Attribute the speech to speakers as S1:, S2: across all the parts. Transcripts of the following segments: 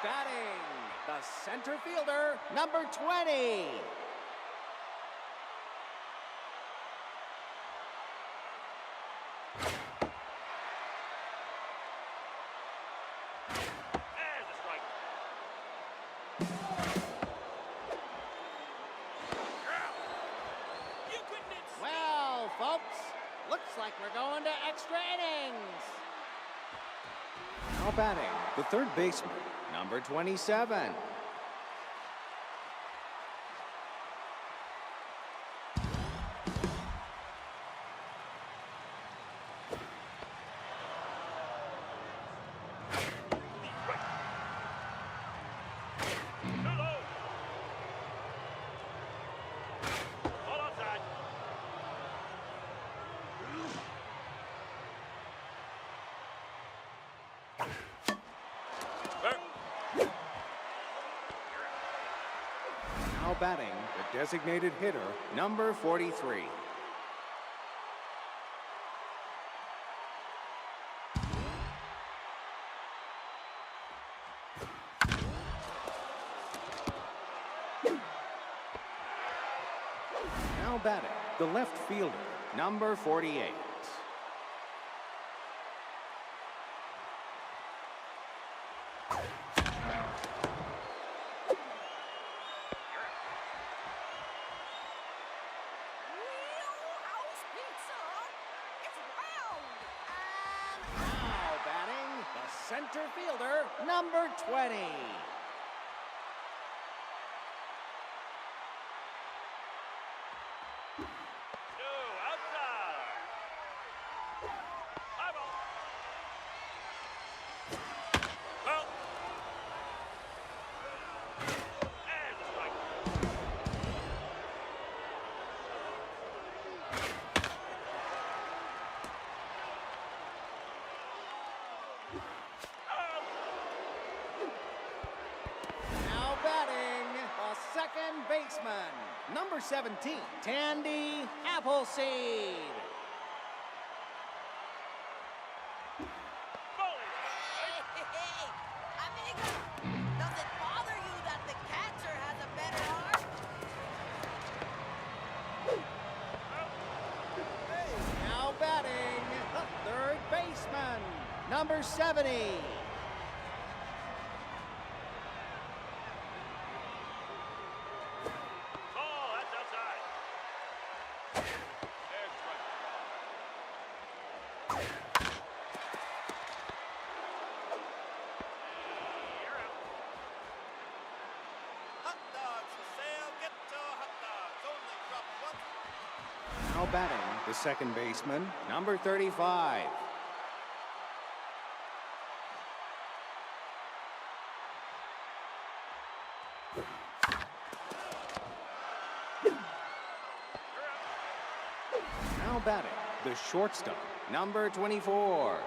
S1: Batting, the center fielder, number 20.
S2: There's a strike. You couldn't.
S1: Well, folks, looks like we're going to extra innings. Now batting, the third baseman, number 27. Now batting, the designated hitter, number 43. Now batting, the left fielder, number 48. Center fielder, number 20. Second baseman, number 17, Tandy Appleseed.
S3: Amigo, does it bother you that the catcher has a better arm?
S1: Now batting, the third baseman, number 70. Now batting, the second baseman, number 35. Now batting, the shortstop, number 24.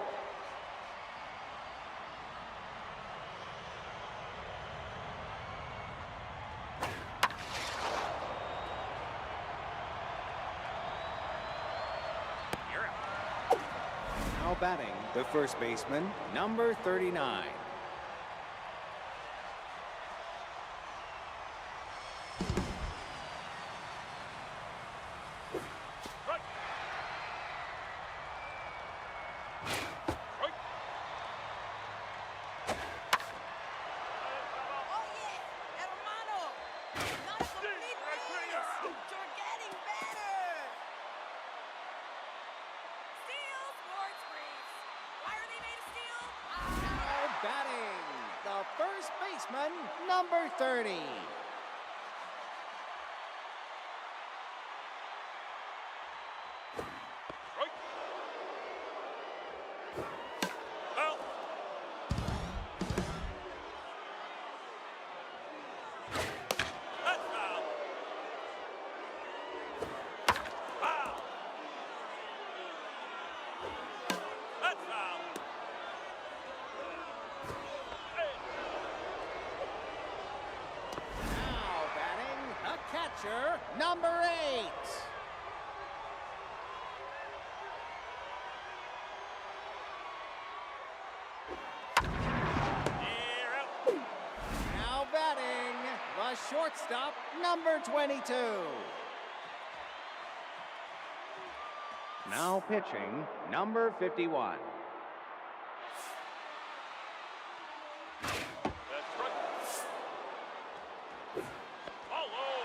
S1: Now batting, the first baseman, number 39. Batting, the first baseman, number 30. Catcher, number 8. The shortstop, number 22. Now pitching, number 51.
S2: That's strike. Ball low.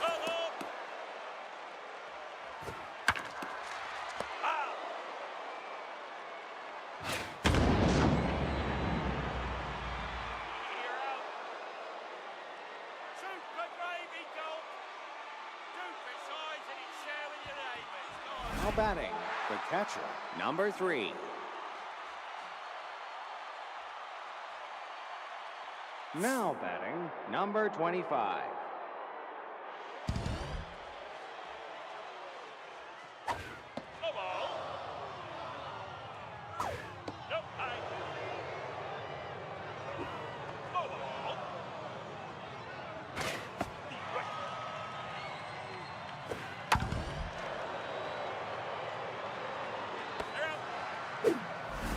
S2: Ball low. Foul. You're out. Shoot the gravy, Gold. Too precise and it's sharing your neighbours. Go on.
S1: Now batting, the catcher, number 3. Now batting, number 25.
S2: No ball. Nope, high. No ball. Deep right. They're out.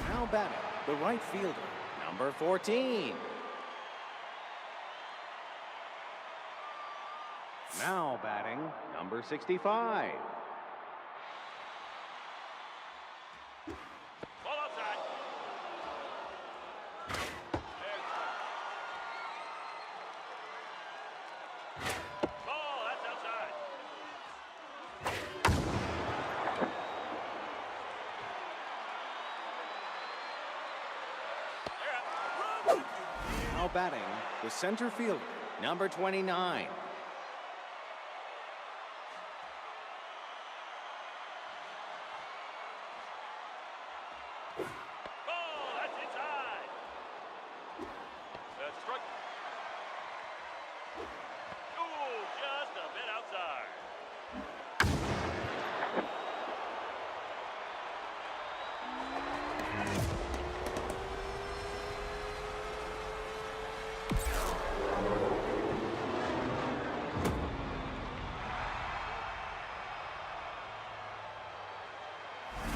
S1: Now batting, the right fielder, number 14. Now batting, number 65.
S2: Ball outside. There's strike. Ball, that's outside. They're out.
S1: Now batting, the center fielder, number 29.
S2: Ball, that's inside. That's a strike. Ooh, just a bit outside.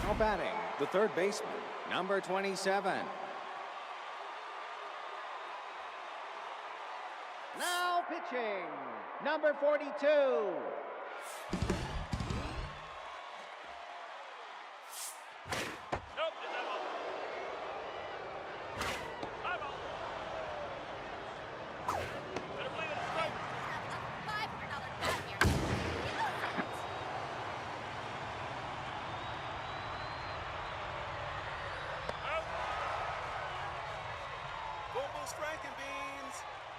S1: Now batting, the third baseman, number 27. Now pitching, number 42.
S2: Nope, it's that ball. High ball. Better believe it's a strike.
S3: $500 bet here. You know that.
S2: Out.
S4: Bumble Franken beans.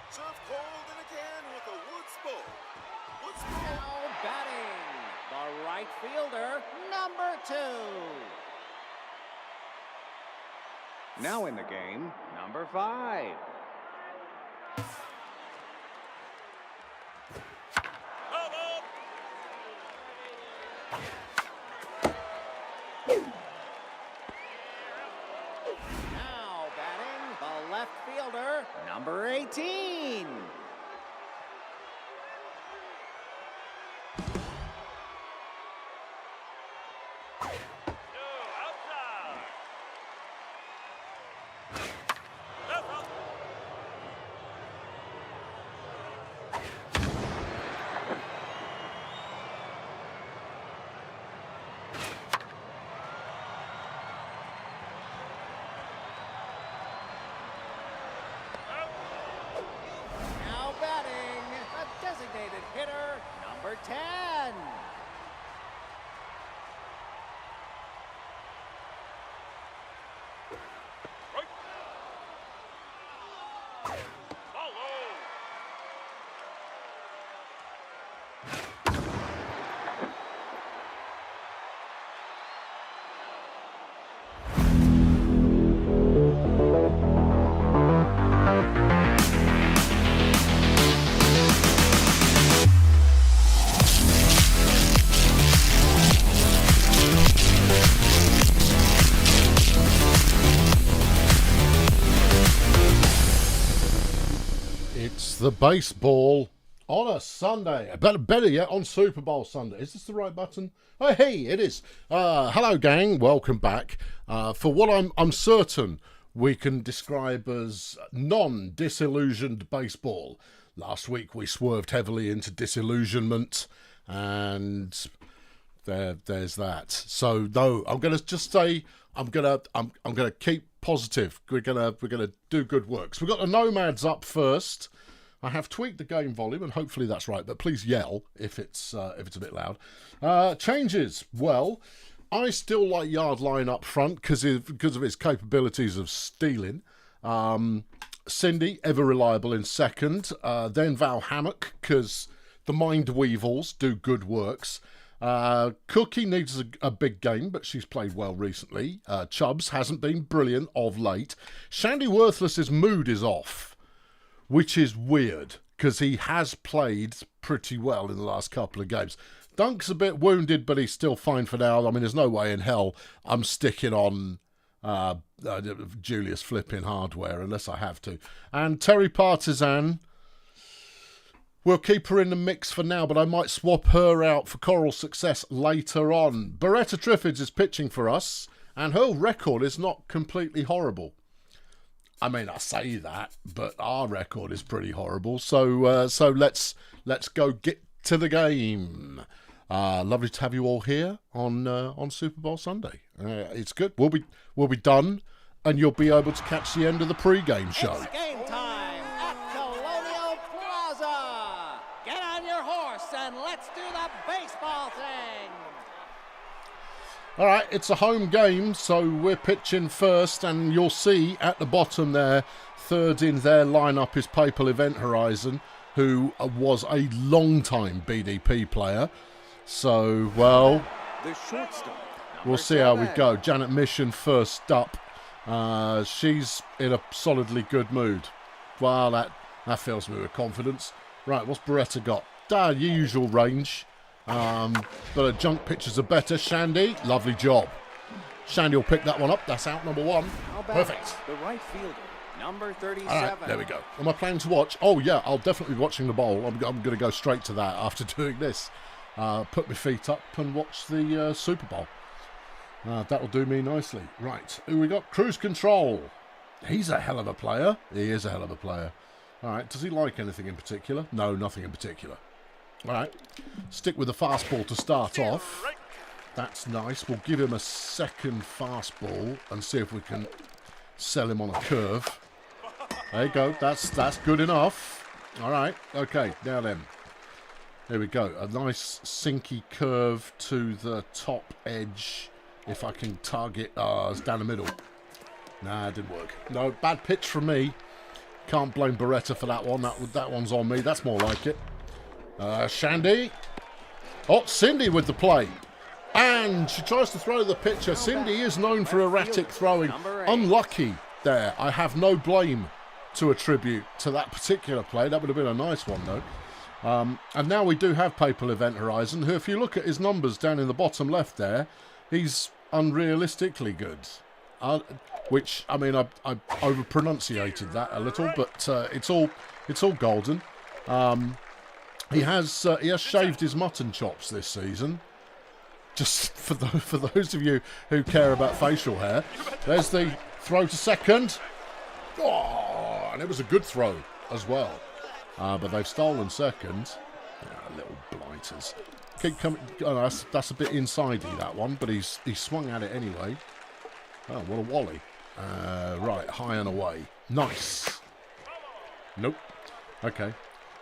S4: Served cold in a can with a wood spoon. Wood spoon.
S1: Now batting, the right fielder, number 2. Now in the game, number 5.
S2: Ball, ball.
S1: Now batting, the left fielder, number 18.
S2: No, outside. That's out. Out.
S1: Now batting, a designated hitter, number 10.
S2: Right. Ball low.
S5: It's the baseball on a Sunday. Better yet, on Super Bowl Sunday. Is this the right button? Oh, hey, it is. Hello, gang. Welcome back. For what I'm certain we can describe as non-disillusioned baseball. Last week we swerved heavily into disillusionment, and there's that. So no, I'm gonna just say I'm gonna keep positive. We're gonna do good work. So we've got the Nomads up first. I have tweaked the game volume, and hopefully that's right. But please yell if it's a bit loud. Changes. Well, I still like Yardline up front because of its capabilities of stealing. Cindy, ever reliable in second. Then Val Hammock, because the Mind Weevils do good works. Cookie needs a big game, but she's played well recently. Chubbs hasn't been brilliant of late. Shandy Worthless's mood is off, which is weird because he has played pretty well in the last couple of games. Dunk's a bit wounded, but he's still fine for now. I mean, there's no way in hell I'm sticking on Julius Flipping Hardware unless I have to. And Terry Partisan, we'll keep her in the mix for now, but I might swap her out for Coral Success later on. Beretta Triffids is pitching for us, and her record is not completely horrible. I mean, I say that, but our record is pretty horrible. So let's go get to the game. Lovely to have you all here on Super Bowl Sunday. It's good. We'll be done, and you'll be able to catch the end of the pre-game show.
S1: It's game time at Colonial Plaza. Get on your horse and let's do the baseball thing.
S5: All right, it's a home game, so we're pitching first, and you'll see at the bottom there, third in their lineup is Papal Event Horizon, who was a long-time BDP player. So, well,
S1: The shortstop.
S5: we'll see how we go. Janet Mission first up. She's in a solidly good mood. Well, that fills me with confidence. Right, what's Beretta got? Usual range. But her junk pitches are better. Shandy, lovely job. Shandy will pick that one up. That's out number one. Perfect.
S1: The right fielder, number 37.
S5: All right, there we go. Am I planning to watch? Oh, yeah, I'll definitely be watching the bowl. I'm going to go straight to that after doing this. Put my feet up and watch the Super Bowl. That'll do me nicely. Right, who we got? Cruise Control. He's a hell of a player. He is a hell of a player. All right, does he like anything in particular? No, nothing in particular. All right, stick with the fastball to start off. That's nice. We'll give him a second fastball and see if we can sell him on a curve. There you go. That's good enough. All right. Okay, now then. Here we go. A nice sinky curve to the top edge. If I can target... it's down the middle. Nah, it didn't work. No, bad pitch from me. Can't blame Beretta for that one. That one's on me. That's more like it. Shandy. Oh, Cindy with the play. And she tries to throw the pitcher. Cindy is known for erratic throwing. Unlucky there. I have no blame to attribute to that particular play. That would have been a nice one, though. And now we do have Papal Event Horizon, who, if you look at his numbers down in the bottom left there, he's unrealistically good. Which, I mean, I over-pronunciated that a little, but it's all golden. He has shaved his mutton chops this season. Just for those of you who care about facial hair. There's the throw to second. Oh, and it was a good throw as well. But they've stolen second. Little blighters. Keep coming. Oh, that's a bit insidey, that one, but he's swung at it anyway. Oh, what a wally. Right, high and away. Nice. Nope. Okay.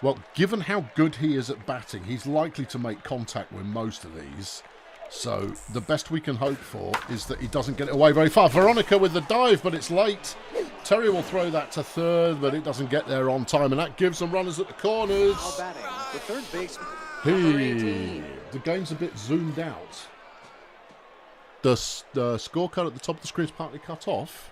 S5: Well, given how good he is at batting, he's likely to make contact with most of these. So the best we can hope for is that he doesn't get it away very far. Veronica with the dive, but it's late. Terry will throw that to third, but it doesn't get there on time, and that gives them runners at the corners.
S1: Now batting, the third baseman.
S5: The game's a bit zoomed out. The scorecard at the top of the screen is partly cut off.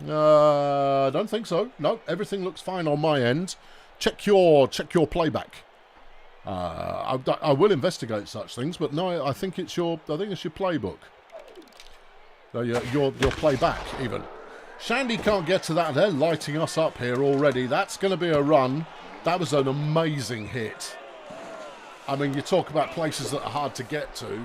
S5: I don't think so. No, everything looks fine on my end. Check your playback. I will investigate such things, but no, I think it's your playbook. Your playback even. Shandy can't get to that. They're lighting us up here already. That's going to be a run. That was an amazing hit. I mean, you talk about places that are hard to get to.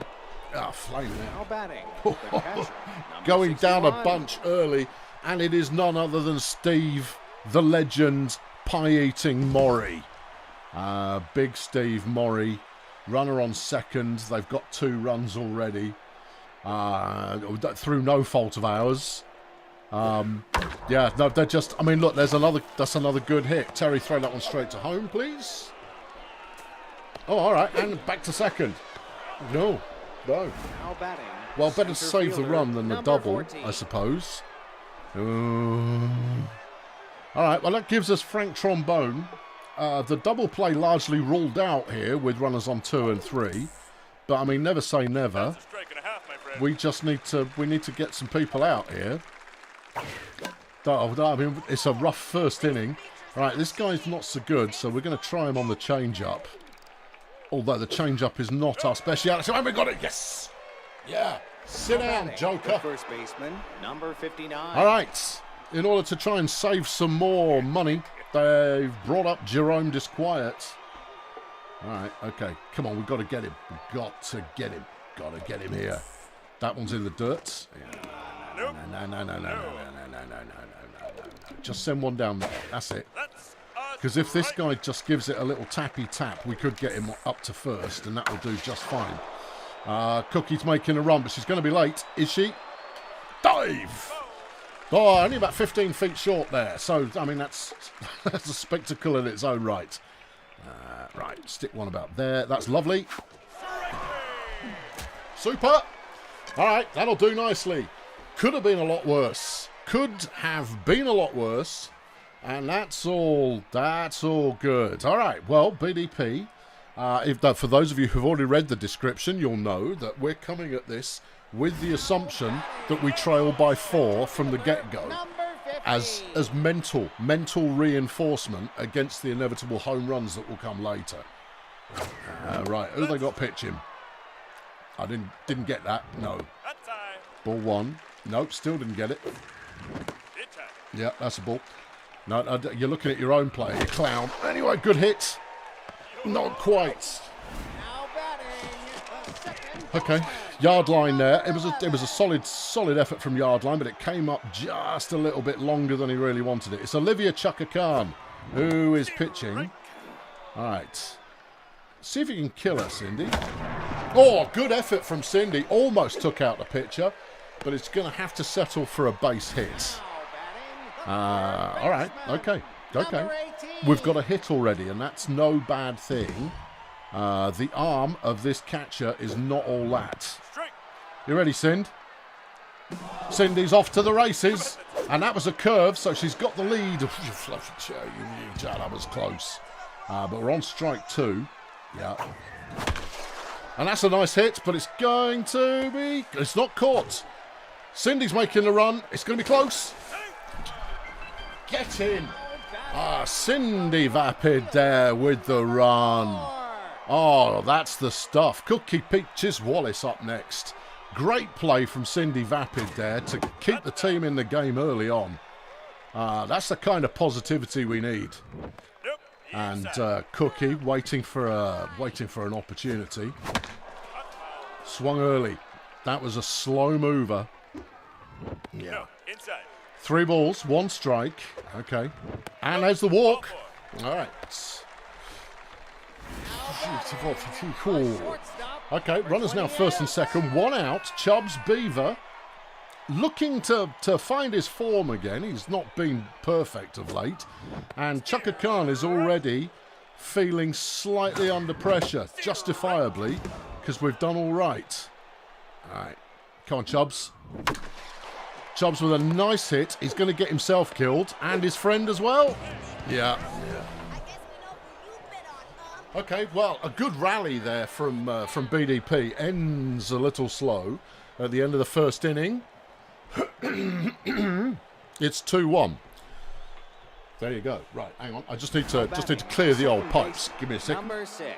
S5: Ah, flame
S1: Now
S5: now.
S1: batting. The catcher, number
S5: Going down a
S1: 61.
S5: bunch early, and it is none other than Steve, the legend, pie-eating Morrie. Big Steve Morrie, runner on second. They've got 2 runs already through no fault of ours. Yeah, no, they're just. I mean, look, that's another good hit. Terry, throw that one straight to home, please. Oh, all right, and back to second. No.
S1: Now batting.
S5: Well, better
S1: center
S5: save the
S1: fielder,
S5: run than the
S1: number
S5: double,
S1: 14.
S5: I suppose. All right, well, that gives us Frank Trombone. The double play largely ruled out here with runners on 2 and 3. But, I mean, never say never.
S2: That's a strike and a half, my friend.
S5: We just need to get some people out here. I mean, it's a rough first inning. All right, this guy's not so good, so we're going to try him on the change-up. Although the change-up is not our speciality. And we got it, yes! Yeah, sit
S1: Now
S5: down,
S1: batting.
S5: Joker.
S1: The first baseman, number 59.
S5: All right, in order to try and save some more money, they've brought up Jerome Disquiet. All right, okay, come on, we've got to get him. We've got to get him. Got to get him here. That one's in the dirt. No. Just send one down there. That's it. Because if this guy just gives it a little tappy tap, we could get him up to first, and that will do just fine. Cookie's making a run, but she's going to be late. Is she? Dive! Oh, only about 15 feet short there. So, I mean, that's a spectacle in its own right. Right, stick one about there. That's lovely. Super! All right, that'll do nicely. Could have been a lot worse. Could have been a lot worse. And that's all good. All right, well, BDP, for those of you who've already read the description, you'll know that we're coming at this with the assumption that we trail by 4 from the get-go as mental reinforcement against the inevitable home runs that will come later. Right, who they got pitching? I didn't get that, no. Ball 1. Nope, still didn't get it. Yeah, that's a ball. No, you're looking at your own play, you clown. Anyway, good hit. Not quite.
S1: Now batting. The second
S5: Okay, yard line there. It was a solid effort from yard line, but it came up just a little bit longer than he really wanted it. It's Olivia Chaka Khan who is pitching. All right. See if you can kill her, Cindy. Oh, good effort from Cindy. Almost took out the pitcher, but it's going to have to settle for a base hit. All right, okay. We've got a hit already, and that's no bad thing. The arm of this catcher is not all that. You ready, Cindy? Cindy's off to the races, and that was a curve, so she's got the lead. That was close. But we're on strike 2. Yeah. And that's a nice hit, but it's going to be... It's not caught. Cindy's making the run. It's going to be close. Get in. Cindy Vapid there with the run. Oh, that's the stuff. Cookie Peaches Wallace up next. Great play from Cindy Vapid there to keep the team in the game early on. That's the kind of positivity we need. And Cookie waiting for an opportunity. Swung early. That was a slow mover. Yeah. 3 balls, 1 strike. Okay. And there's the walk. All right. Okay, runners now first and second. 1 out. Chubbs Beaver looking to find his form again. He's not been perfect of late. And Chaka Khan is already feeling slightly under pressure, justifiably, because we've done all right. All right. Come on, Chubbs. Chubbs with a nice hit. He's going to get himself killed and his friend as well. Yeah. Okay, well, a good rally there from BDP. Ends a little slow at the end of the first inning. It's 2-1. There you go. Right, hang on. I just need to clear the old pipes. Give me a second.
S1: Number 6.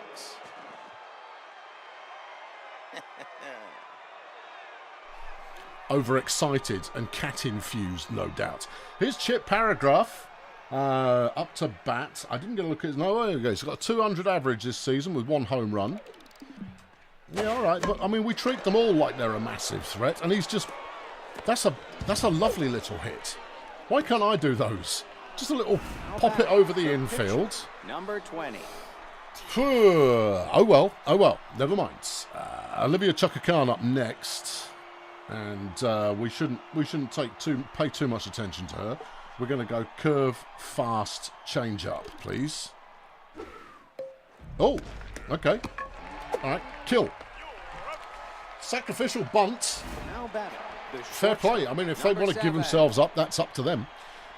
S5: Overexcited and cat-infused, no doubt. Here's Chip Paragraph up to bat. I didn't get a look at his... No, there you go. He's got a 200 average this season with 1 home run. Yeah, all right. But, I mean, we treat them all like they're a massive threat, and he's just... That's a lovely little hit. Why can't I do those? Just a little pop it over the infield.
S1: Number 20.
S5: Oh well, never mind. Olivia Chaka-Khan up next, and we shouldn't pay too much attention to her. We're going to go curve, fast, change up, please. Oh, okay. All right, kill. Sacrificial bunt.
S1: Now batting.
S5: Fair play. I mean, if they want to give themselves up, that's up to them.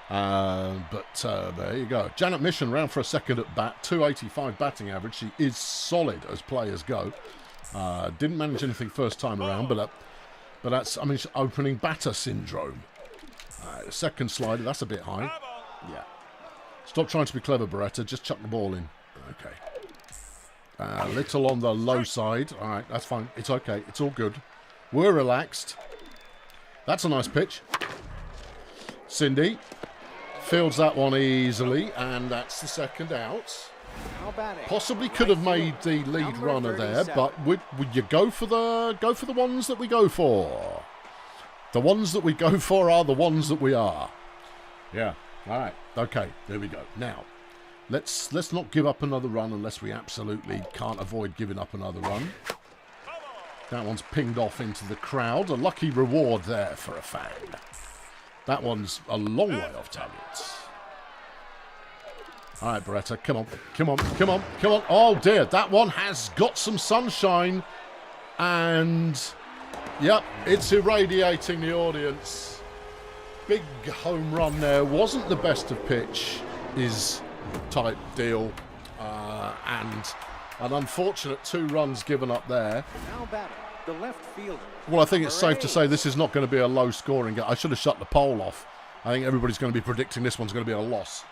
S5: But there you go. Janet Mission round for a second at bat. 285 batting average. She is solid as players go. Didn't manage anything first time around, but that's, I mean, opening batter syndrome. Second slider, that's a bit high. Yeah. Stop trying to be clever, Beretta. Just chuck the ball in. Okay. Little on the low side. All right, that's fine. It's okay. It's all good. We're relaxed. That's a nice pitch. Cindy fields that one easily, and that's the second out. Possibly could have made the lead runner there, but would you go for the ones that we go for? The ones that we go for are the ones that we are. Yeah. All right. Okay. There we go. Now, let's not give up another run unless we absolutely can't avoid giving up another run. That one's pinged off into the crowd. A lucky reward there for a fan. That one's a long way off target. All right, Beretta, come on, come on, come on, come on. Oh, dear, that one has got some sunshine. And, yep, it's irradiating the audience. Big home run there. Wasn't the best of pitch is type deal. And an unfortunate 2 runs given up there.
S1: Now batting, the left fielder.
S5: Well, I think it's safe to say this is not going to be a low-scoring game. I should have shut the poll off. I think everybody's going to be predicting this one's going to be a loss.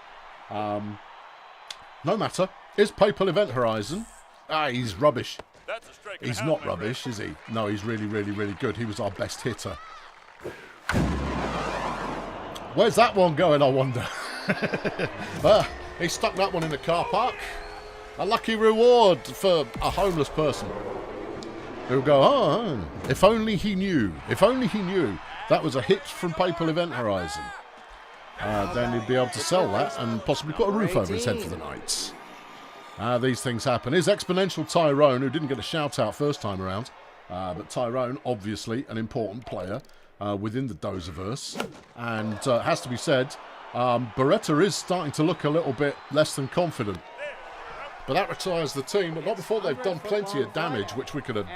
S5: No matter. Is Papal Event Horizon? He's rubbish. He's not rubbish, is he? No, he's really, really, really good. He was our best hitter. Where's that one going, I wonder? He stuck that one in the car park. A lucky reward for a homeless person who'll go, oh, if only he knew. If only he knew that was a hit from Papal Event Horizon. Then he'd be able to sell that and possibly put a roof over his head for the night. These things happen. Here's Exponential Tyrone, who didn't get a shout-out first time around. But Tyrone, obviously an important player within the Dozaverse. And has to be said, Beretta is starting to look a little bit less than confident. But that retires the team, but not before they've done plenty of damage, which we could have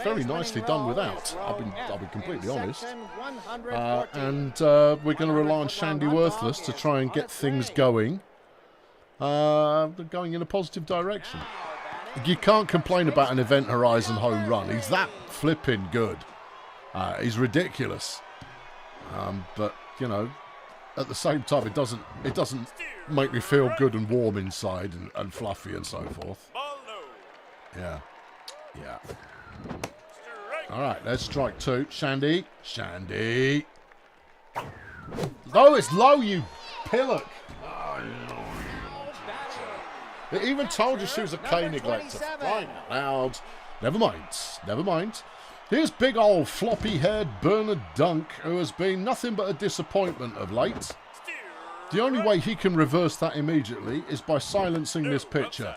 S5: very nicely done without. I'll be completely honest. And we're going to rely on Shandy Worthless to try and get things going in a positive direction. You can't complain about an Event Horizon home run. He's that flipping good. He's ridiculous. But, you know, at the same time, it doesn't make me feel good and warm inside and fluffy and so forth. Yeah. Yeah. All right, let's strike 2. Shandy. Shandy. No, it's low, you pillock. It even told you she was a K neglector. Flying out loud. Never mind. Never mind. Here's big old floppy-haired Bernard Dunk, who has been nothing but a disappointment of late. The only way he can reverse that immediately is by silencing this pitcher.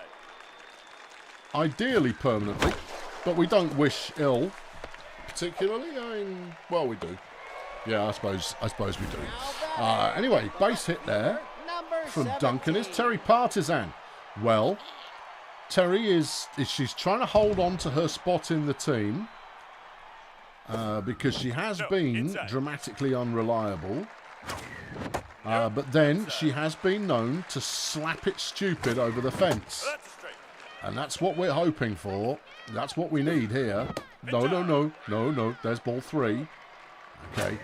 S5: Ideally permanently, but we don't wish ill particularly. I mean, well, we do. Yeah, I suppose we do. Anyway, base hit there from Duncan is Terry Partisan. Well, Terry she's trying to hold on to her spot in the team because she has been dramatically unreliable. But then she has been known to slap it stupid over the fence. And that's what we're hoping for. That's what we need here. No. There's ball 3. Okay.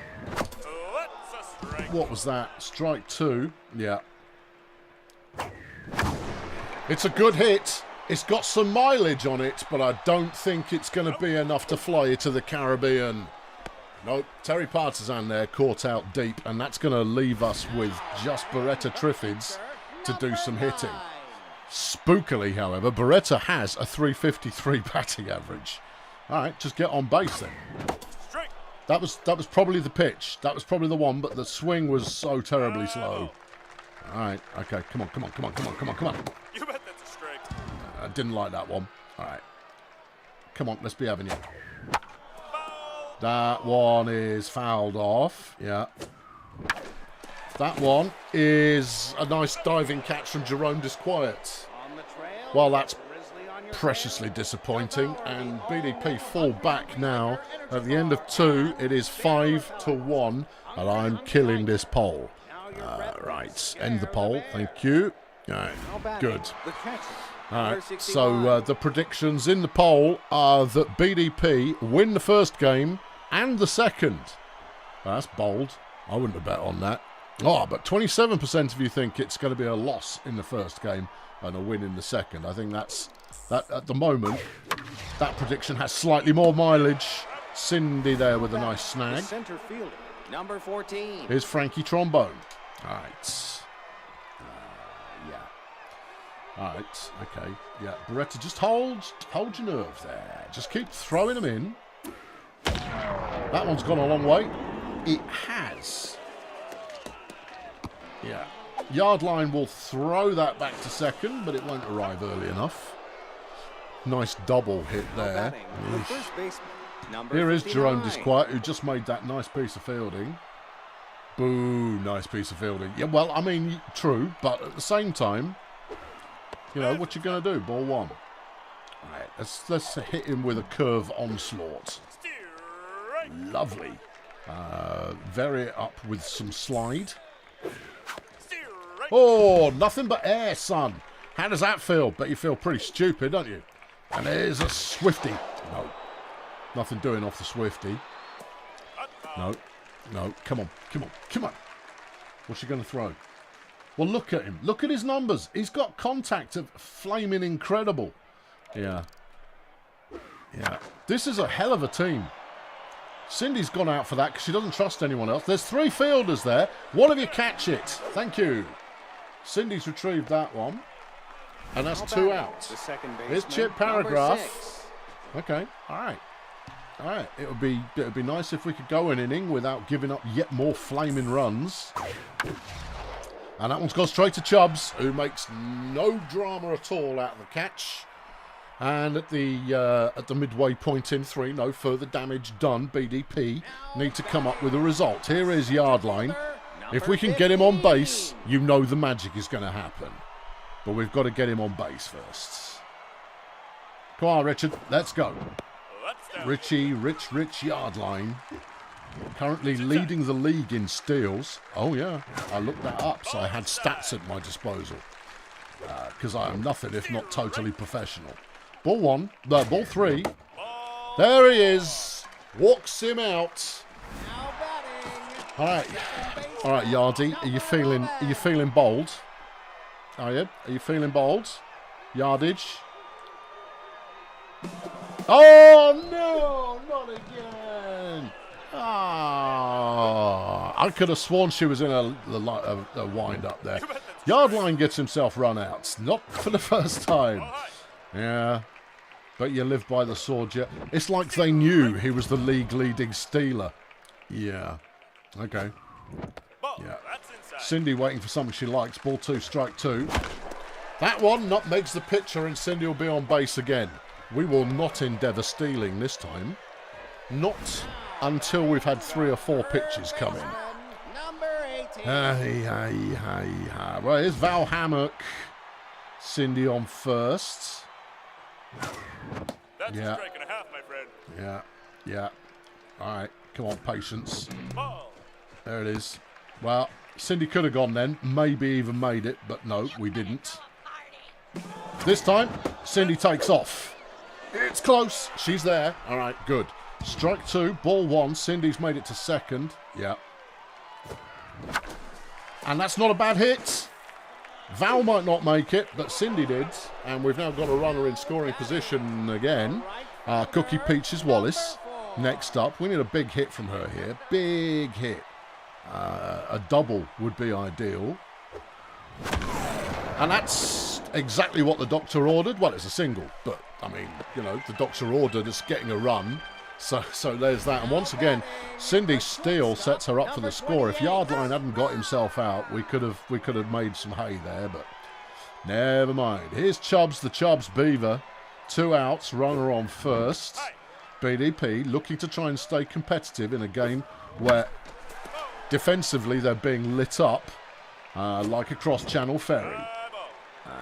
S5: What was that? Strike 2. Yeah. It's a good hit. It's got some mileage on it, but I don't think it's going to be enough to fly you to the Caribbean. Nope, Terry Partisan there caught out deep, and that's going to leave us with just Beretta Triffids to do some hitting. Spookily, however, Beretta has a 353 batting average. All right, just get on base then.
S2: Strike.
S5: That was probably the pitch. That was probably the one, but the swing was so terribly slow. All right, okay, come on.
S2: You bet that's a strike.
S5: I didn't like that one. All right. Come on, let's be having you. That one is fouled off. Yeah. That one is a nice diving catch from Jerome Disquiet. Well, that's preciously disappointing. And BDP fall back now. At the end of 2, it is 5-1. And I'm killing this poll. Right, end the poll. Thank you. All right, good. Alright, so the predictions in the poll are that BDP win the first game and the second. That's bold. I wouldn't have bet on that. Oh, but 27% of you think it's going to be a loss in the first game and a win in the second. I think that at the moment, that prediction has slightly more mileage. Cindy there with a nice snag.
S1: Center fielder, number 14.
S5: Here's Frankie Trombone. Alright. Alright, okay. Yeah, Beretta, just hold your nerve there. Just keep throwing them in. That one's gone a long way. It has. Yeah. Yardline will throw that back to second, but it won't arrive early enough. Nice double hit there. Here is Jerome Disquiet, who just made that nice piece of fielding. Boo, nice piece of fielding. Yeah, well, I mean, true, but at the same time, you know, what you going to do? Ball 1. All right, let's hit him with a curve onslaught. Lovely. Vary it up with some slide. Oh, nothing but air, son. How does that feel? Bet you feel pretty stupid, don't you? And there's a Swifty. No. Nothing doing off the Swifty. No. Come on. What's she going to throw? Well, look at him. Look at his numbers. He's got contact of flaming incredible. Yeah. This is a hell of a team. Cindy's gone out for that because she doesn't trust anyone else. There's 3 fielders there. One of you catch it. Thank you. Cindy's retrieved that one. And that's 2 outs. Here's Chip Paragraph. Okay. All right. It would be nice if we could go an inning without giving up yet more flaming runs. And that one's gone straight to Chubbs, who makes no drama at all out of the catch. And at the midway point in 3, no further damage done. BDP need to come up with a result. Here is Yardline. If we can get him on base, you know the magic is going to happen. But we've got to get him on base first. Come on, Richard. Let's go. Rich Yardline. Currently leading the league in steals. Oh, yeah. I looked that up, so I had stats at my disposal. Because I am nothing if not totally professional. Ball 1. No, ball 3. There he is. Walks him out. All right, Yardy. Are you feeling bold? Are you? Are you feeling bold? Yardage. Oh, no, not again. Ah, I could have sworn she was in a wind up there. Yardline gets himself run out. Not for the first time. Yeah, but you live by the sword, yeah. It's like they knew he was the league leading stealer. Yeah. Okay. Yeah. Cindy waiting for something she likes. Ball 2, strike 2. That one nutmegs the pitcher and Cindy will be on base again. We will not endeavour stealing this time. Not until we've had 3 or 4 pitches come in. Well, here's Val Hammock. Cindy on first.
S2: That's a strike and a half, my friend.
S5: Yeah. All right, come on, patience. There it is. Well, Cindy could have gone then, maybe even made it, but no, we didn't. This time, Cindy takes off. It's close. She's there. All right, good. Strike 2, ball 1. Cindy's made it to second. Yeah. And that's not a bad hit. Val might not make it, but Cindy did. And we've now got a runner in scoring position again. Cookie Peaches Wallace. Next up, we need a big hit from her here. Big hit. A double would be ideal. And that's exactly what the doctor ordered. Well, it's a single, but I mean, you know, the doctor ordered us getting a run. So there's that. And once again, Cindy Steele sets her up for the score. If Yardline hadn't got himself out, we could have made some hay there, but never mind. Here's Chubbs, the Chubbs Beaver. 2 outs, runner on first. BDP looking to try and stay competitive in a game where defensively they're being lit up like a cross-channel ferry.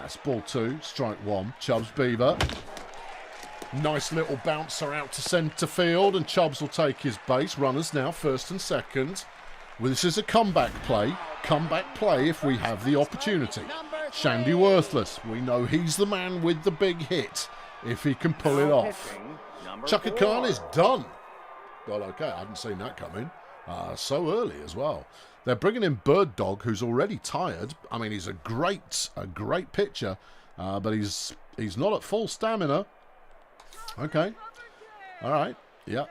S5: It's ball 2, strike 1. Chubbs Beaver. Nice little bouncer out to centre field, and Chubbs will take his base. Runners now first and second. Well, this is a comeback play. Comeback play if we have the opportunity. Shandy Worthless. We know he's the man with the big hit if he can pull it off. Chaka Khan is done. Well, okay, I hadn't seen that coming. So early as well. They're bringing in Bird Dog, who's already tired. I mean, he's a great pitcher, but he's not at full stamina. Okay. All right. Yeah.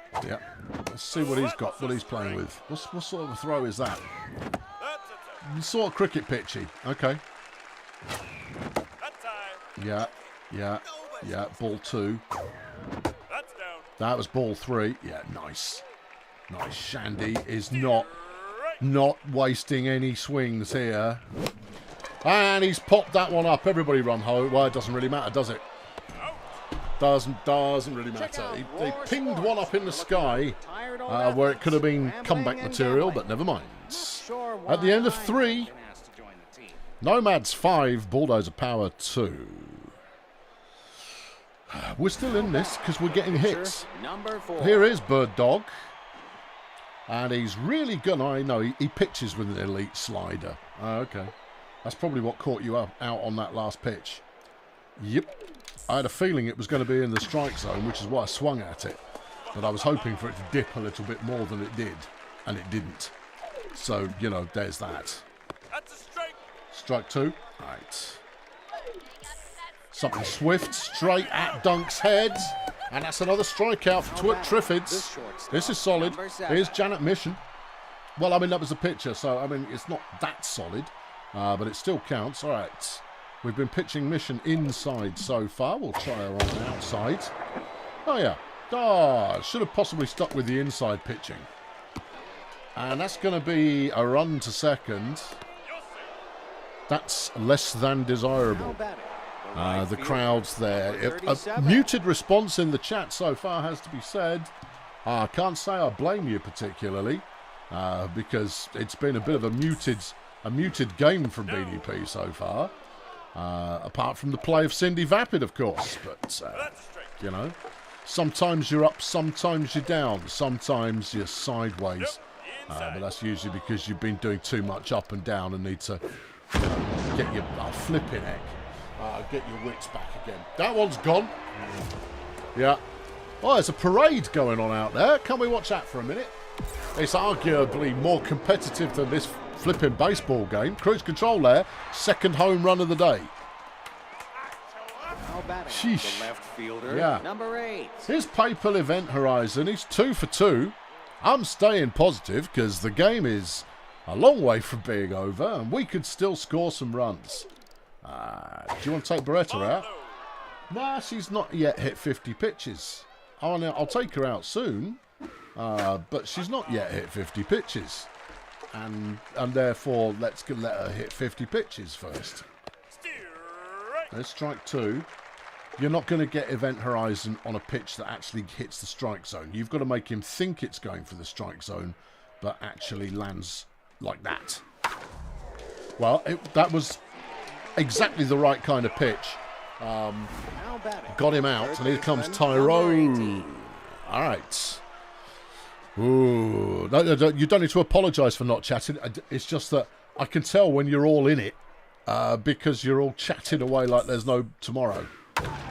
S5: Let's see what he's got, what he's playing with. What sort of a throw is that? Sort of cricket pitchy. Okay. Yeah. Ball 2. That was ball 3. Yeah, nice. Shandy is not wasting any swings here. And he's popped that one up. Everybody run home. Well, it doesn't really matter, does it? Doesn't really matter. They pinged one up in the sky where it could have been comeback material, but never mind. At the end of 3, Nomads 5, Bulldozer Power 2. We're still in this because we're getting hits. Here is Bird Dog. And he's really good. I know he pitches with an elite slider. Okay. That's probably what caught you out on that last pitch. Yep. I had a feeling it was going to be in the strike zone, which is why I swung at it. But I was hoping for it to dip a little bit more than it did. And it didn't. So, you know, there's that.
S2: That's a strike.
S5: Strike 2. Right. Something swift, straight at Dunk's head. And that's another strikeout for Triffids. This is solid. Here's Janet Mission. Well, I mean, that was a pitcher, so, I mean, it's not that solid. But it still counts. All right. We've been pitching Mission inside so far. We'll try her on the outside. Oh, yeah. Should have possibly stuck with the inside pitching. And that's going to be a run to second. That's less than desirable. The crowd's there. A muted response in the chat so far has to be said. I can't say I blame you particularly because it's been a bit of a muted game from BDP so far. Apart from the play of Cindy Vapid, of course. But, you know, sometimes you're up, sometimes you're down, sometimes you're sideways. But that's usually because you've been doing too much up and down and need to get your flipping heck. Get your wits back again. That one's gone. Yeah. Oh, there's a parade going on out there. Can we watch that for a minute? It's arguably more competitive than this flipping baseball game. Cruise control there. Second home run of the day. Sheesh.
S1: The left fielder,
S5: yeah.
S1: number 8.
S5: Here's PayPal Event Horizon. He's 2 for 2. I'm staying positive because the game is a long way from being over and we could still score some runs. Do you want to take Beretta out? Nah, she's not yet hit 50 pitches. I'll take her out soon, but she's not yet hit 50 pitches. And therefore, let her hit 50 pitches first. There's strike 2. You're not going to get Event Horizon on a pitch that actually hits the strike zone. You've got to make him think it's going for the strike zone, but actually lands like that. Well, that was exactly the right kind of pitch. Got him out, and here comes Tyrone. All right. Ooh, no, you don't need to apologise for not chatting. It's just that I can tell when you're all in it because you're all chatting away like there's no tomorrow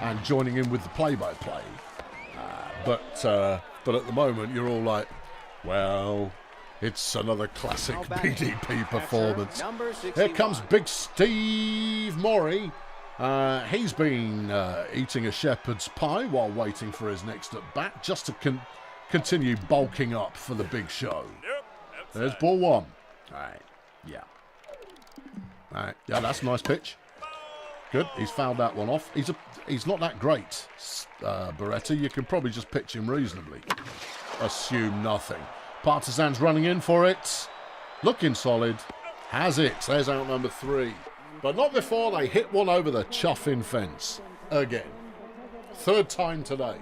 S5: and joining in with the play-by-play. But at the moment, you're all like, well, it's another classic BDP performance. Here comes Big Steve Morey. He's been eating a shepherd's pie while waiting for his next at-bat just to continue bulking up for the big show. There's ball 1. All right, yeah. All right, yeah, that's a nice pitch. Good. He's fouled that one off. He's not that great, Beretta. You can probably just pitch him reasonably. Assume nothing. Partizan's running in for it. Looking solid. Has it. There's out number 3. But not before they hit one over the chuffing fence. Again. 3rd time today.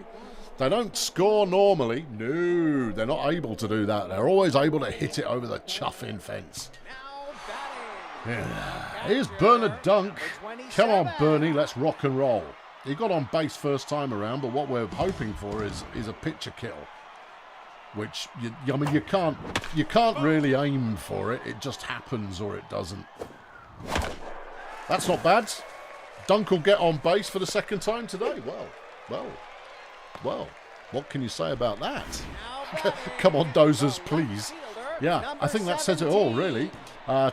S5: They don't score normally. No, they're not able to do that. They're always able to hit it over the chuffing fence. Yeah. Here's Bernard Dunk. Come on, Bernie, let's rock and roll. He got on base first time around, but what we're hoping for is a pitcher kill. Which, I mean, you can't really aim for it. It just happens or it doesn't. That's not bad. Dunk will get on base for the 2nd time today. Well, what can you say about that? Come on, dozers, please. Yeah, I think that says it all, really.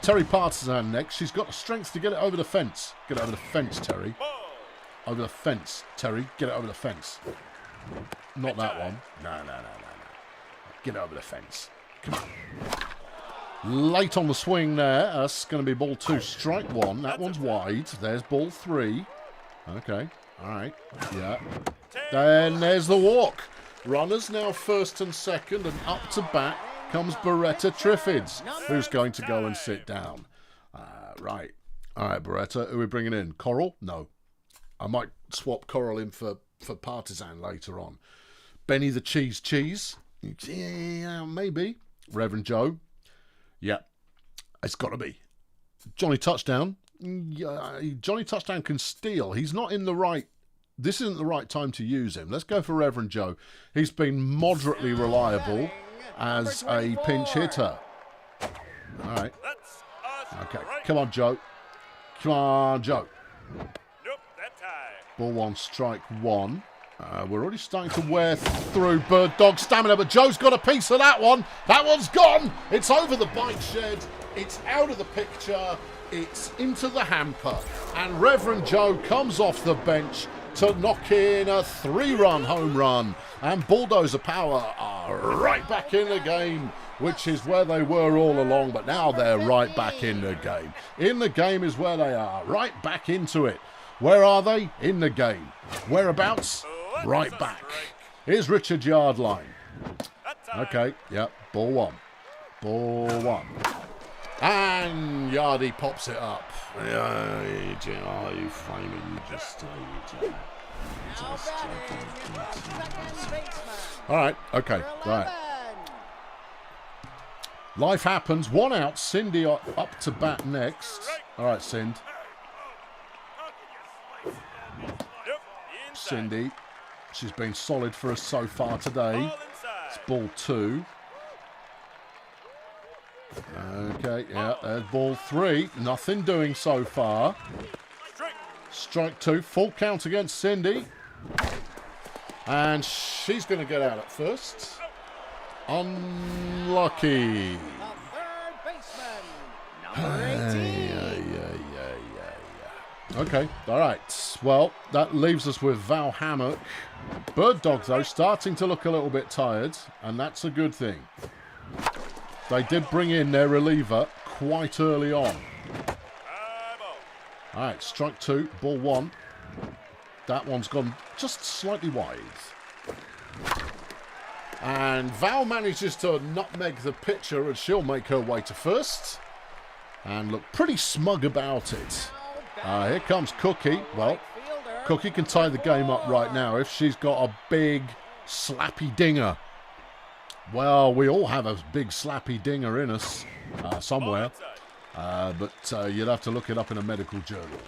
S5: Terry Partizan next. She's got the strength to get it over the fence. Get it over the fence, Terry. Over the fence, Terry. Get it over the fence. Not that one. No. Get it over the fence. Come on. Late on the swing there. That's going to be ball 2. Strike 1. That one's wide. There's ball 3. Okay. All right. Yeah. Then there's the walk. Runners now 1st and 2nd, and up to bat comes Beretta Triffids, who's going to go and sit down. Right. All right, Beretta. Who are we bringing in? Coral? No. I might swap Coral in for Partizan later on. Benny the Cheese. Yeah, maybe. Reverend Joe. Yeah. It's got to be. Johnny Touchdown. Johnny Touchdown can steal. He's not in the right... This isn't the right time to use him. Let's go for Reverend Joe. He's been moderately reliable as a pinch hitter. All right. Okay. Come on, Joe. Come on, Joe. Ball 1, strike 1. We're already starting to wear through Bird Dog stamina, but Joe's got a piece of that one. That one's gone. It's over the bike shed. It's out of the picture. It's into the hamper. And Reverend Joe comes off the bench to knock in a 3-run home run. And Bulldozer Power are right back in the game, which is where they were all along, but now they're right back in the game. In the game is where they are, right back into it. Where are they? In the game. Whereabouts? Right back. Here's Richard Yardline. Okay, yep, ball 1. Ball 1. And Yardy pops it up. You flaming just... All right, okay, right. Life happens. 1 out. Cindy up to bat next. All right, Cindy. She's been solid for us so far today. It's ball 2. Okay, yeah, there's ball 3. Nothing doing so far. Strike 2. Full count against Cindy. And she's going to get out at first. Unlucky. Okay, all right. Well, that leaves us with Val Hammock. Bird Dog, though, starting to look a little bit tired, and that's a good thing. They did bring in their reliever quite early on. All right, strike 2, ball 1. That one's gone just slightly wide. And Val manages to nutmeg the pitcher, and she'll make her way to first. And look pretty smug about it. Here comes Cookie. Well, Cookie can tie the game up right now if she's got a big slappy dinger. Well, we all have a big slappy dinger in us somewhere. But you'd have to look it up in a medical journal.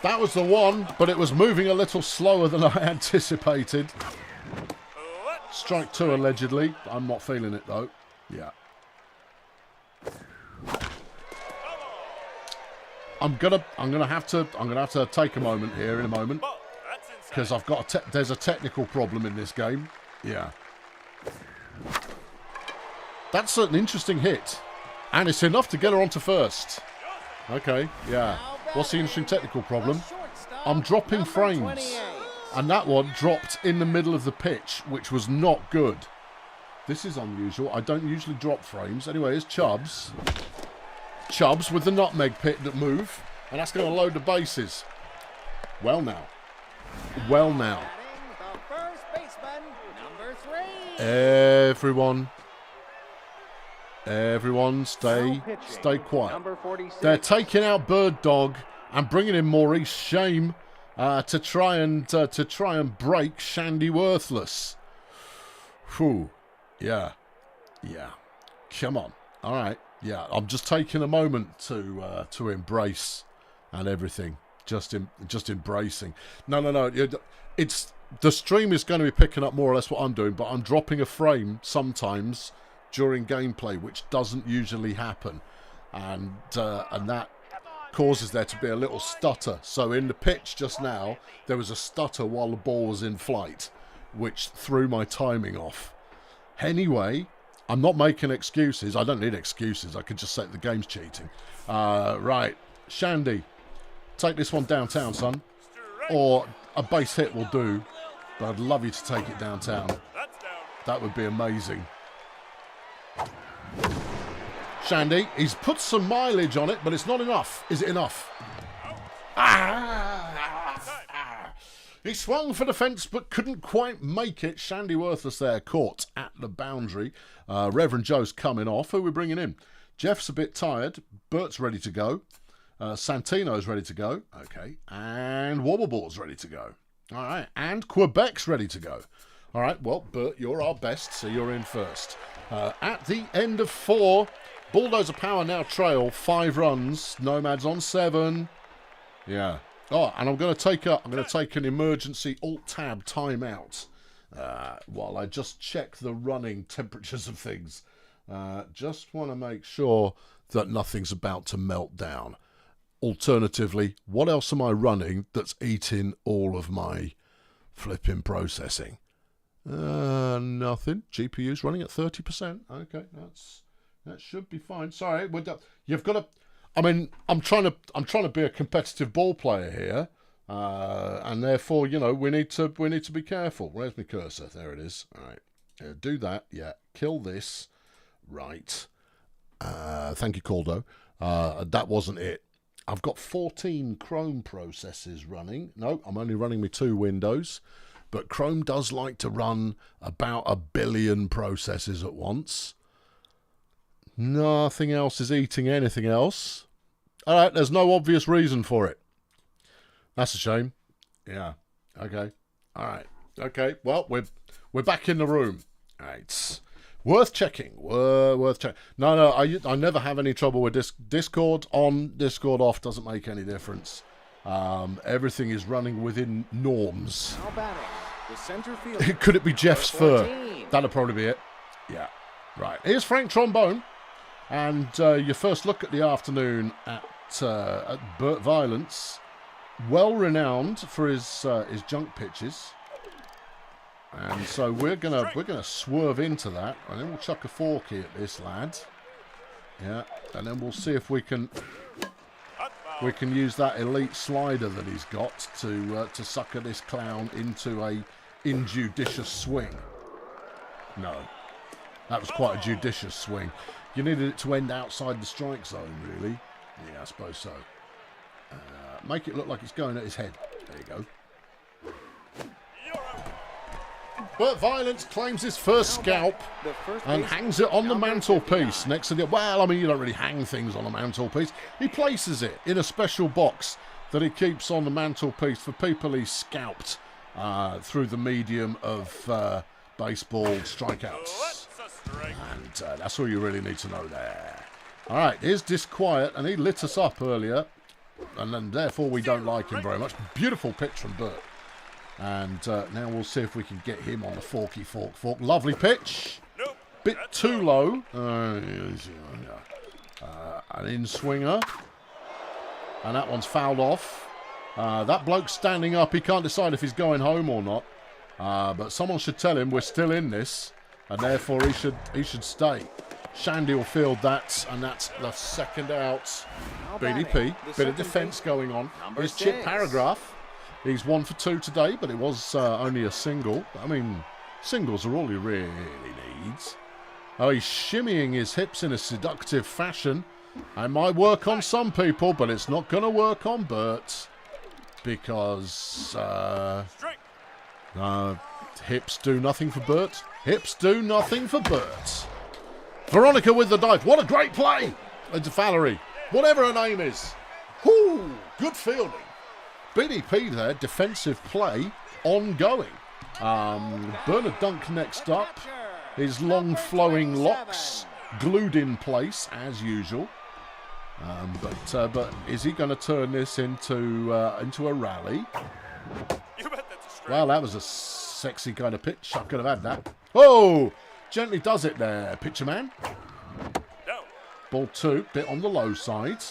S5: That was the one, but it was moving a little slower than I anticipated. Strike 2 allegedly. I'm not feeling it though. Yeah. I'm gonna have to take a moment here in a moment because I've got there's a technical problem in this game. Yeah. That's an interesting hit, and it's enough to get her onto first. Okay, yeah. What's the interesting technical problem? I'm dropping frames, and that one dropped in the middle of the pitch, which was not good. This is unusual. I don't usually drop frames. Anyway, here's Chubbs. Chubbs with the nutmeg pit that move. And that's going to load the bases. Well now. Well now.
S1: Batting the first baseman, number 3.
S5: Everyone stay quiet.
S1: Number 46.
S5: They're taking out Bird Dog and bringing in Maurice Shame to try and break Shandy Worthless. Whew. Yeah. Come on. All right. Yeah. I'm just taking a moment to embrace and everything. Just embracing. No. It's the stream is going to be picking up more or less what I'm doing, but I'm dropping a frame sometimes during gameplay, which doesn't usually happen, and that causes there to be a little stutter. So in the pitch just now, there was a stutter while the ball was in flight, which threw my timing off. Anyway, I'm not making excuses. I don't need excuses. I could just say the game's cheating. Right, Shandy, take this one downtown, son. Or a base hit will do, but I'd love you to take it downtown. That would be amazing. Shandy, he's put some mileage on it, but it's not enough. Is it enough? He swung for the fence, but couldn't quite make it. Shandy Worthless there, caught at the boundary. Reverend Joe's coming off. Who are we bringing in? Jeff's a bit tired. Bert's ready to go. Santino's ready to go. Okay. And Wobbleball's ready to go. All right. And Quebec's ready to go. All right. Well, Bert, you're our best, so you're in first. At the end of 4, Bulldozer Power now trail 5 runs. Nomads on 7. Yeah. Oh, and I'm going to take an emergency Alt-Tab timeout while I just check the running temperatures of things. Just want to make sure that nothing's about to melt down. Alternatively, what else am I running that's eating all of my flipping processing? Nothing. GPU's running at 30%. Okay, that should be fine. Sorry, you've got to. I mean, I'm trying to be a competitive ball player here, and therefore, we need to be careful. Where's my cursor? There it is. All right, do that. Yeah, kill this. Right. Thank you, Caldo. That wasn't it. I've got 14 Chrome processes running. No, I'm only running my 2 windows. But Chrome does like to run about 1 billion processes at once. Nothing else is eating anything else. All right, there's no obvious reason for it. That's a shame. Yeah. Okay. All right. Okay. Well, we're back in the room. All right. Worth checking. Worth checking. No. I never have any trouble with Discord on, Discord off. Doesn't make any difference. Everything is running within norms.
S1: Now batting, the center fielder.
S5: Could it be Jeff's fur? That'll probably be it. Yeah. Right. Here's Frank Trombone. And your first look at the afternoon at Burt Violence. Well renowned for his junk pitches. And so we're gonna swerve into that, and then we'll chuck a forky at this lad. Yeah, and then we'll see if we can use that elite slider that he's got to sucker this clown into a injudicious swing. No, that was quite a judicious swing. You needed it to end outside the strike zone, really. Yeah, I suppose so. Make it look like it's going at his head. There you go. But Violence claims his first scalp and hangs it on the mantelpiece next to the... Well, I mean, you don't really hang things on the mantelpiece. He places it in a special box that he keeps on the mantelpiece for people he's scalped through the medium of baseball strikeouts. And that's all you really need to know there. All right, here's Disquiet, and he lit us up earlier, and then therefore we don't like him very much. Beautiful pitch from Burt. And now we'll see if we can get him on the forky fork. Lovely pitch. Bit too low. An in-swinger. And that one's fouled off. That bloke's standing up. He can't decide if he's going home or not. But someone should tell him we're still in this. And therefore he should stay. Shandy will field that. And that's the second out. BDP. Bit of defence going on. Here's Chip Paragraph. He's 1 for 2 today, but it was only a single. I mean, singles are all he really needs. Oh, he's shimmying his hips in a seductive fashion. It might work on some people, but it's not going to work on Bert. Because hips do nothing for Bert. Hips do nothing for Bert. Veronica with the dive. What a great play! Into Valerie. Whatever her name is. Whoo! Good fielding. BDP there. Defensive play ongoing. Bernard Dunk next up. His long flowing locks glued in place as usual. But is he going to turn this into a rally? Well, that was a sexy kind of pitch. I could have had that. Oh! Gently does it there, pitcher man. Ball 2, bit on the low side.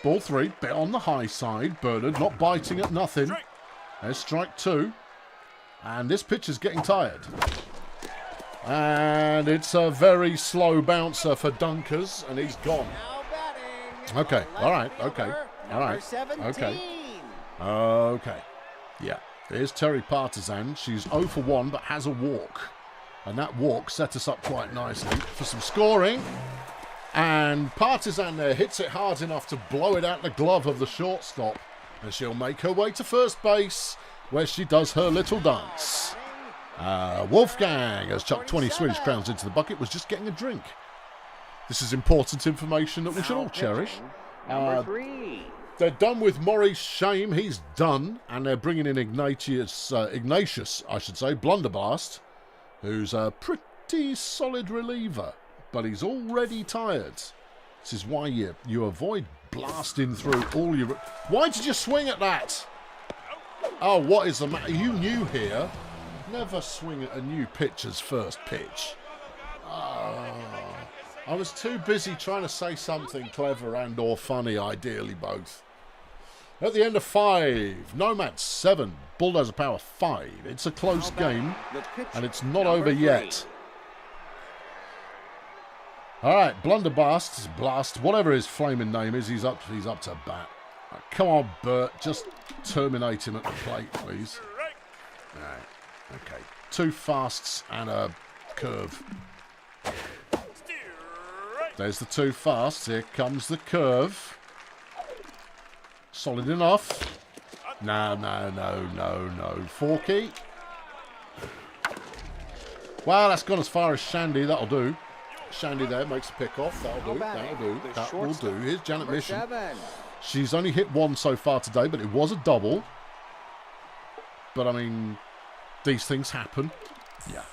S5: Ball 3, bit on the high side. Bernard not biting at nothing. There's strike 2. And this pitcher's getting tired. And it's a very slow bouncer for Dunkers, and he's gone. Okay, all right, okay, all right, okay. Okay, yeah. Here's Terry Partisan. She's 0 for 1, but has a walk. And that walk set us up quite nicely for some scoring. And Partisan there hits it hard enough to blow it out the glove of the shortstop. And she'll make her way to first base, where she does her little dance. Wolfgang has chucked 20 Swedish crowns into the bucket, was just getting a drink. This is important information that we should all cherish.
S1: Number 3.
S5: They're done with Maurice Shame. He's done. And they're bringing in Ignatius, Blunderblast, who's a pretty solid reliever. But he's already tired. This is why you avoid blasting through all your... Why did you swing at that? Oh, what is the matter? You new here. Never swing at a new pitcher's first pitch. I was too busy trying to say something clever and or funny, ideally both. At the end of 5, Nomads 7, Bulldozer Power 5. It's a close game, and it's not over yet. All right, Blast, whatever his flaming name is, he's up to bat. Come on, Bert, just terminate him at the plate, please. All right. Okay, 2 fasts and a curve. There's the 2 fasts. Here comes the curve. Solid enough. No. Forky. Well, that's gone as far as Shandy. That'll do. Shandy there makes a pick off. That'll do. That will do. Here's Janet Mission. She's only hit 1 so far today, but it was a double. But, I mean... These things happen. Yeah.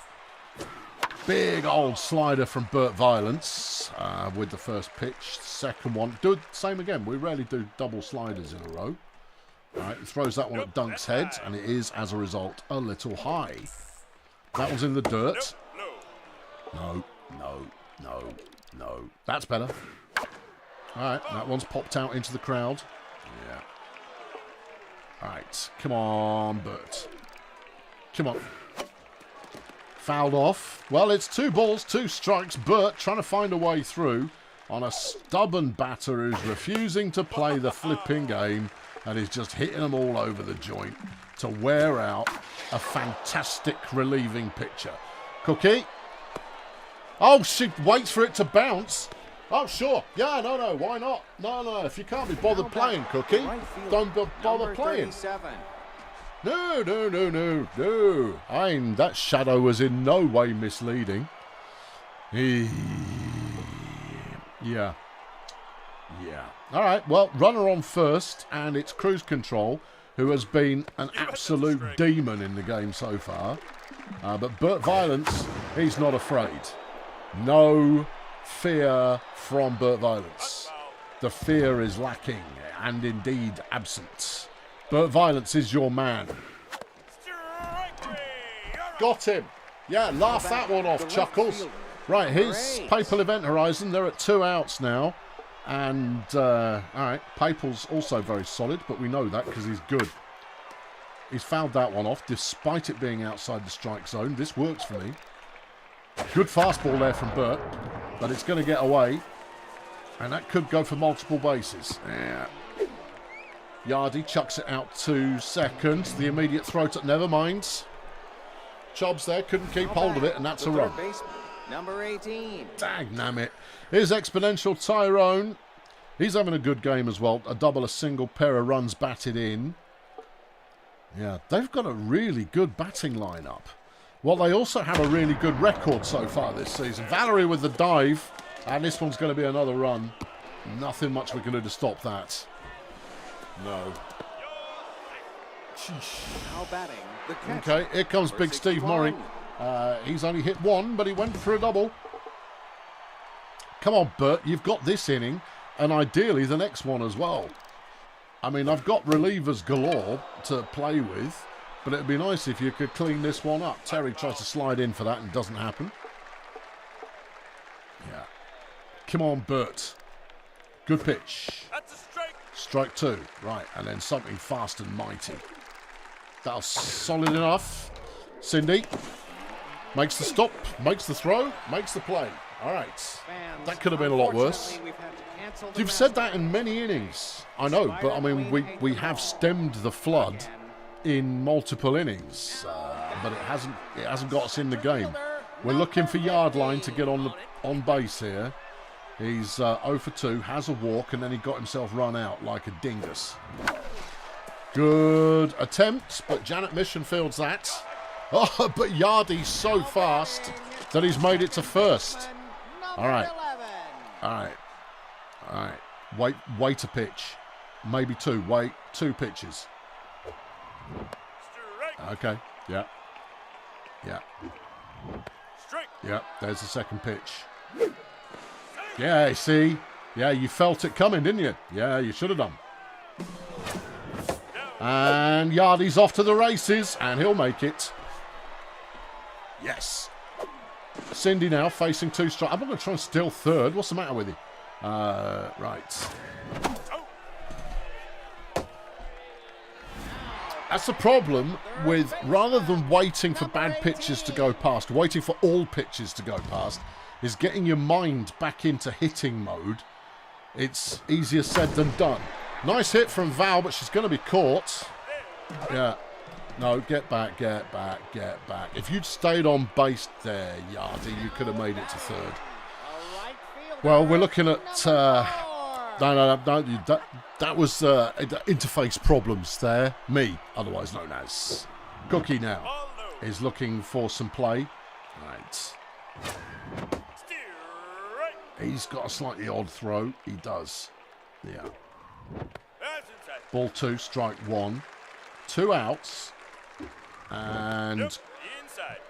S5: Big old slider from Bert Violence with the first pitch. Second one. Do it same again. We rarely do double sliders in a row. All right. Throws that one at Dunk's head. And it is, as a result, a little high. That one's in the dirt. No. That's better. All right. That one's popped out into the crowd. Yeah. All right. Come on, Bert. Come on. Fouled off. Well, it's 2 balls, 2 strikes. Bert trying to find a way through on a stubborn batter who's refusing to play the flipping game and is just hitting them all over the joint to wear out a fantastic relieving pitcher. Cookie. Oh, she waits for it to bounce. Oh, sure. Yeah, no. Why not? No. If you can't be bothered playing, Cookie, don't bother playing. No. That shadow was in no way misleading. Yeah. All right, well, runner on first, and it's Cruise Control, who has been an absolute demon in the game so far. But Bert Violence, he's not afraid. No fear from Bert Violence. The fear is lacking, and indeed absent. Bert Violence is your man. Got him. Yeah, laugh that one off, Chuckles. Right, here's Papal Event Horizon. They're at 2 outs now. And, all right, Papal's also very solid, but we know that because he's good. He's fouled that one off, despite it being outside the strike zone. This works for me. Good fastball there from Bert, but it's going to get away. And that could go for multiple bases. Yeah. Yardy chucks it out to second. The immediate throw to... Never mind. Chubbs there couldn't keep hold of it, and that's a run.
S1: number 18.
S5: Dagnammit. Here's Exponential Tyrone. He's having a good game as well. A double, a single, pair of runs batted in. Yeah, they've got a really good batting lineup. Well, they also have a really good record so far this season. Valerie with the dive. And this one's going to be another run. Nothing much we can do to stop that. No.
S1: Now batting, the catcher.
S5: Okay, here comes Big Steve Murray. He's only hit one, but he went for a double. Come on, Bert, you've got this inning, and ideally the next one as well. I mean, I've got relievers galore to play with, but it'd be nice if you could clean this one up. Terry tries to slide in for that and doesn't happen. Yeah. Come on, Bert. Good pitch.
S2: That's a strike.
S5: Strike two. Right, and then something fast and mighty. That was solid enough. Cindy makes the stop, makes the throw, makes the play. All right.
S1: Fans,
S5: That could have been a lot worse.
S1: unfortunately, we've had to cancel the
S5: You've said
S1: match.
S5: that in many innings. I know, but I mean, we have stemmed the flood in multiple innings, but it hasn't got us in the game. We're looking for Yardline to get on base here. He's 0 for 2, has a walk, and then he got himself run out like a dingus. Good attempt, but Janet Mission fields that. Oh, but Yardy's so fast that he's made it to first. All right. All right. Wait a pitch. Maybe two. Wait, 2 pitches.
S2: Strike.
S5: Okay. Yeah.
S2: Strike.
S5: Yeah. There's the second pitch. Yeah, see? Yeah, you felt it coming, didn't you? Yeah, you should have done. And Yardy's off to the races, and he'll make it. Yes. Cindy now facing 2 strikes. I'm not going to try and steal third. What's the matter with you? Right. That's the problem with, rather than waiting for bad pitches to go past, waiting for all pitches to go past, is getting your mind back into hitting mode. It's easier said than done. Nice hit from Val, but she's going to be caught. Yeah. No, get back. If you'd stayed on base there, Yardy, you could have made it to third. Well, we're looking at... No, that was interface problems there. Me, otherwise known as Cookie now, is looking for some play. Right. He's got a slightly odd throw. He does. Yeah. Ball 2, strike 1. 2 outs. And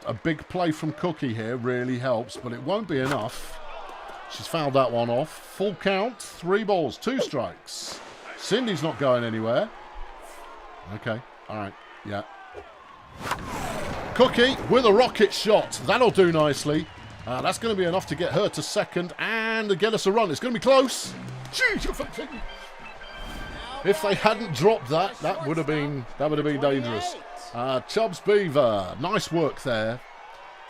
S5: a big play from Cookie here really helps, but it won't be enough. She's fouled that one off. Full count, 3 balls, 2 strikes. Cindy's not going anywhere. Okay, all right, yeah. Cookie with a rocket shot. That'll do nicely. That's going to be enough to get her to second and to get us a run. It's going to be close. Jeez, if they hadn't dropped that, that would have been dangerous. Chubbs Beaver, nice work there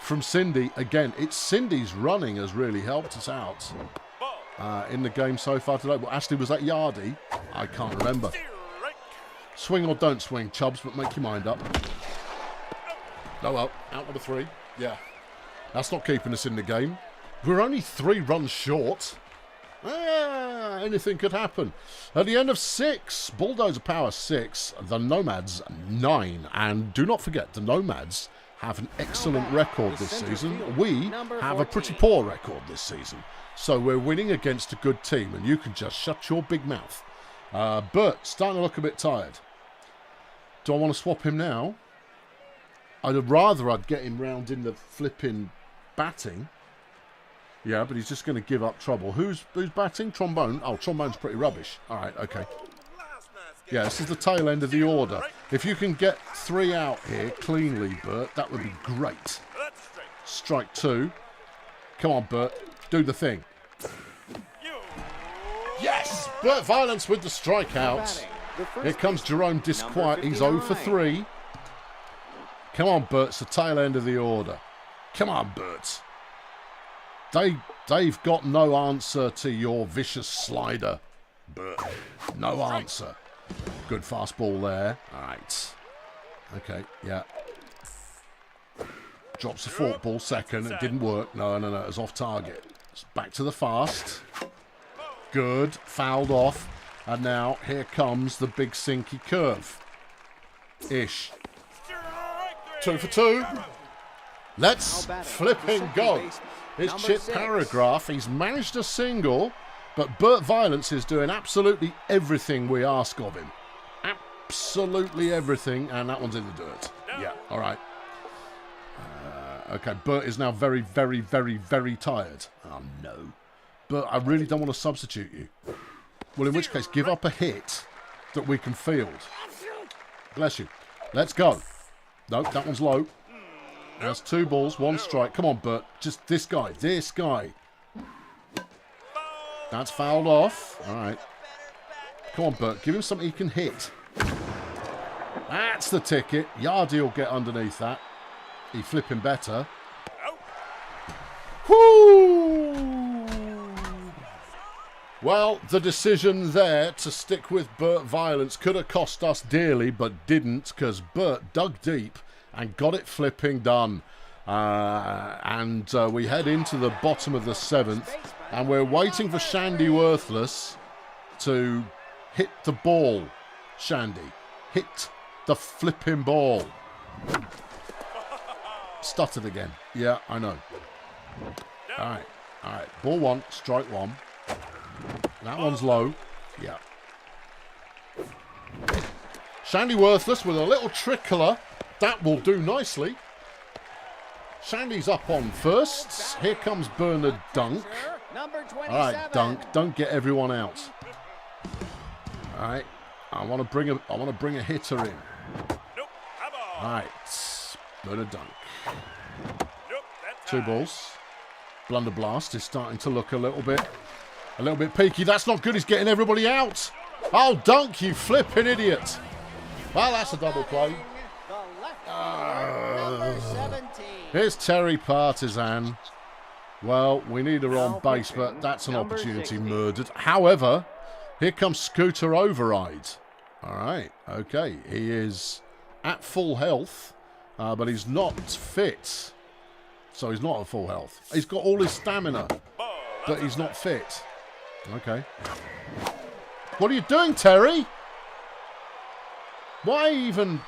S5: from Cindy. Again, it's Cindy's running has really helped us out in the game so far today. Well, actually, was that Yardy? I can't remember. Swing or don't swing, Chubbs, but make your mind up. Oh well, out number 3. Yeah. That's not keeping us in the game. We're only 3 runs short. Anything could happen. At the end of 6, Bulldozer Power 6, the Nomads 9. And do not forget, the Nomads have an excellent record this season. We have a pretty poor record this season. So we're winning against a good team, and you can just shut your big mouth. Bert, starting to look a bit tired. Do I want to swap him now? I'd get him round in the flipping batting. Yeah, but he's just going to give up trouble. Who's batting? Trombone? Oh, Trombone's pretty rubbish. All right, okay. Yeah, this is the tail end of the order. If you can get 3 out here cleanly, Bert, that would be great. Strike 2. Come on, Bert. Do the thing. Yes! Bert Violence with the strikeout. Here comes Jerome Disquiet. He's 0 for 3. Come on, Bert. It's the tail end of the order. Come on, Bert. They've got no answer to your vicious slider, Bert. No answer. Good fastball there. All right. Okay, yeah. Drops the forkball second. It didn't work. No, no, no. It was off target. It's back to the fast. Good. Fouled off. And now here comes the big sinky curve. Ish. 2 for 2. Let's flipping go. It's Chip Paragraph. He's managed a single, but Bert Violence is doing absolutely everything we ask of him. Absolutely everything, and that one's in the dirt. Yeah, all right. Okay, Bert is now very, very, very, very tired. Oh, no. Bert, I really don't want to substitute you. Well, in which case, give up a hit that we can field. Bless you. Let's go. Nope, that one's low. That's 2 balls, 1 strike. Come on, Bert. Just this guy. This guy. That's fouled off. All right. Come on, Bert. Give him something he can hit. That's the ticket. Yardy will get underneath that. He flipping better. Whoo! Well, the decision there to stick with Bert Violence could have cost us dearly, but didn't, because Bert dug deep and got it flipping done. And we head into the bottom of the 7th, and we're waiting for Shandy Worthless to hit the ball. Shandy, hit the flipping ball. Stuttered again. Yeah, I know. All right, all right. Ball 1, strike 1. That one's low. Yeah. Shandy Worthless with a little trickler. That will do nicely. Shandy's up on first. Here comes Bernard Dunk. All right, Dunk. Don't get everyone out. All right. I want to bring a hitter in. All right. Bernard Dunk. 2 balls. Blunderblast is starting to look a little bit peaky. That's not good. He's getting everybody out. Oh, Dunk, you flipping idiot. Well, that's a double play. Here's Terry Partisan. Well, we need her on base, but that's an opportunity murdered. However, here comes Scooter Override. All right, okay. He is at full health, but he's not fit. So he's not at full health. He's got all his stamina, but he's not fit. Okay. What are you doing, Terry? Why even...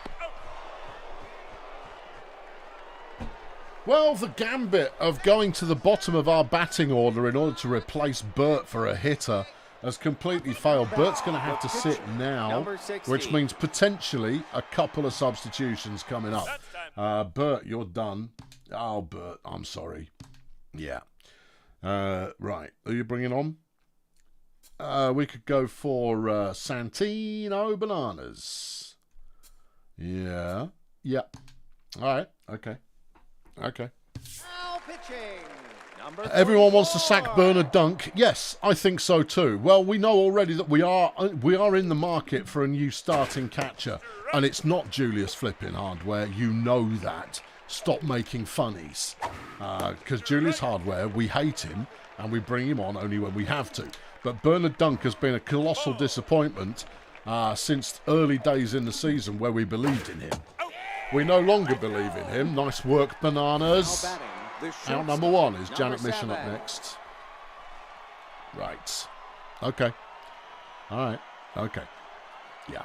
S5: Well, the gambit of going to the bottom of our batting order in order to replace Bert for a hitter has completely failed. Bert's going to have to sit now, which means potentially a couple of substitutions coming up. Bert, you're done. Oh, Bert, I'm sorry. Yeah. Right, who are you bringing on? We could go for Santino Bananas. Yeah. Yeah. All right, okay. Okay.
S1: Now pitching.
S5: Everyone wants to sack Bernard Dunk. Yes, I think so too. Well, we know already that we are in the market for a new starting catcher, and it's not Julius Flipping Hardware. You know that. Stop making funnies, because Julius Hardware, we hate him and we bring him on only when we have to. But Bernard Dunk has been a colossal disappointment since early days in the season where we believed in him. We no longer believe in him. Nice work, Bananas. Out number 1 is Janet Mission up next. Right. Okay. All right. Okay. Yeah.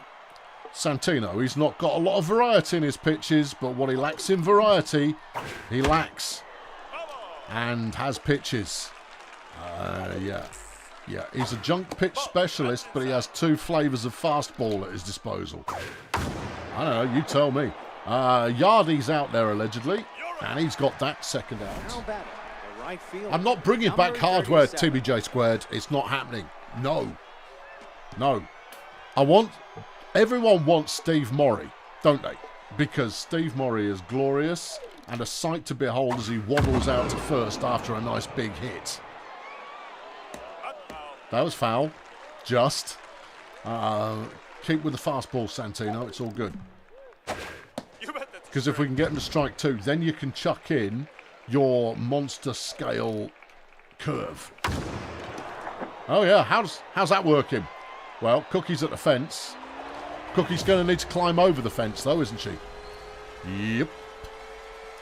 S5: Santino, he's not got a lot of variety in his pitches, but what he lacks in variety, he lacks. And has pitches. Yeah. Yeah, he's a junk pitch specialist, but he has 2 flavours of fastball at his disposal. I don't know, you tell me. Yardy's out there allegedly, and he's got that second out. I'm not bringing back Hardware, TBJ squared. It's not happening. No. No. Everyone wants Steve Morrie, don't they? Because Steve Morrie is glorious and a sight to behold as he waddles out to first after a nice big hit. That was foul. Just. Keep with the fastball, Santino. It's all good. Because if we can get him to strike 2, then you can chuck in your monster scale curve. Oh yeah, how's that working? Well, Cookie's at the fence. Cookie's going to need to climb over the fence though, isn't she? Yep.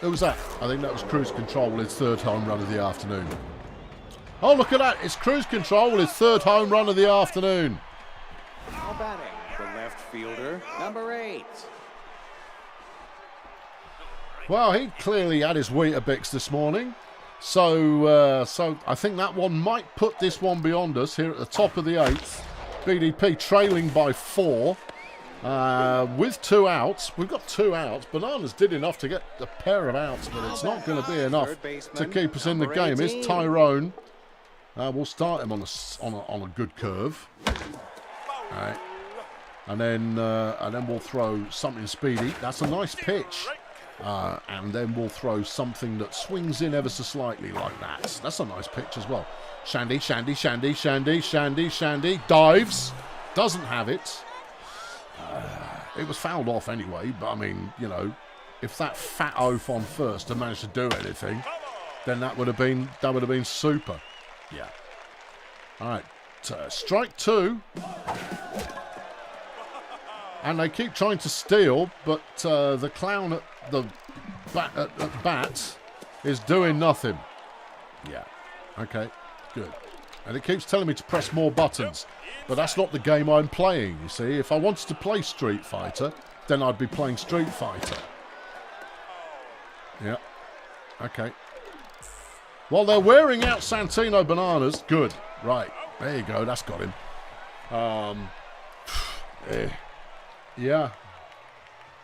S5: Who was that? I think that was Cruise Control with his third home run of the afternoon. Oh, look at that. It's Cruise Control with his third home run of the afternoon.
S1: Now batting, the left fielder, number 8.
S5: Well, he clearly had his Weetabix this morning. So I think that one might put this one beyond us here at the top of the 8th. BDP trailing by 4 with 2 outs. We've got 2 outs. Bananas did enough to get a pair of outs, but it's not going to be enough to keep us in the game. Here's Tyrone. We'll start him on a good curve. All right. And then we'll throw something speedy. That's a nice pitch. And then we'll throw something that swings in ever so slightly like that. That's a nice pitch as well. Shandy. Dives. Doesn't have it. It was fouled off anyway, but I mean, you know, if that fat oaf on first had managed to do anything, then that would have been super. Yeah. All right. Strike 2. And they keep trying to steal, but the clown at the bat is doing nothing. Yeah. Okay. Good. And it keeps telling me to press more buttons. But that's not the game I'm playing, you see. If I wanted to play Street Fighter, then I'd be playing Street Fighter. Yeah. Okay. Well, they're wearing out Santino Bananas. Good. Right. There you go. That's got him. Yeah.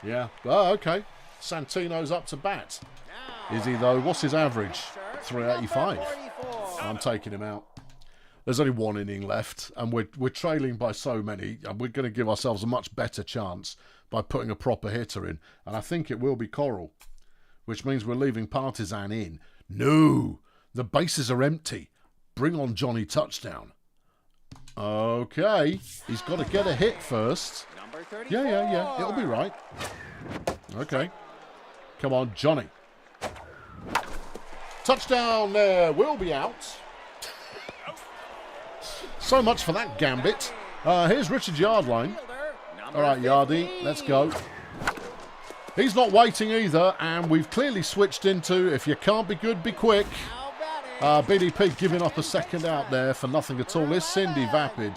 S5: Yeah. Oh, okay. Santino's up to bat. Is he, though? What's his average? 385. I'm taking him out. There's only 1 inning left, and we're trailing by so many, and we're going to give ourselves a much better chance by putting a proper hitter in. And I think it will be Coral, which means we're leaving Partizan in. No! The bases are empty. Bring on Johnny Touchdown. Okay. He's got to get a hit first. Yeah. It'll be right. Okay. Come on, Johnny. Touchdown there. We'll be out. So much for that gambit. Here's Richard Yardline. All right, Yardy, let's go. He's not waiting either, and we've clearly switched into if you can't be good, be quick. BDP giving up a second out there for nothing at all. Is Cindy Vapid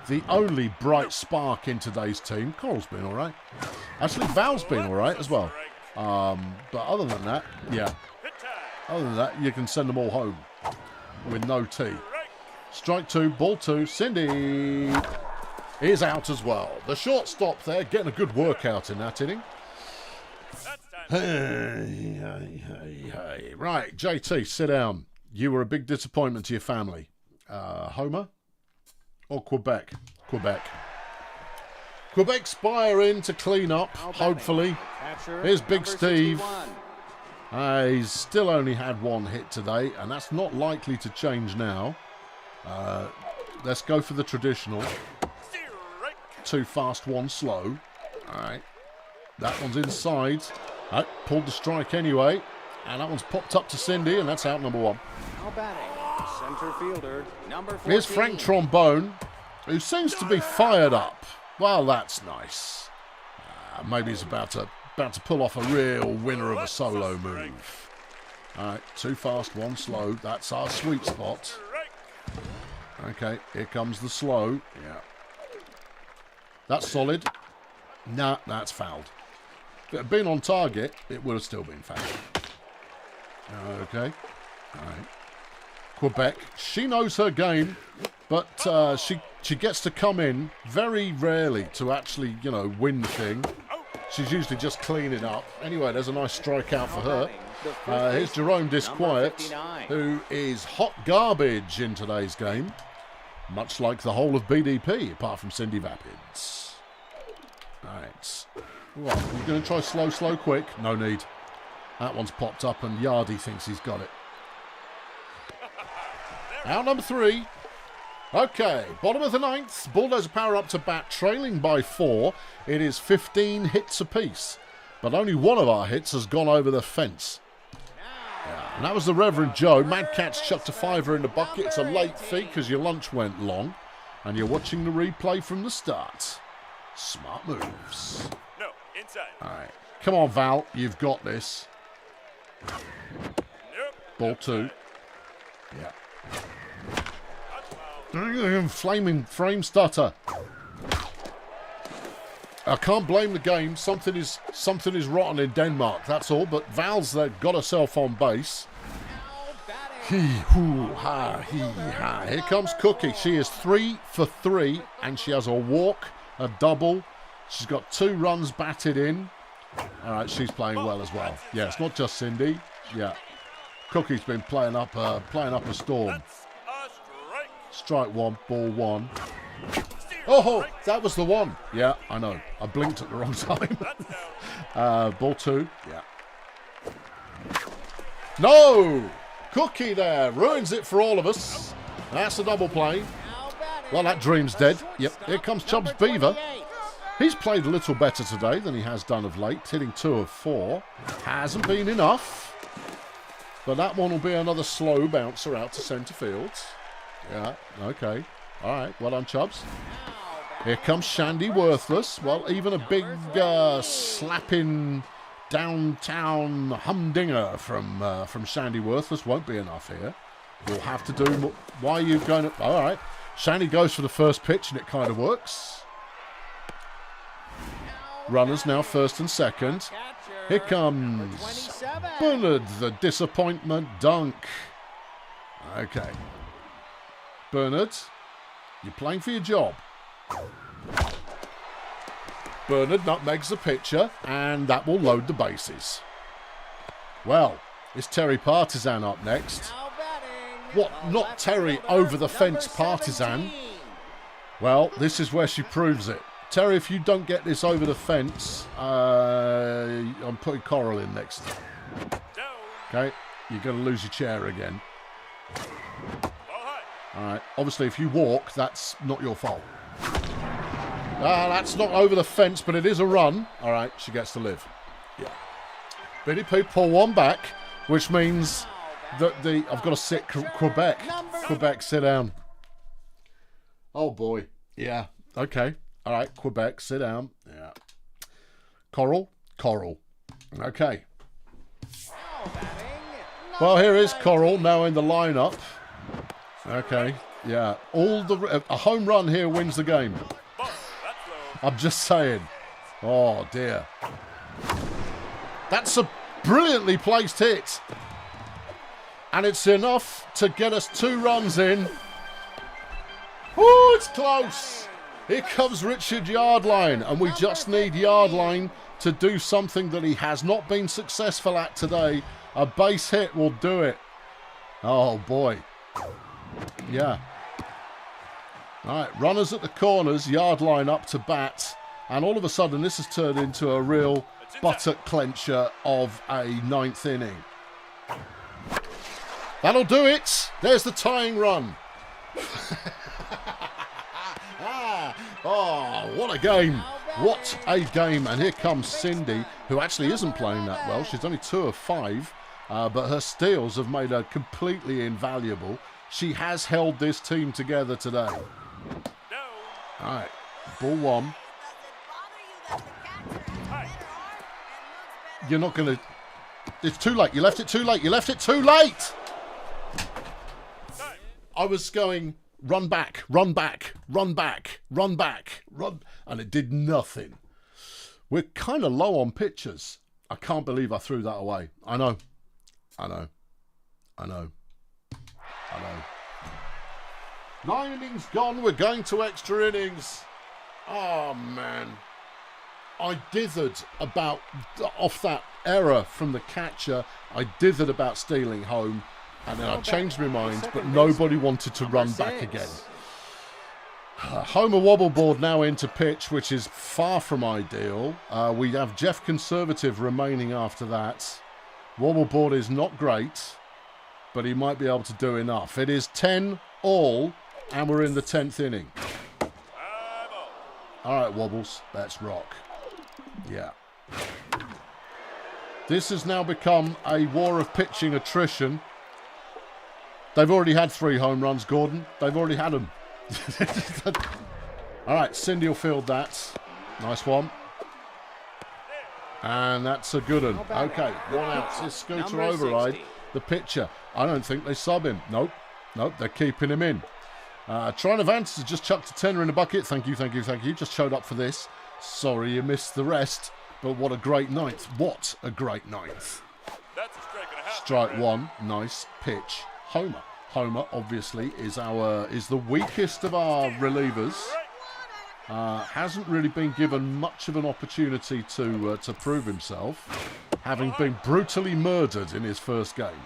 S5: the only bright spark in today's team? Coral's been all right. Actually, Val's been all right as well. But other than that, yeah. Other than that, you can send them all home with no tea. Strike 2, ball 2. Cindy is out as well. The shortstop there getting a good workout in that inning. Right, JT, sit down. You were a big disappointment to your family. Homer or Quebec? Quebec. Quebec spire in to clean up, hopefully. Here's Big Steve. He's still only had 1 hit today, and that's not likely to change now. Let's go for the traditional. 2 fast, 1 slow. All right. That one's inside. All right, pulled the strike anyway. And that one's popped up to Cindy, and that's out number 1.
S1: Now batting, center fielder, number 14.
S5: Here's Frank Trombone, who seems to be fired up. Well, that's nice. Maybe he's about to pull off a real winner of a solo move. All right, 2 fast, 1 slow. That's our sweet spot. Okay, here comes the slow. Yeah. That's solid. Nah, that's fouled. If it had been on target, it would have still been fouled. Okay. All right. Quebec. She knows her game, but she gets to come in very rarely to actually, you know, win the thing. She's usually just cleaning up. Anyway, there's a nice strikeout for her. Here's Jerome Disquiet, who is hot garbage in today's game. Much like the whole of BDP, apart from Cindy Vapids. All right. Well, we're going to try slow, quick. No need. That one's popped up and Yardy thinks he's got it. Out number 3. Okay, bottom of the 9th. Bulldozer Power up to bat, trailing by 4. It is 15 hits apiece. But only one of our hits has gone over the fence. Yeah, and that was the Reverend Joe. Mad Cat's chucked a $5 in the bucket. It's a late fee because your lunch went long. And you're watching the replay from the start. Smart moves.
S2: No, inside.
S5: All right. Come on, Val. You've got this. Ball 2. Yeah. Flaming frame stutter. I can't blame the game. Something is rotten in Denmark, that's all. But Val's there got herself on base. Hee-hoo-ha, hee-ha. Here comes Cookie. She is 3 for 3, and she has a walk, a double. She's got 2 runs batted in. All right, she's playing well as well. Yeah, it's not just Cindy. Yeah, Cookie's been playing up a storm. Strike 1, ball 1. Oh, that was the one. Yeah, I know. I blinked at the wrong time. Ball 2. Yeah. No! Cookie there. Ruins it for all of us. That's a double play. Well, that dream's dead. Yep, here comes Chubbs Beaver. He's played a little better today than he has done of late, hitting 2 of 4. Hasn't been enough. But that one will be another slow bouncer out to centre field. Yeah, okay. All right, well done, Chubbs. Here comes Shandy Worthless. Well, even a big slapping downtown humdinger from Shandy Worthless won't be enough here. We'll have to do more. Why are you going to... All right. Shandy goes for the first pitch, and it kind of works. Runners now first and second. Here comes Bernard, the disappointment dunk. Okay. Bernard, you're playing for your job. Bernard nutmegs the pitcher, and that will load the bases. Well, it's Terry Partisan up next. What, not Terry over the fence Partisan? Well, this is where she proves it. Terry, if you don't get this over the fence, I'm putting Coral in next. Okay, you're going to lose your chair again. All right, obviously if you walk, that's not your fault. That's not over the fence, but it is a run. All right, she gets to live. Yeah. BDP pull one back, which means that I've got to sit Quebec. Quebec, sit down. Oh, boy. Yeah. Okay. All right, Quebec, sit down. Yeah. Coral. Okay. Well, here is Coral now in the lineup. Okay. Yeah. A home run here wins the game. I'm just saying. Oh, dear. That's a brilliantly placed hit. And it's enough to get us 2 runs in. Oh, it's close. Here comes Richard Yardline. And we just need Yardline to do something that he has not been successful at today. A base hit will do it. Oh, boy. Yeah. All right, runners at the corners, Yardline up to bat, and all of a sudden this has turned into a real buttock clencher of a 9th inning. That'll do it. There's the tying run. Oh, what a game. What a game. And here comes Cindy, who actually isn't playing that well. She's only 2 of 5, but her steals have made her completely invaluable. She has held this team together today. All right, ball 1. You're not going to... It's too late. You left it too late. You left it too late! I was going, run back, run back, run back, run back, run... And it did nothing. We're kind of low on pitchers. I can't believe I threw that away. I know. 9 innings gone, we're going to extra innings. Oh, man. I dithered about, off that error from the catcher, I dithered about stealing home, and then I changed my mind, but nobody wanted to run back again. Homer wobble board now into pitch, which is far from ideal. We have Jeff Conservative remaining after that. Wobble board is not great, but he might be able to do enough. It is 10-all. And we're in the 10th inning. All right, Wobbles, let's rock. Yeah. This has now become a war of pitching attrition. They've already had 3 home runs, Gordon. They've already had them. All right, Cindy will field that. Nice one. And that's a good one. Okay, one out. This Scooter
S1: Number
S5: Override,
S1: 60.
S5: the pitcher. I don't think they sub him. Nope, they're keeping him in. Trying Advance has just chucked a tenner in the bucket. Thank you. Just showed up for this. Sorry you missed the rest, but what a great ninth. What a great ninth.
S2: That's a strike and a half.
S5: Strike one, nice pitch. Homer. Homer obviously is the weakest of our relievers. Hasn't really been given much of an opportunity to prove himself, having been brutally murdered in his first game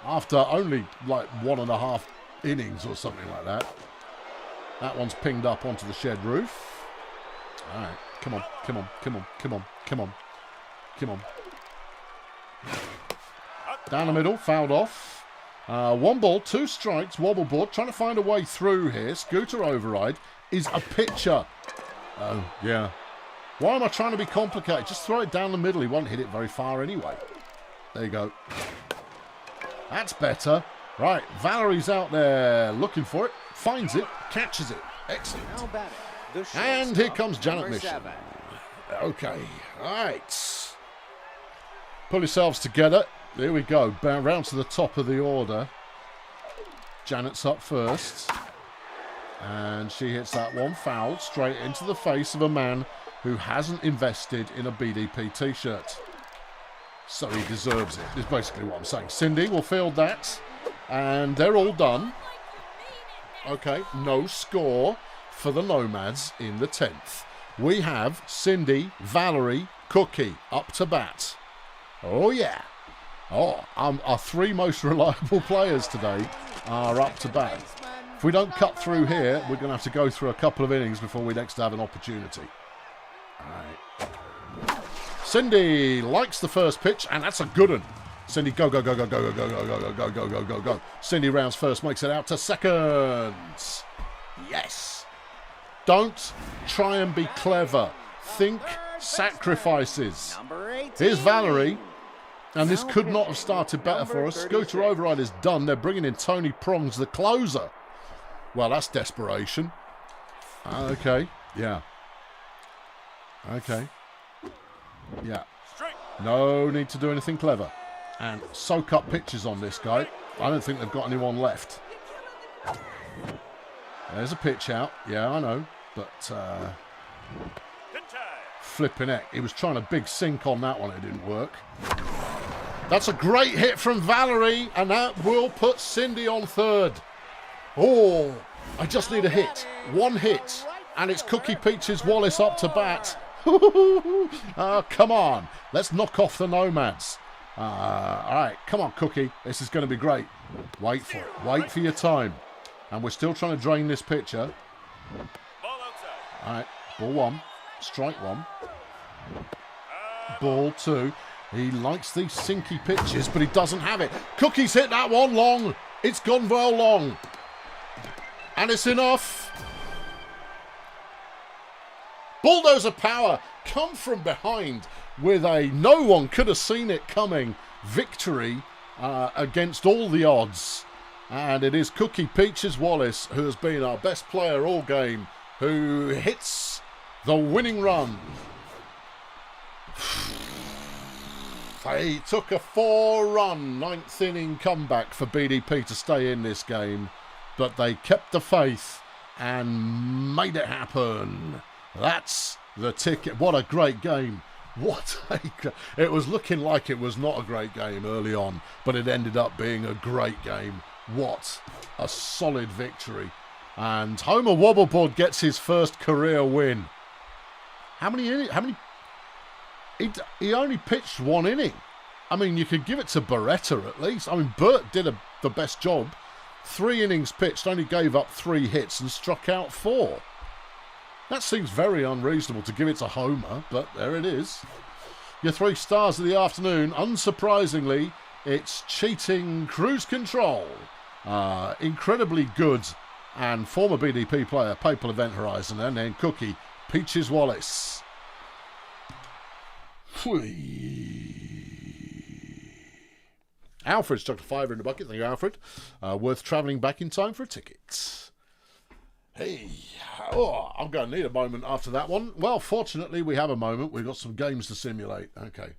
S5: after only like 1.5 innings or something like that. That one's pinged up onto the shed roof. All right, come on. Down the middle, fouled off. 1 ball, 2 strikes, wobble board, trying to find a way through here. Scooter Override is a pitcher. Oh, yeah. Why am I trying to be complicated? Just throw it down the middle. He won't hit it very far anyway. There you go. That's better. Right, Valerie's out there looking for it. Finds it, catches it. Excellent.
S1: Now batting, the
S5: And here
S1: shortstop,
S5: comes Janet
S1: number
S5: Mission.
S1: 7.
S5: Okay, all right. Pull yourselves together. There we go. Round to the top of the order. Janet's up first. And she hits that one foul straight into the face of a man who hasn't invested in a BDP t-shirt. So he deserves it, is basically what I'm saying. Cindy will field that. And they're all done. Okay, no score for the Nomads in the 10th. We have Cindy, Valerie, Cookie up to bat. Oh, yeah. Oh, our 3 most reliable players today are up to bat. If we don't cut through here, we're going to have to go through a couple of innings before we next have an opportunity. All right. Cindy likes the first pitch, and that's a good one. Cindy, go. Cindy rounds first, makes it out to second. Yes. Don't try and be clever. Think sacrifices.
S1: Number 18.
S5: Here's Valerie. And this could not have started better for us. Scooter Override is done. They're bringing in Tony Prongs, the closer. Well, that's desperation. Okay. Yeah. Okay. Yeah. No need to do anything clever. And soak up pitches on this guy. I don't think they've got anyone left. There's a pitch out. Yeah, I know. But flipping heck. He was trying a big sink on that one. It didn't work. That's a great hit from Valerie. And that will put Cindy on third. Oh, I just need a hit. One hit. And it's Cookie Peaches Wallace up to bat. Oh, come on. Let's knock off the Nomads. All right, come on, Cookie. This is going to be great. Wait for it. Wait for your time. And we're still trying to drain this pitcher. All right, ball 1. Strike 1. Ball 2. He likes these sinky pitches, but he doesn't have it. Cookie's hit that one long. It's gone well long. And it's enough. Bulldozer power come from behind with a no one could have seen it coming victory against all the odds. And it is Cookie Peaches Wallace who has been our best player all game, who hits the winning run. They took a 4-run 9th inning comeback for BDP to stay in this game, but they kept the faith and made it happen. That's the ticket. What a great game. It was looking like it was not a great game early on, but it ended up being a great game. What a solid victory. And Homer Wobbleboard gets his first career win. How many? He only pitched 1 inning. I mean, you could give it to Beretta at least. I mean, Bert did the best job. 3 innings pitched, only gave up 3 hits and struck out 4. That seems very unreasonable to give it to Homer, but there it is. Your 3 stars of the afternoon, unsurprisingly, it's Cheating Cruise Control. Incredibly good and former BDP player, Papal Event Horizon, and then Cookie Peaches Wallace. Alfred's chucked a 5 in the bucket. Thank you, Alfred. Worth travelling back in time for a ticket. Hey, oh, I'm going to need a moment after that one. Well, fortunately, we have a moment. We've got some games to simulate. Okay.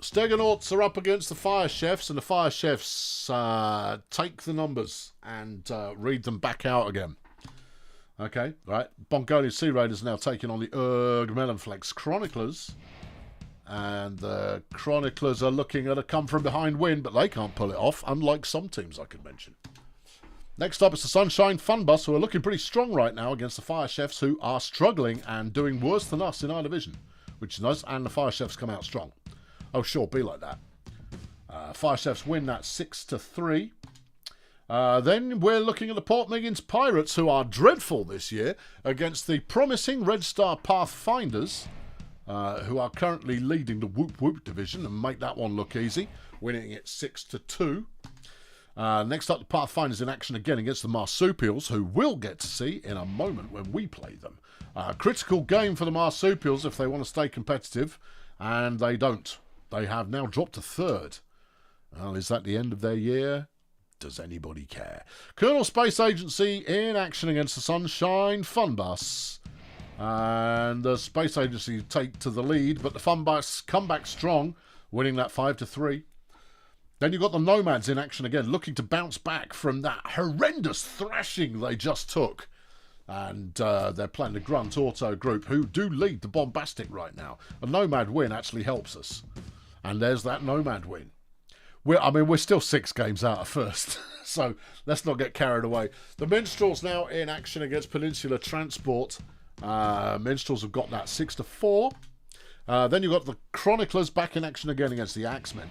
S5: Steganauts are up against the Fire Chefs, and the Fire Chefs take the numbers and read them back out again. Okay, right. Bongolian Sea Raiders now taking on the Melonflex Chroniclers. And the Chroniclers are looking at a come-from-behind win, but they can't pull it off, unlike some teams I could mention. Next up is the Sunshine Funbus, who are looking pretty strong right now against the Fire Chefs, who are struggling and doing worse than us in our division, which is nice, and the Fire Chefs come out strong. Oh, sure, be like that. Fire Chefs win that 6-3. Then we're looking at the Port Miggins Pirates, who are dreadful this year, against the promising Red Star Pathfinders, who are currently leading the Whoop Whoop division and make that one look easy, winning it 6-2. Next up, the Pathfinders in action again against the Marsupials, who we'll get to see in a moment when we play them. Critical game for the Marsupials if they want to stay competitive, and they don't. They have now dropped to third. Well, is that the end of their year? Does anybody care? Colonel Space Agency in action against the Sunshine Funbus. And the Space Agency take to the lead, but the Funbus come back strong, winning that 5-3. Then you've got the Nomads in action again, looking to bounce back from that horrendous thrashing they just took. And they're playing the Grunt Auto group, who do lead the Bombastic right now. A Nomad win actually helps us. And there's that Nomad win. We're still 6 games out of first, so let's not get carried away. The Minstrels now in action against Peninsula Transport. Minstrels have got that 6-4. Then you've got the Chroniclers back in action again against the Axemen.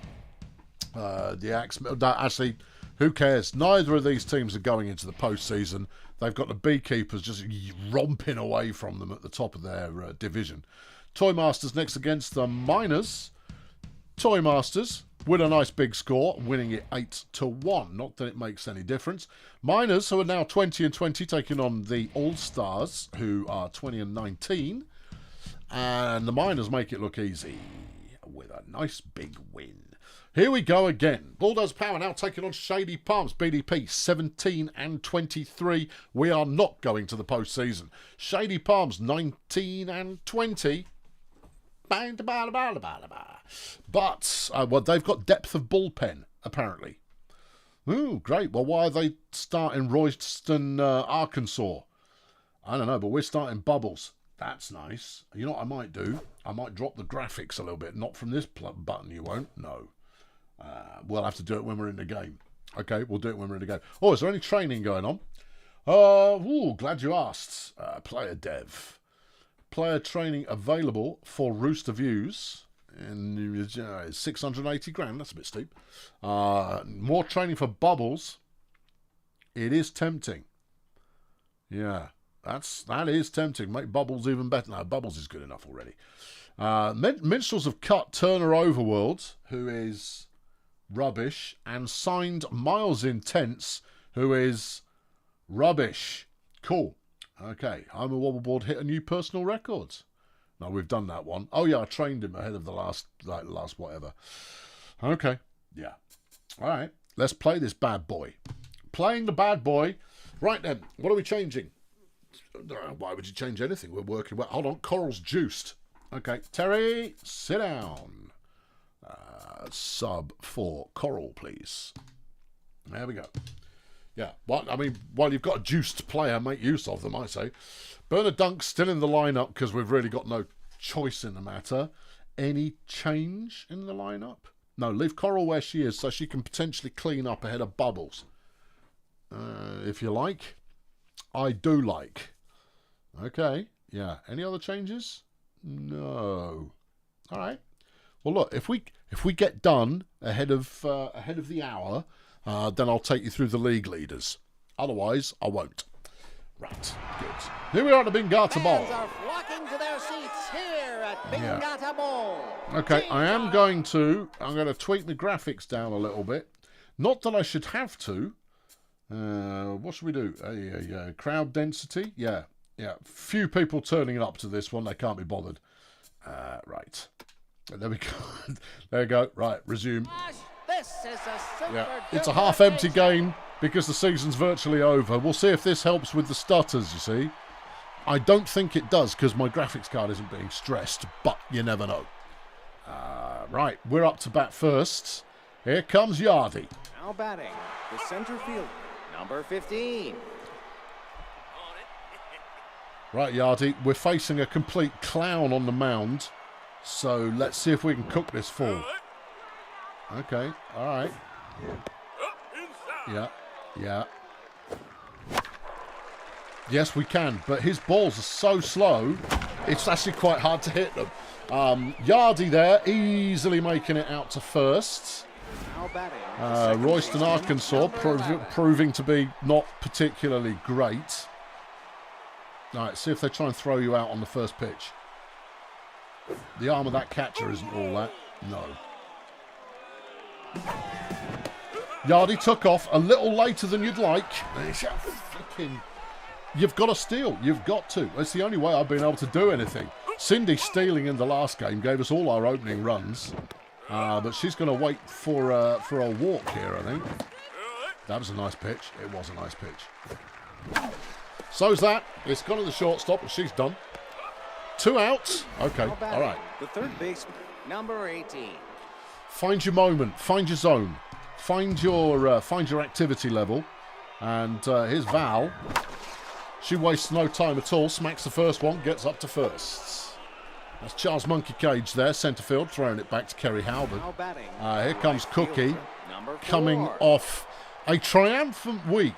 S5: The Axemen, actually, who cares? Neither of these teams are going into the postseason. They've got the Beekeepers just romping away from them at the top of their division. Toymasters next against the Miners. Toymasters with a nice big score, winning it 8-1. Not that it makes any difference. Miners, who are now 20-20, taking on the All-Stars, who are 20-19. And the Miners make it look easy with a nice big win. Here we go again. Bulldoze Power now taking on Shady Palms. BDP 17-23. We are not going to the postseason. Shady Palms 19-20. But well, they've got depth of bullpen, apparently. Ooh, great. Well, why are they starting Royston, Arkansas? I don't know, but we're starting Bubbles. That's nice. You know what I might do? I might drop the graphics a little bit. Not from this button, you won't. No. We'll have to do it when we're in the game. Okay, we'll do it when we're in the game. Oh, is there any training going on? Glad you asked. Player dev. Player training available for Rooster Views. And 680 grand, that's a bit steep. More training for Bubbles. It is tempting. Yeah, that is tempting. Make Bubbles even better. No, Bubbles is good enough already. Minstrels have cut Turner Overworld, who is rubbish, and signed Miles Intense, who is rubbish. Cool. Okay, I'm a Wobbleboard hit a new personal record. No, we've done that one. Oh yeah, I trained him ahead of the last whatever. Okay, yeah. All right, let's play this bad boy. Playing the bad boy. Right then, what are we changing? Why would you change anything? We're working well. Hold on, Coral's juiced. Okay, Terry, sit down. Sub for Coral, please. There we go. Yeah, well, while you've got a juiced player, make use of them, I say. Bernard Dunk's still in the lineup because we've really got no choice in the matter. Any change in the lineup? No, leave Coral where she is so she can potentially clean up ahead of Bubbles. If you like. I do like. Okay, yeah. Any other changes? No. All right. Well, look, if we get done ahead of the hour, then I'll take you through the league leaders. Otherwise, I won't. Right, good. Here we are at the Bingata Bowl.
S1: Fans are flocking to their seats here at Bingata Bowl.
S5: Okay, I'm going to tweak the graphics down a little bit. Not that I should have to. What should we do? Crowd density? Yeah. Few people turning up to this one. They can't be bothered. Right. There we go. There we go. Right, resume.
S1: This is a super
S5: It's a half-empty game because the season's virtually over. We'll see if this helps with the stutters, you see. I don't think it does because my graphics card isn't being stressed, but you never know. Right, we're up to bat first. Here comes Yardy.
S1: Now batting, the center fielder, number 15.
S5: Right, Yardy, we're facing a complete clown on the mound. So let's see if we can cook this full. Okay, all right. Yeah. Yes, we can, but his balls are so slow, it's actually quite hard to hit them. Yardy there, easily making it out to first. Royston, Arkansas, proving to be not particularly great. All right, see if they try and throw you out on the first pitch. The arm of that catcher isn't all that. No. Yardy took off a little later than you'd like. You've got to steal. You've got to. It's the only way I've been able to do anything. Cindy stealing in the last game gave us all our opening runs. But she's going to wait for a walk here, I think. That was a nice pitch. It was a nice pitch. So's that. It's gone to the shortstop, and she's done. 2 outs. Okay, all right.
S1: The third baseman, number 18.
S5: Find your moment. Find your zone. Find your activity level. And here's Val. She wastes no time at all. Smacks the first one. Gets up to first. That's Charles Monkey Cage there, centre field, throwing it back to Kerry Halbert. Here comes Cookie, coming off a triumphant week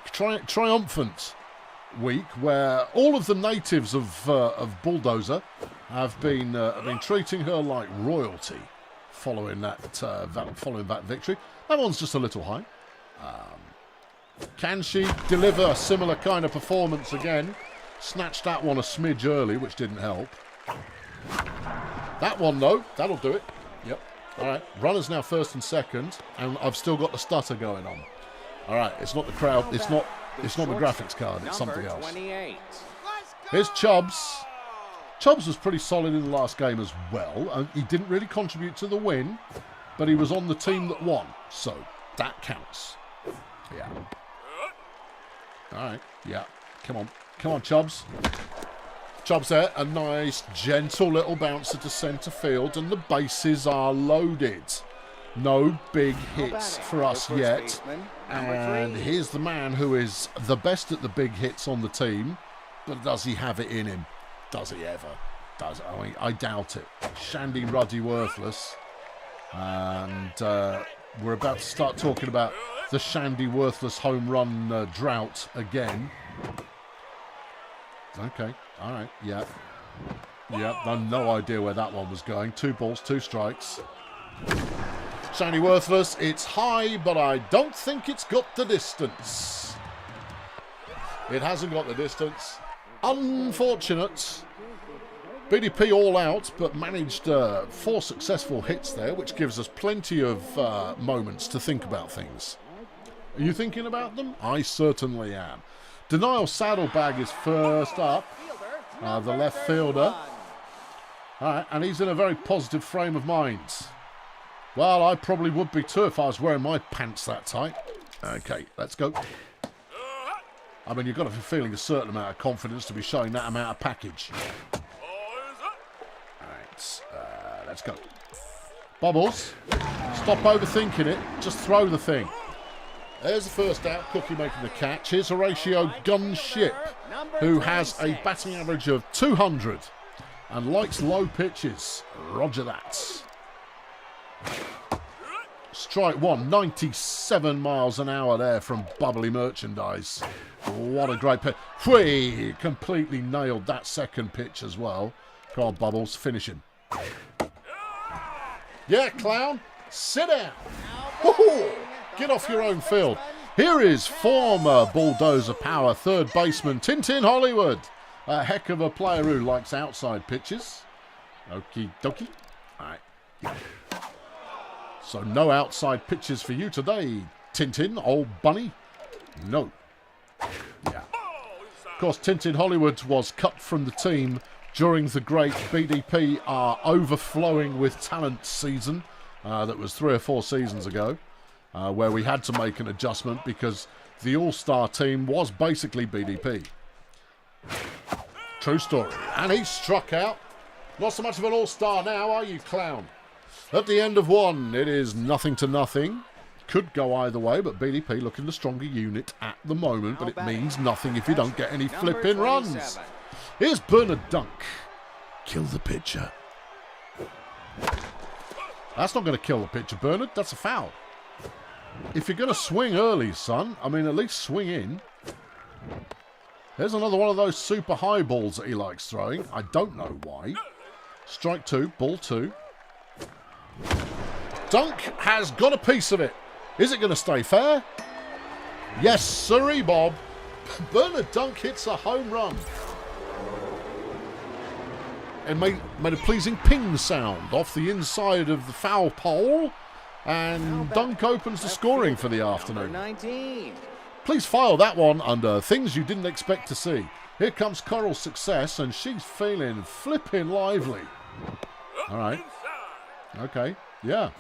S5: where all of the natives of Bulldozer have been treating her like royalty following that victory. That one's just a little high. Can she deliver a similar kind of performance again? Snatched that one a smidge early, which didn't help. That one, though, that'll do it. Yep. All right. Runners now first and second, and I've still got the stutter going on. All right. It's not the crowd. It's not the graphics card. It's something else. Here's Chubbs. Chubbs was pretty solid in the last game as well. He didn't really contribute to the win, but he was on the team that won, so that counts. Yeah. All right. Yeah. Come on, Chubbs. Chubbs there. A nice, gentle little bouncer to centre field, and the bases are loaded. No big hits for us yet. And here's the man who is the best at the big hits on the team, but does he have it in him? Does he ever? I mean, I doubt it. Shandy Ruddy Worthless. And we're about to start talking about the Shandy Worthless home run drought again. Okay, all right, yeah. I've no idea where that one was going. 2 balls, 2 strikes. Shandy Worthless, it's high, but I don't think it's got the distance. It hasn't got the distance. Unfortunate. BDP all out, but managed 4 successful hits there, which gives us plenty of moments to think about things. Are you thinking about them? I certainly am. Denial Saddlebag is first up, the left fielder. All right, and he's in a very positive frame of mind. Well, I probably would be too if I was wearing my pants that tight. Okay, let's go. I mean, you've got to be feeling a certain amount of confidence to be showing that amount of package. All right, let's go. Bubbles, stop overthinking it. Just throw the thing. There's the first out, Cookie making the catch. Here's Horatio Gunship, who has a batting average of 200 and likes low pitches. Roger that. Strike one, 97 miles an hour there from Bubbly Merchandise. What a great pitch. Whee! Completely nailed that second pitch as well. Come on, Bubbles, finish him. Yeah, clown, sit down. Woo-hoo! Get off your own field. Here is former Bulldozer Power third baseman Tintin Hollywood. A heck of a player who likes outside pitches. Okie dokie. All right. So no outside pitches for you today, Tintin, old bunny. No. Yeah. Of course, Tintin Hollywood was cut from the team during the great BDP overflowing with talent season that was 3 or 4 seasons ago. Where we had to make an adjustment because the all-star team was basically BDP. True story. And he struck out. Not so much of an all-star now, are you, clown? At the end of one, it is 0-0. Could go either way, but BDP looking the stronger unit at the moment, but it means nothing if you don't get any flipping runs. Here's Bernard Dunk. Kill the pitcher. That's not going to kill the pitcher, Bernard. That's a foul. If you're going to swing early, son, I mean, at least swing in. There's another one of those super high balls that he likes throwing. I don't know why. Strike 2, ball 2. Dunk has got a piece of it. Is it going to stay fair? Yes, sirree, Bob. Bernard Dunk hits a home run. And made a pleasing ping sound off the inside of the foul pole. And Dunk opens the scoring for the afternoon.
S1: 19.
S5: Please file that one under things you didn't expect to see. Here comes Coral's success, and she's feeling flipping lively. All right. Okay. Yeah.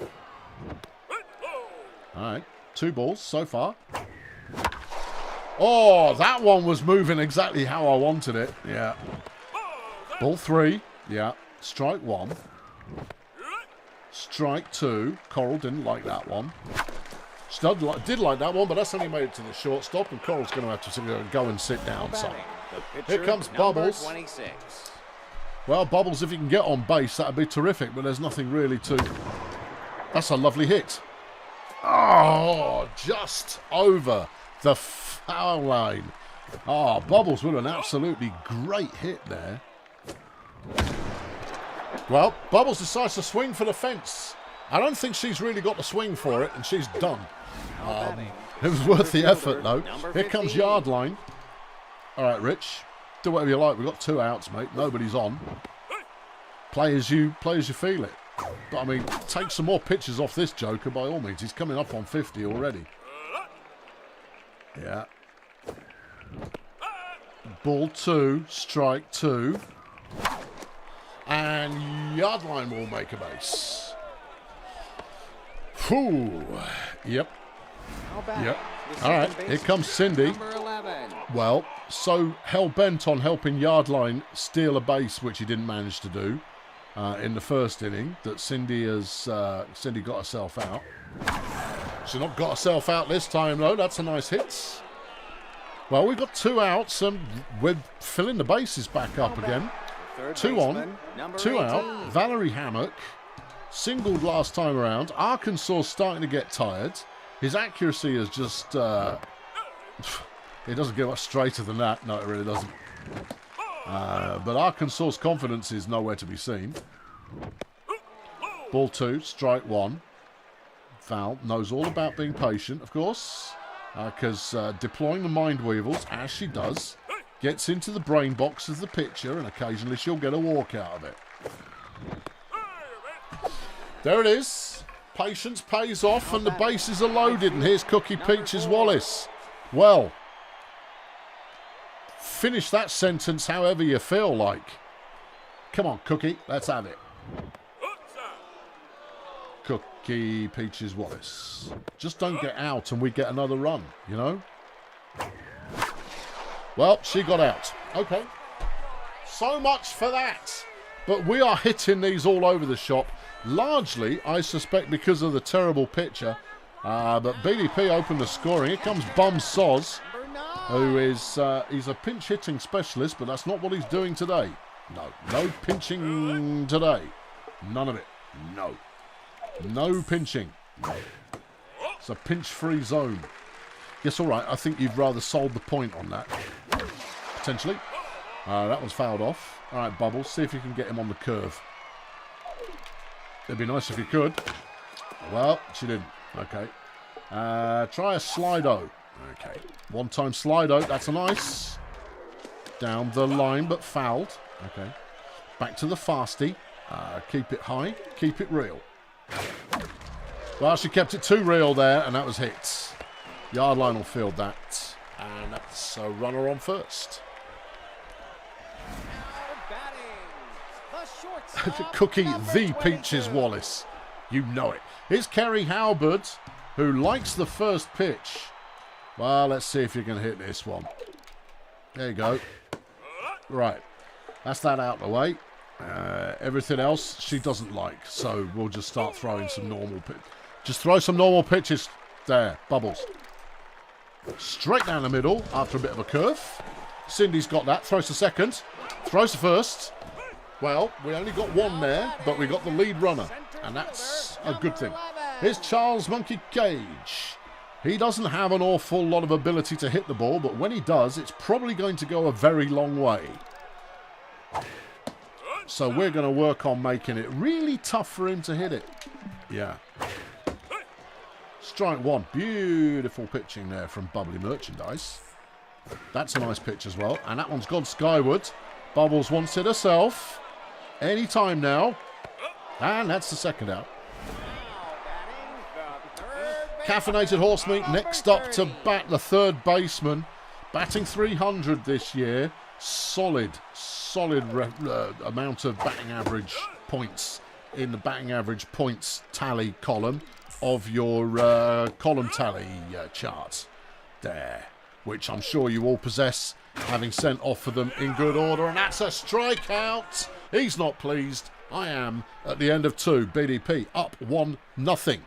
S5: All right. 2 balls so far. Oh, that one was moving exactly how I wanted it. Yeah. Ball 3. Yeah. Strike 1. Strike 2. Coral didn't like that one. She did like that one, but that's only made it to the shortstop, and Coral's going to have to go and sit down. So here comes Bubbles.
S1: 26.
S5: Well, Bubbles, if you can get on base, that would be terrific, but there's nothing really to... That's a lovely hit. Oh, just over the foul line. Oh, Bubbles with an absolutely great hit there. Well, Bubbles decides to swing for the fence. I don't think she's really got the swing for it, and she's done. It was worth the effort, though. Here comes yard line. All right, Rich. Do whatever you like. We've got 2 outs, mate. Nobody's on. Play as you feel it. But, I mean, take some more pitches off this joker, by all means. He's coming up on 50 already. Yeah. Ball 2. Strike 2. And yard line will make a base. Whew. Yep. Yep. All right, here comes Cindy. Well, so hell-bent on helping Yardline steal a base, which he didn't manage to do in the first inning, that Cindy got herself out. She's not got herself out this time, though. That's a nice hit. Well, we've got 2 outs, and we're filling the bases back up again. 2 on, 2 out. Valerie Hammock singled last time around. Arkansas starting to get tired. His accuracy is just... it doesn't get much straighter than that. No, it really doesn't. But Arkansas's confidence is nowhere to be seen. Ball 2, strike 1. Val knows all about being patient, of course. Because deploying the mind weevils, as she does, gets into the brain box of the pitcher, and occasionally she'll get a walk out of it. There it is. Patience pays off, and the bases are loaded. And here's Cookie Peaches Wallace. Well, finish that sentence however you feel like. Come on, Cookie, let's have it. Cookie Peaches Wallace. Just don't get out and we get another run, you know? Well, she got out. Okay. So much for that. But we are hitting these all over the shop. Largely, I suspect, because of the terrible pitcher. But BDP opened the scoring. Here comes Bum Soz, who is he's a pinch hitting specialist, but that's not what he's doing today. No pinching today. None of it. No pinching. It's a pinch-free zone. Yes, all right. I think you've rather sold the point on that. Potentially. That was fouled off. All right, Bubbles, see if you can get him on the curve. It'd be nice if you could. Well, she didn't. Okay. Try a Slido. Okay. One-time Slido. That's a nice. Down the line, but fouled. Okay. Back to the fasty. Keep it high. Keep it real. Well, she kept it too real there, and that was hit. Yardline will field that. And that's a runner on first. Cookie the Peaches Wallace. You know it. Here's Kerry Halbert, who likes the first pitch. Well, let's see if you can hit this one. There you go. Right. That's that out of the way. Everything else she doesn't like. So we'll just start throwing some normal pitches. Just throw some normal pitches. There. Bubbles. Straight down the middle after a bit of a curve. Cindy's got that. Throws the second. Throws the first. Well, we only got one there, but we got the lead runner. And that's a good thing. Here's Charles Monkey Cage. He doesn't have an awful lot of ability to hit the ball, but when he does, it's probably going to go a very long way. So we're going to work on making it really tough for him to hit it. Yeah. Strike one. Beautiful pitching there from Bubbly Merchandise. That's a nice pitch as well. And that one's gone skyward. Bubbles wants it herself. Any time now. And that's the second out. Caffeinated Horse Meat next up to bat, the third baseman. Batting 300 this year. Solid amount of batting average points in the batting average points tally column of your column tally chart there, which I'm sure you all possess, having sent off for them in good order. And that's a strikeout. He's not pleased. I am at the end of 2. BDP up 1-0.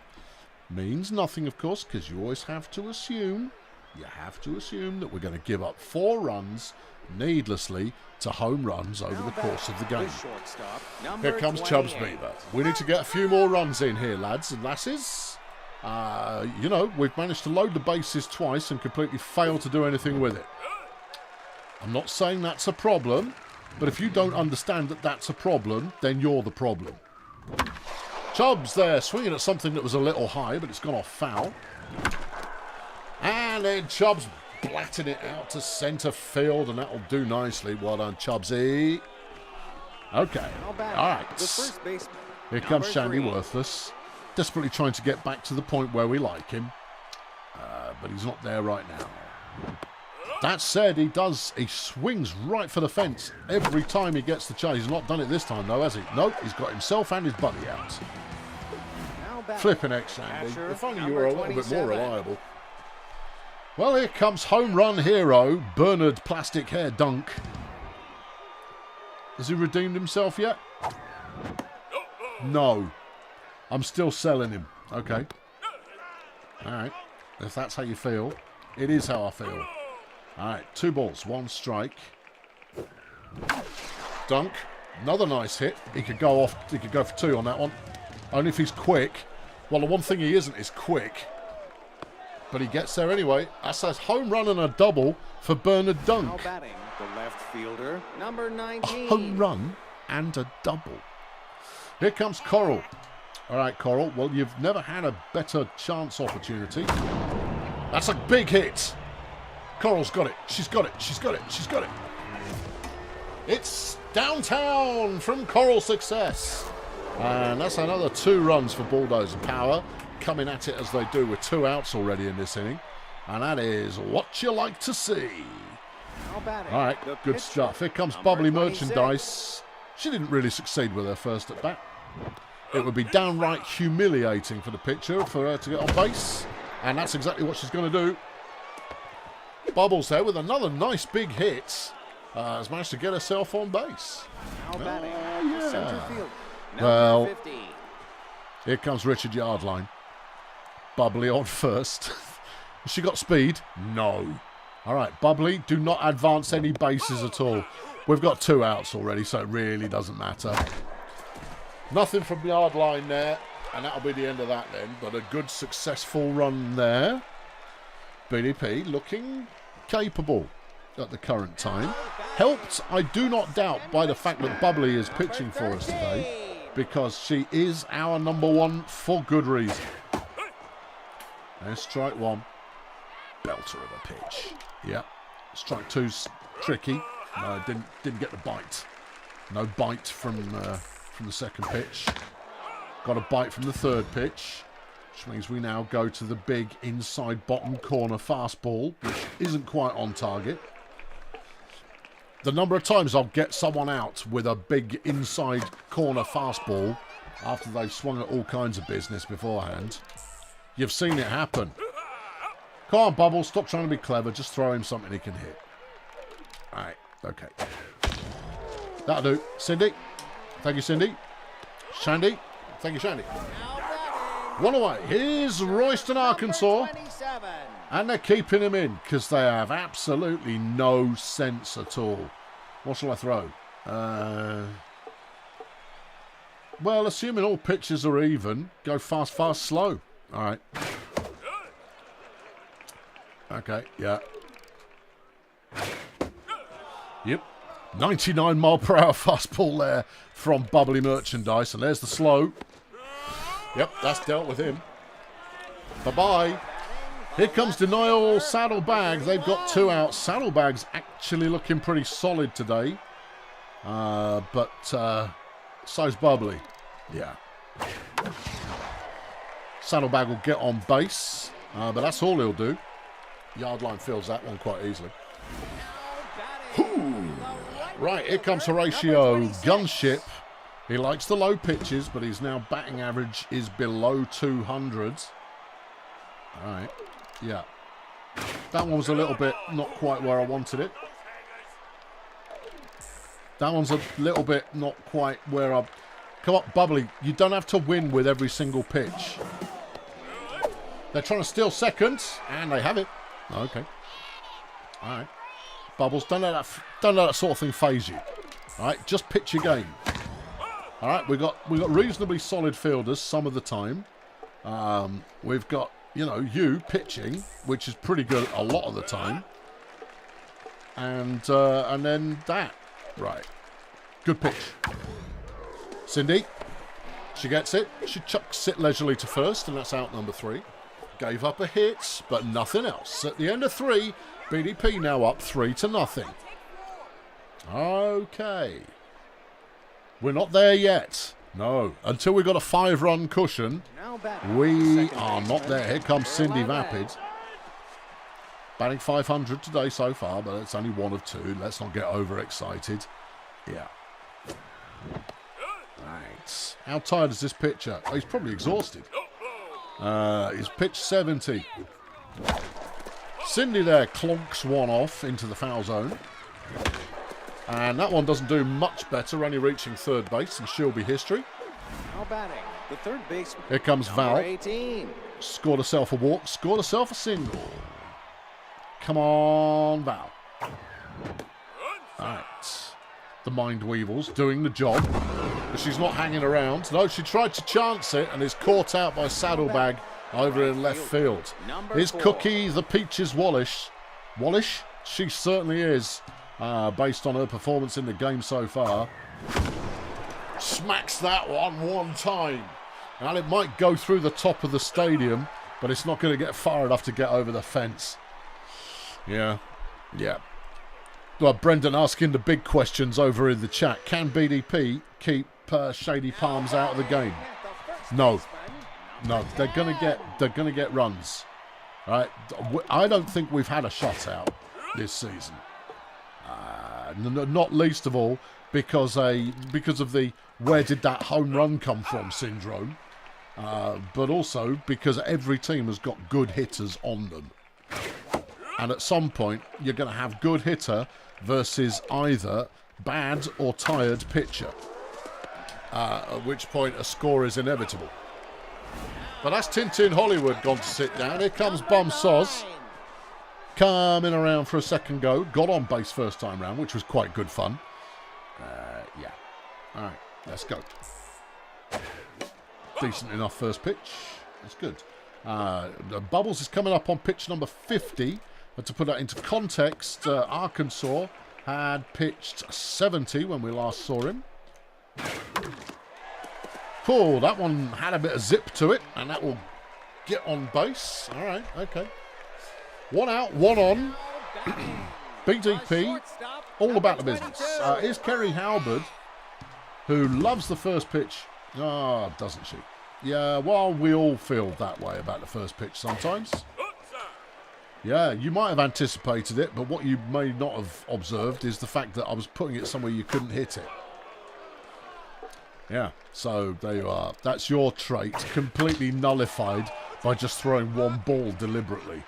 S5: Means nothing, of course, because you always have to assume. You have to assume that we're going to give up 4 runs needlessly to home runs over the course of the game. Here comes Chubbs Beaver. We need to get a few more runs in here, lads and lasses. You know, we've managed to load the bases twice and completely failed to do anything with it. I'm not saying that's a problem, but if you don't understand that that's a problem, then you're the problem. Chubbs there, swinging at something that was a little high, but it's gone off foul. And then Chubbs blatting it out to centre field, and that'll do nicely. Well done, Chubbsy. Okay, all right. Here comes Shandy Worthless, desperately trying to get back to the point where we like him, but he's not there right now. That said, he swings right for the fence every time he gets the chance. He's not done it this time, though, has he? Nope, he's got himself and his buddy out. Flipping X, Shandy. If only you were a little bit more reliable. Well, here comes home run hero, Bernard Plastic Hair Dunk. Has he redeemed himself yet? No. I'm still selling him. Okay. All right. If that's how you feel, it is how I feel. All right. 2 balls, 1 strike. Dunk. Another nice hit. He could go off. He could go for 2 on that one. Only if he's quick. Well, the one thing he isn't is quick. But he gets there anyway. That's a home run and a double for Bernard Dunk.
S1: Now batting, the left fielder, number 19.
S5: A home run and a double. Here comes Coral. All right, Coral. Well, you've never had a better chance opportunity. That's a big hit. Coral's got it. She's got it. She's got it. She's got it. It's downtown from Coral Success. And that's another 2 runs for Bulldozer Power. Coming at it as they do with 2 outs already in this inning. And that is what you like to see. All right, good stuff. Here comes Bubbly Merchandise. She didn't really succeed with her first at bat. It would be downright humiliating for the pitcher for her to get on base. And that's exactly what she's going to do. Bubbles there with another nice big hit. Has managed to get herself on base. Well, here comes Richard Yardline. Bubbly on first. Has she got speed? No. All right, Bubbly, do not advance any bases at all. We've got 2 outs already, so it really doesn't matter. Nothing from Yardline there, and that'll be the end of that then. But a good, successful run there. BDP looking capable at the current time. Helped, I do not doubt, by the fact that Bubbly is pitching for us today, because she is our number 1 for good reason. There's strike 1. Belter of a pitch. Yeah. Strike 2's tricky. No, didn't get the bite. No bite from the second pitch. Got a bite from the third pitch, which means we now go to the big inside bottom corner fastball, which isn't quite on target. The number of times I'll get someone out with a big inside corner fastball after they've swung at all kinds of business beforehand. You've seen it happen. Come on, Bubbles. Stop trying to be clever. Just throw him something he can hit. All right. Okay. That'll do. Cindy. Thank you, Cindy. Shandy. Thank you, Shandy. One away. Here's Royston, Arkansas. And they're keeping him in because they have absolutely no sense at all. What shall I throw? Well, assuming all pitches are even, go fast, fast, slow. All right. Okay, yeah. Yep. 99 mile per hour fastball there from Bubbly Merchandise. And there's the slow. Yep, that's dealt with him. Bye-bye. Here comes Denial Saddlebag. They've got 2 outs. Saddlebag's actually looking pretty solid today. But so's Bubbly. Yeah. Saddlebag will get on base. But that's all he'll do. Yardline fills that one quite easily. Ooh. Right, here comes Horatio. Gunship. He likes the low pitches, but his now batting average is below 200. All right. Yeah. That one was a little bit not quite where I wanted it. That one's a little bit not quite where I... Come on, Bubbly. You don't have to win with every single pitch. They're trying to steal seconds, and they have it. Okay. All right. Bubbles, don't let that sort of thing phase you. All right, just pitch your game. All right, we got reasonably solid fielders some of the time. We've got, you know, you pitching, which is pretty good a lot of the time. And then that. Right. Good pitch. Cindy. She gets it. She chucks it leisurely to first, and that's out number 3. Gave up a hit, but nothing else. At the end of 3, BDP now up 3-0. Okay. We're not there yet. No. Until we've got a 5-run cushion, we are not there. Here comes Cindy Vapid. Batting 500 today so far, but it's only 1 of 2. Let's not get overexcited. Yeah. Right. How tired is this pitcher? Oh, he's probably exhausted. He's pitched 70. Cindy there clonks one off into the foul zone. And that one doesn't do much better, only reaching third base, and she'll be history.
S1: Now batting, the third baseman.
S5: Here comes Val.
S1: 18.
S5: Scored herself a walk, scored herself a single. Come on, Val. Alright. The Mind Weevils doing the job. But she's not hanging around. No, she tried to chance it and is caught out by Saddlebag over in left field. Is Cookie the Peaches Wallish? Wallish? She certainly is, based on her performance in the game so far. Smacks that one time. And it might go through the top of the stadium, but it's not going to get far enough to get over the fence. Yeah. Well, Brendan asking the big questions over in the chat. Can BDP keep Shady Palms out of the game? No, they're gonna get runs. Right? I don't think we've had a shutout this season. Not least of all because of the where did that home run come from syndrome, but also because every team has got good hitters on them. And at some point, you're going to have good hitter versus either bad or tired pitcher. At which point a score is inevitable. But that's Tintin Hollywood gone to sit down. Here comes Bum Soz. Coming around for a second go. Got on base first time round, which was quite good fun. Yeah. All right, let's go. Decent enough first pitch. That's good. Bubbles is coming up on pitch number 50. But to put that into context, Arkansas had pitched 70 when we last saw him. Cool, that one had a bit of zip to it, and that will get on base. All right, okay. 1 out, 1 on. BDP, all about the business. Here's Kerry Halberd, who loves the first pitch. Ah, doesn't she? Yeah, well, we all feel that way about the first pitch sometimes. Yeah, you might have anticipated it, but what you may not have observed is the fact that I was putting it somewhere you couldn't hit it. Yeah, so there you are. That's your trait, completely nullified by just throwing one ball deliberately.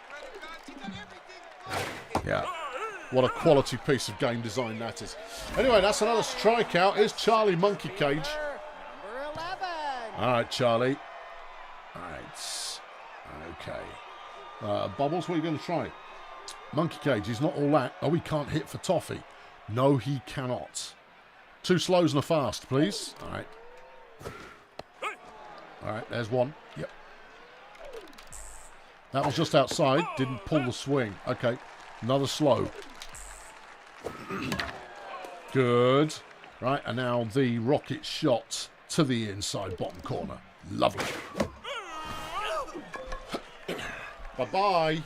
S5: Yeah. What a quality piece of game design that is. Anyway, that's another strikeout. Here's Charlie Monkey Cage.
S1: Number 11.
S5: All right, Charlie. All right. Okay. Bubbles, what are you going to try? Monkey Cage, he's not all that. Oh, he can't hit for toffee. No, he cannot. 2 slows and a fast, please. All right. All right, there's one. Yep. That was just outside. Didn't pull the swing. Okay. Another slow. Good. Right, and now the rocket shot to the inside bottom corner. Lovely. Bye-bye,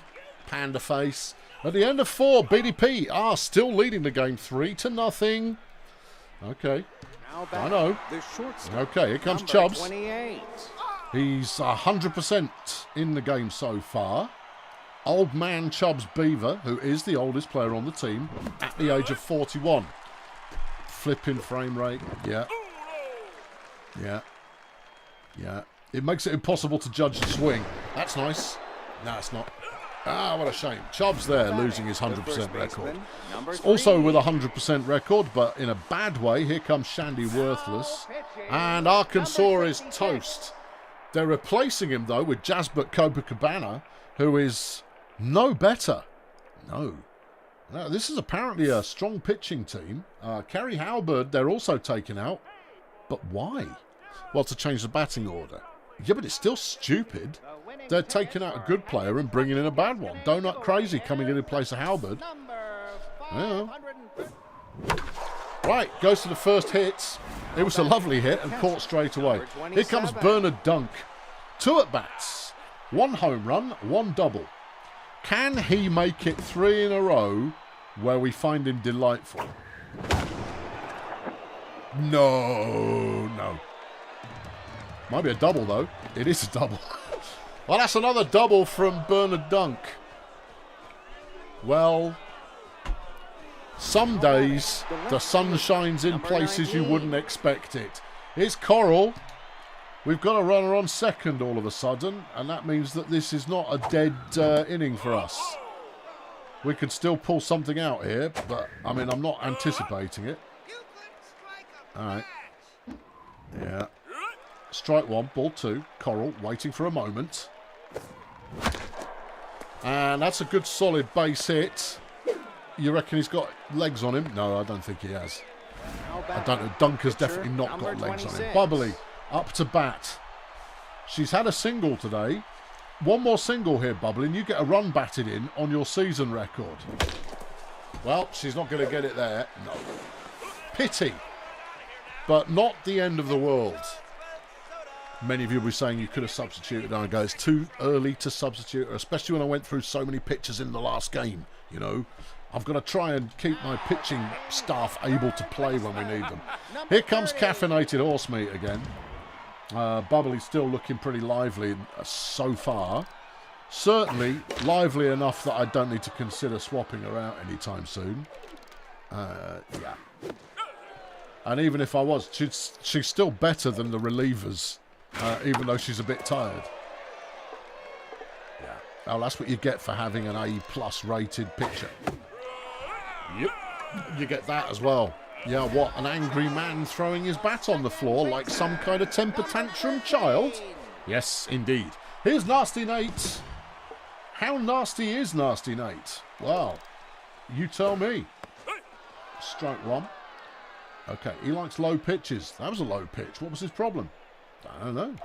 S5: Panda Face. At the end of 4, BDP are still leading the game 3-0. Okay. I know. Okay, here comes Chubbs.
S1: 28.
S5: He's 100% in the game so far. Old man Chubbs Beaver, who is the oldest player on the team, at the age of 41. Flipping frame rate. Yeah. Yeah. Yeah. It makes it impossible to judge the swing. That's nice. No, it's not. Ah, what a shame. Chubbs there losing his 100% record. Also with a 100% record, but in a bad way. Here comes Shandy Worthless. And Arkansas is toast. They're replacing him, though, with Jasbert Copacabana, who is no better. No. No, this is apparently a strong pitching team. Kerry Halberd, they're also taken out. But why? Well, to change the batting order. Yeah, but it's still stupid. They're taking out a good player and bringing in a bad one. Donut Crazy coming in place of Halberd. Yeah. Right, goes to the first hit. It was a lovely hit and caught straight away. Here comes Bernard Dunk. 2 at-bats. 1 home run, 1 double. Can he make it 3 in a row where we find him delightful? No. Might be a double, though. It is a double. Well, that's another double from Bernard Dunk. Well, some days the sun shines in places you wouldn't expect it. Here's Coral. We've got a runner on second all of a sudden, and that means that this is not a dead inning for us. We could still pull something out here, but, I mean, I'm not anticipating it. All right. Yeah. Strike 1, ball 2. Coral waiting for a moment. And that's a good solid base hit. You reckon he's got legs on him? No, I don't think he has. I don't know. Dunker's definitely not got legs on him. Bubbly, up to bat. She's had a single today. 1 more single here, Bubbly, and you get a run batted in on your season record. Well, she's not going to get it there. No. Pity. But not the end of the world. Many of you will be saying you could have substituted. And I go, it's too early to substitute, especially when I went through so many pitches in the last game. You know, I've got to try and keep my pitching staff able to play when we need them. Here comes Caffeinated Horse Meat again. Bubbly's still looking pretty lively so far. Certainly lively enough that I don't need to consider swapping her out anytime soon. Yeah. And even if I was, she's still better than the relievers, even though she's a bit tired. Yeah. Well, that's what you get for having an A+ rated pitcher. Yep. You get that as well. Yeah, what? An angry man throwing his bat on the floor like some kind of temper tantrum child? Yes, indeed. Here's Nasty Nate. How nasty is Nasty Nate? Well, you tell me. Strike 1. Okay, he likes low pitches. That was a low pitch. What was his problem? I don't know.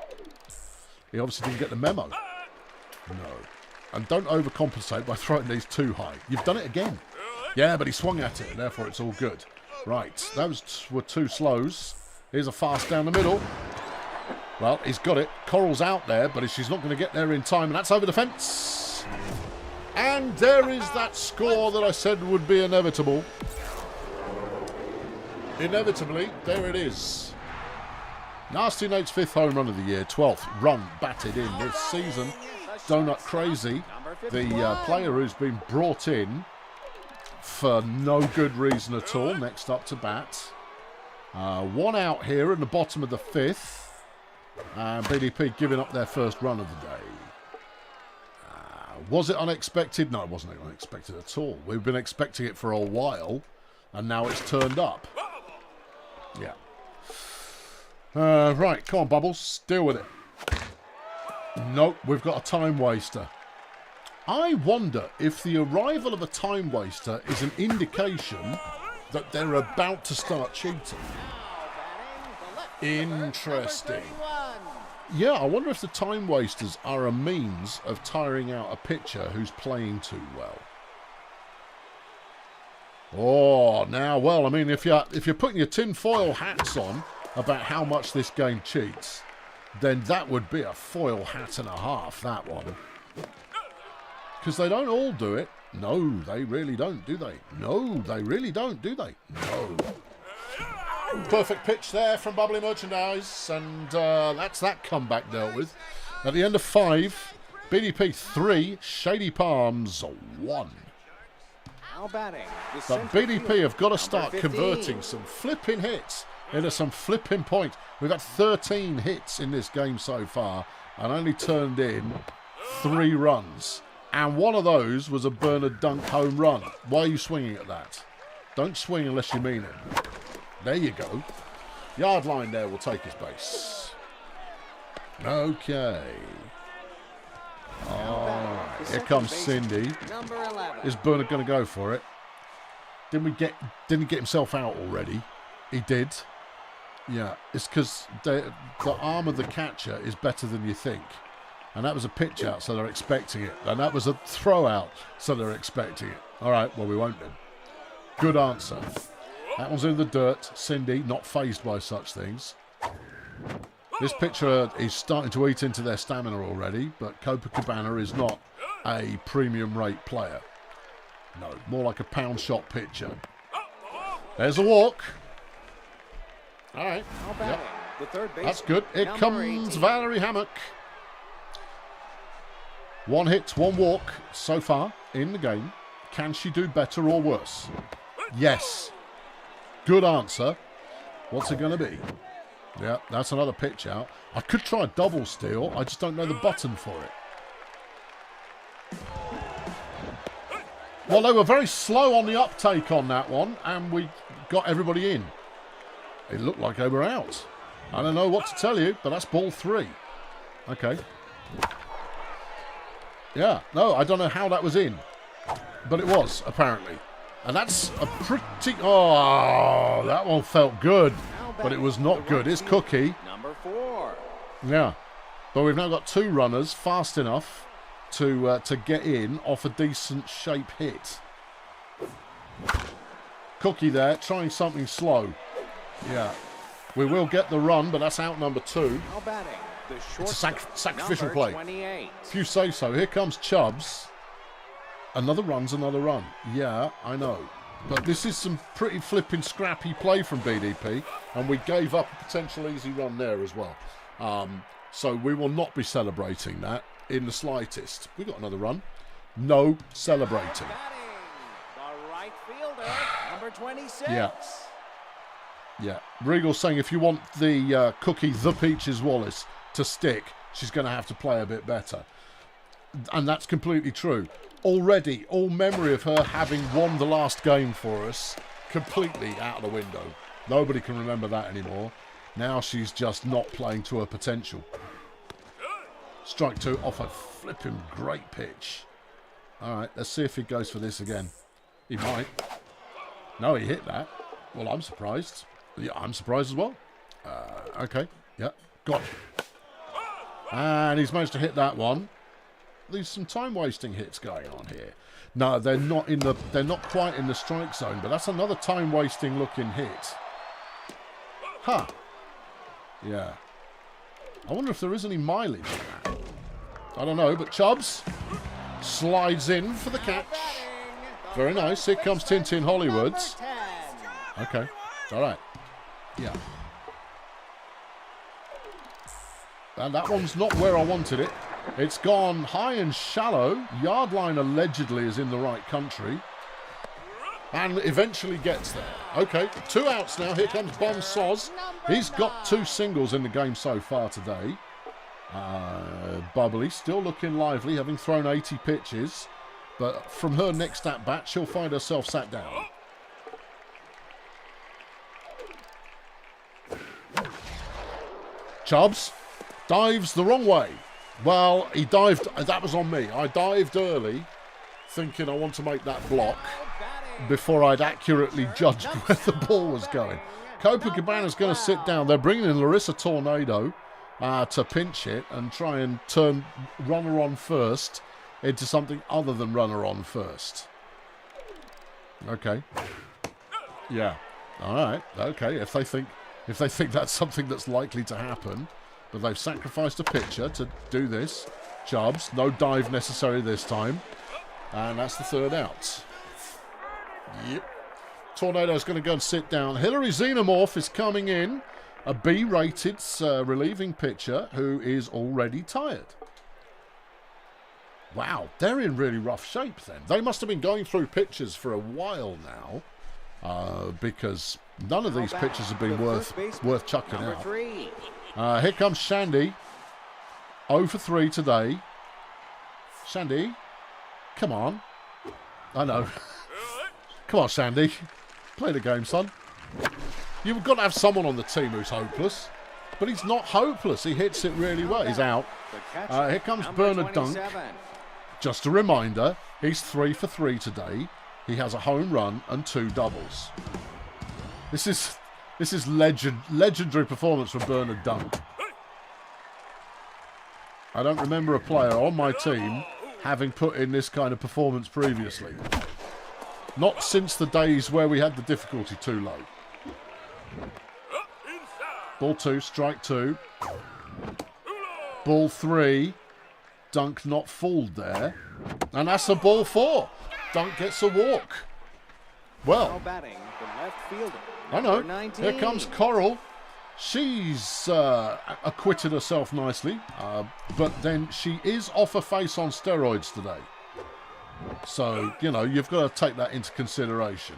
S5: He obviously didn't get the memo. No. And don't overcompensate by throwing these too high. You've done it again. Yeah, but he swung at it, and therefore it's all good. Right, those were 2 slows. Here's a fast down the middle. Well, he's got it. Coral's out there, but she's not going to get there in time, and that's over the fence. And there is that score that I said would be inevitable. Inevitably, there it is. Nasty Nate's 5th home run of the year, 12th run batted in this season. Donut Crazy, the player who's been brought in for no good reason at all, next up to bat. 1 out here in the bottom of the 5th. And BDP giving up their first run of the day. Was it unexpected? No, it wasn't unexpected at all. We've been expecting it for a while, and now it's turned up. Yeah. Right, come on, Bubbles. Deal with it. Nope, we've got a time waster. I wonder if the arrival of a time waster is an indication that they're about to start cheating. Interesting. Yeah, I wonder if the time wasters are a means of tiring out a pitcher who's playing too well. Oh, now, well, I mean, if you're putting your tinfoil hats on about how much this game cheats, then that would be a foil hat and a half, that one. Because they don't all do it. No, they really don't, do they? No, they really don't, do they? No. Perfect pitch there from Bubbly Merchandise, and that's that comeback dealt with. At the end of 5, BDP 3, Shady Palms 1.
S1: Now batting.
S5: But BDP have got to start converting some flipping hits into some flipping points. We've had 13 hits in this game so far and only turned in 3 runs. And one of those was a Bernard Dunk home run. Why are you swinging at that? Don't swing unless you mean it. There you go. Yard line there will take his base. Okay. All right. Here comes Cindy.
S1: Number 11.
S5: Is Bernard going to go for it? Didn't he get himself out already? He did. Yeah. It's because the arm of the catcher is better than you think. And that was a pitch out, so they're expecting it. And that was a throw out, so they're expecting it. All right, well, we won't then. Good answer. That one's in the dirt. Cindy, not fazed by such things. This pitcher is starting to eat into their stamina already, but Copacabana is not a premium rate player. No, more like a pound shot pitcher. There's a walk. All right. Yep.
S1: The third base.
S5: That's good. Here comes
S1: 18.
S5: Valerie Hammock. 1 hit, 1 walk so far in the game. Can she do better or worse? Yes. Good answer. What's it going to be? Yeah, that's another pitch out. I could try a double steal. I just don't know the button for it. Well, they were very slow on the uptake on that one, and we got everybody in. It looked like they were out. I don't know what to tell you, but that's ball 3. Okay. Yeah, no, I don't know how that was in. But it was, apparently. And that's a pretty... Oh, that one felt good. But it was not good. It's Cookie.
S1: Number 4.
S5: Yeah. But we've now got 2 runners fast enough to get in off a decent shape hit. Cookie there, trying something slow. Yeah. We will get the run, but that's out number 2.
S1: Now batting.
S5: It's a sacrificial play.
S1: 28.
S5: If you say so. Here comes Chubbs. Another run's another run. Yeah, I know. But this is some pretty flipping scrappy play from BDP, and we gave up a potential easy run there as well. So we will not be celebrating that in the slightest. We got another run. No celebrating.
S1: The right fielder, number 26.
S5: Yeah. Yeah. Regal's saying if you want the Cookie, the Peaches Wallace, to stick, she's going to have to play a bit better. And that's completely true. Already, all memory of her having won the last game for us, completely out of the window. Nobody can remember that anymore. Now she's just not playing to her potential. Strike 2 off a flipping great pitch. All right, let's see if he goes for this again. He might. No, he hit that. Well, I'm surprised. Yeah, I'm surprised as well. Okay, yeah, got it. And he's managed to hit that one. There's some time wasting hits going on here. No, they're not quite in the strike zone, but that's another time wasting looking hit. Huh. Yeah. I wonder if there is any mileage in that. I don't know, but Chubbs slides in for the catch. Very nice. Here comes Tintin Hollywoods. Okay. All right. Yeah. And that one's not where I wanted it. It's gone high and shallow. Yard line allegedly is in the right country. And eventually gets there. Okay, 2 outs now. Here comes Bon Soz. He's got 2 singles in the game so far today. Bubbly still looking lively, having thrown 80 pitches. But from her next at-bat, she'll find herself sat down. Chubbs dives the wrong way. Well, he dived. That was on me. I dived early, thinking I want to make that block before I'd accurately judged where the ball was going. Copacabana's going to sit down. They're bringing in Larissa Tornado to pinch hit and try and turn runner on first into something other than runner on first. Okay. Yeah. All right. Okay. If they think that's something that's likely to happen, but they've sacrificed a pitcher to do this. Chubbs, no dive necessary this time, and that's the third out. Yep. Tornado's going to go and sit down. Hillary Xenomorph is coming in, a B-rated relieving pitcher who is already tired. Wow, they're in really rough shape then. They must have been going through pitches for a while now, because none of these pitches have been worth chucking out. Here comes Shandy. 0 for 3 today. Shandy, come on. I know. Come on, Shandy. Play the game, son. You've got to have someone on the team who's hopeless. But he's not hopeless. He hits it really well. He's out. Here comes Bernard Dunk. Just a reminder, he's 3 for 3 today. He has a home run and 2 doubles. This is legendary performance from Bernard Dunk. I don't remember a player on my team having put in this kind of performance previously. Not since the days where we had the difficulty too low. Ball 2, strike 2. Ball 3. Dunk not fooled there. And that's a ball 4. Dunk gets a walk. Well, I know. Here comes Coral. She's acquitted herself nicely. But then she is off her face on steroids today. So, you know, you've got to take that into consideration.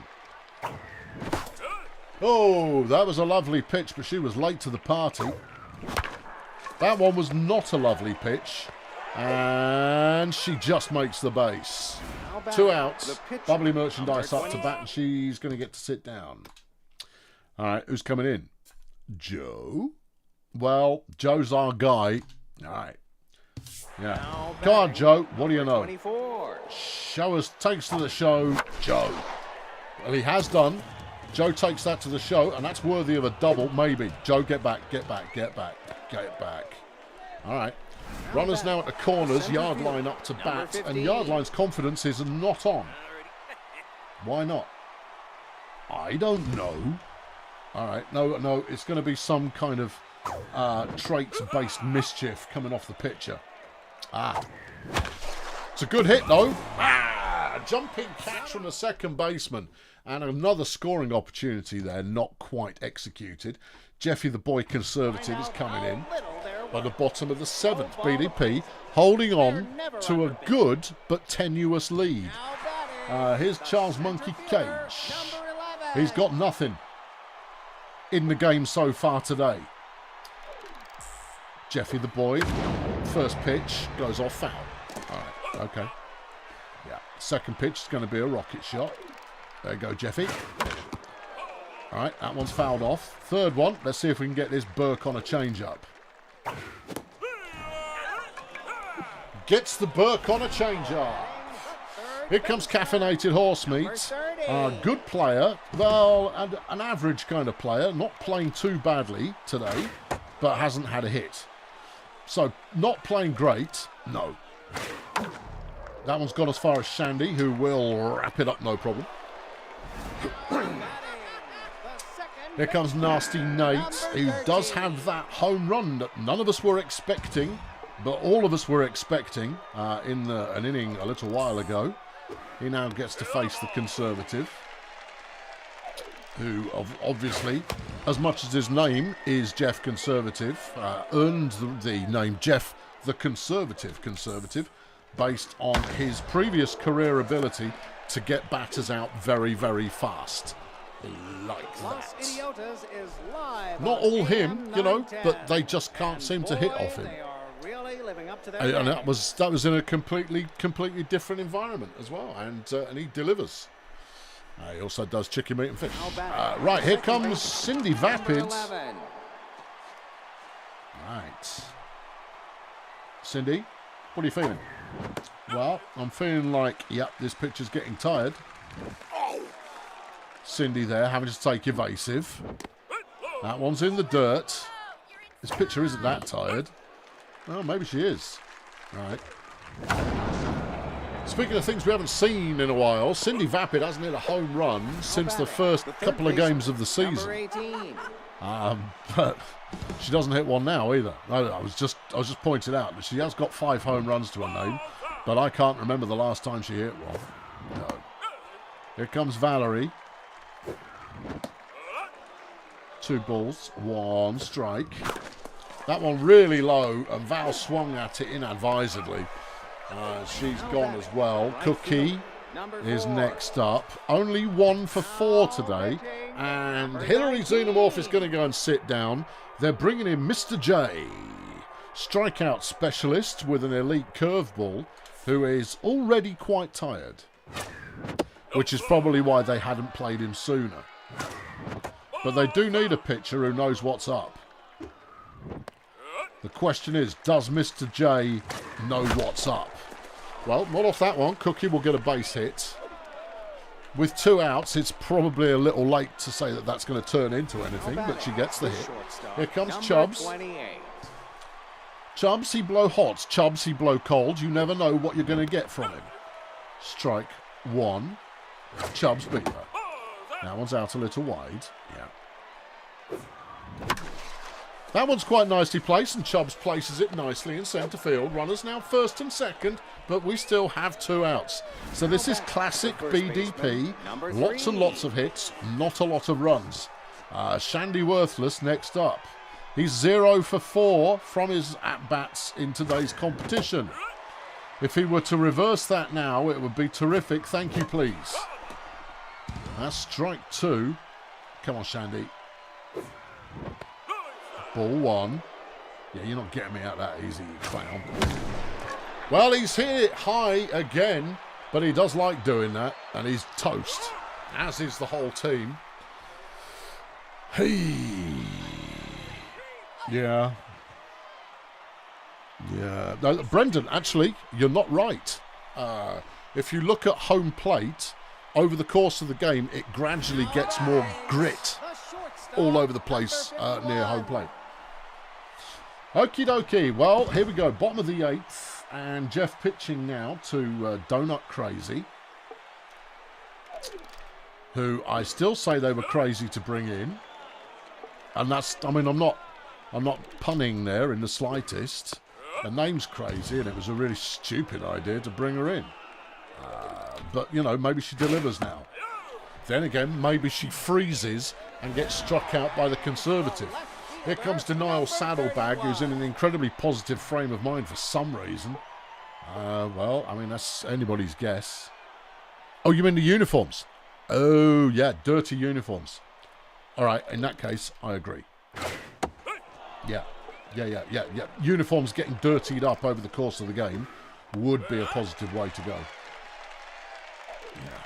S5: Oh, that was a lovely pitch, but she was late to the party. That one was not a lovely pitch. And she just makes the base. 2 outs. Bubbly Merchandise up to bat, and she's going to get to sit down. All right, who's coming in? Joe? Well, Joe's our guy. All right. Yeah. Come on, Joe. What do you know? Show us, takes to the show, Joe. Well, he has done. Joe takes that to the show, and that's worthy of a double, maybe. Joe, get back, get back, get back, get back. All right. Runners now at the corners, yard line up to bat, and yard line's confidence is not on. Why not? I don't know. All right, no, it's going to be some kind of traits-based mischief coming off the pitcher. It's a good hit, though. Jumping catch from the second baseman. And another scoring opportunity there, not quite executed. Jeffy the Boy Conservative is coming in by the bottom of the 7th. BDP holding on to a good but tenuous lead. Here's Charles Monkey Cage. He's got nothing in the game so far today. Jeffy the Boy, first pitch goes off foul. All right, okay. Yeah, second pitch is going to be a rocket shot. There you go, Jeffy. All right, that one's fouled off. Third one, let's see if we can get this Burke on a change-up. Gets the Burke on a change-up. Here comes Caffeinated Horsemeat. Good player, well, and an average kind of player. Not playing too badly today, but hasn't had a hit. So, not playing great, no. That one's gone as far as Shandy, who will wrap it up no problem. Here comes Nasty Nate, who does have that home run that none of us were expecting, but all of us were expecting in an inning a little while ago. He now gets to face the Conservative, who obviously, as much as his name is Jeff Conservative, earned the name Jeff the Conservative based on his previous career ability to get batters out very, very fast. Like that. Not all him, you know, but they just can't seem to hit off him.
S1: living up to their
S5: And
S1: name.
S5: that was in a completely different environment as well, and he delivers. He also does chicken meat and fish. Right, here comes Cindy
S1: Number
S5: Vapid.
S1: 11.
S5: Right. Cindy, what are you feeling? Well, I'm feeling like, yep, this picture's getting tired. Cindy there having to take evasive. That one's in the dirt. This picture isn't that tired. Well, maybe she is. Right. Speaking of things we haven't seen in a while, Cindy Vapid hasn't hit a home run since the first couple of games of the season.
S1: Number 18.
S5: But she doesn't hit one now either. I was just pointing out that she has got 5 home runs to her name, but I can't remember the last time she hit one. No. Here comes Valerie. 2 balls, 1 strike. That one really low, and Val swung at it inadvisedly. She's gone as well. Cookie is next up. Only 1 for 4 today. And Hillary Xenomorph is going to go and sit down. They're bringing in Mr. J, strikeout specialist with an elite curveball, who is already quite tired. Which is probably why they hadn't played him sooner. But they do need a pitcher who knows what's up. The question is, does Mr. J know what's up? Well, not off that one. Cookie will get a base hit. With 2 outs, it's probably a little late to say that that's going to turn into anything, but she gets the hit. Here comes Chubbs.
S1: 28.
S5: Chubbs, he blow hot. Chubbs, he blow cold. You never know what you're going to get from him. Strike 1. Chubbs beat her. That one's out a little wide. Yeah. That one's quite nicely placed, and Chubbs places it nicely in centre field. Runners now first and second, but we still have 2 outs. So this is classic BDP. Lots and lots of hits, not a lot of runs. Shandy Worthless next up. He's 0 for 4 from his at-bats in today's competition. If he were to reverse that now, it would be terrific. Thank you, please. That's strike 2. Come on, Shandy. Ball 1. Yeah, you're not getting me out that easy, you clown. Well, he's hit it high again, but he does like doing that, and he's toast, as is the whole team. Hey. Yeah. Yeah. No, Brendan, actually, you're not right. If you look at home plate, over the course of the game, it gradually gets more grit all over the place near home plate. Okie dokie. Well, here we go. Bottom of the 8th. And Jeff pitching now to Donut Crazy, who I still say they were crazy to bring in. And that's, I mean, I'm not punning there in the slightest. Her name's Crazy, and it was a really stupid idea to bring her in. But, you know, maybe she delivers now. Then again, maybe she freezes and gets struck out by the Conservative. Here comes Denial Saddlebag, who's in an incredibly positive frame of mind for some reason. Well, I mean, that's anybody's guess. Oh, you mean the uniforms? Oh, yeah, dirty uniforms. All right, in that case, I agree. Yeah. Uniforms getting dirtied up over the course of the game would be a positive way to go. Yeah.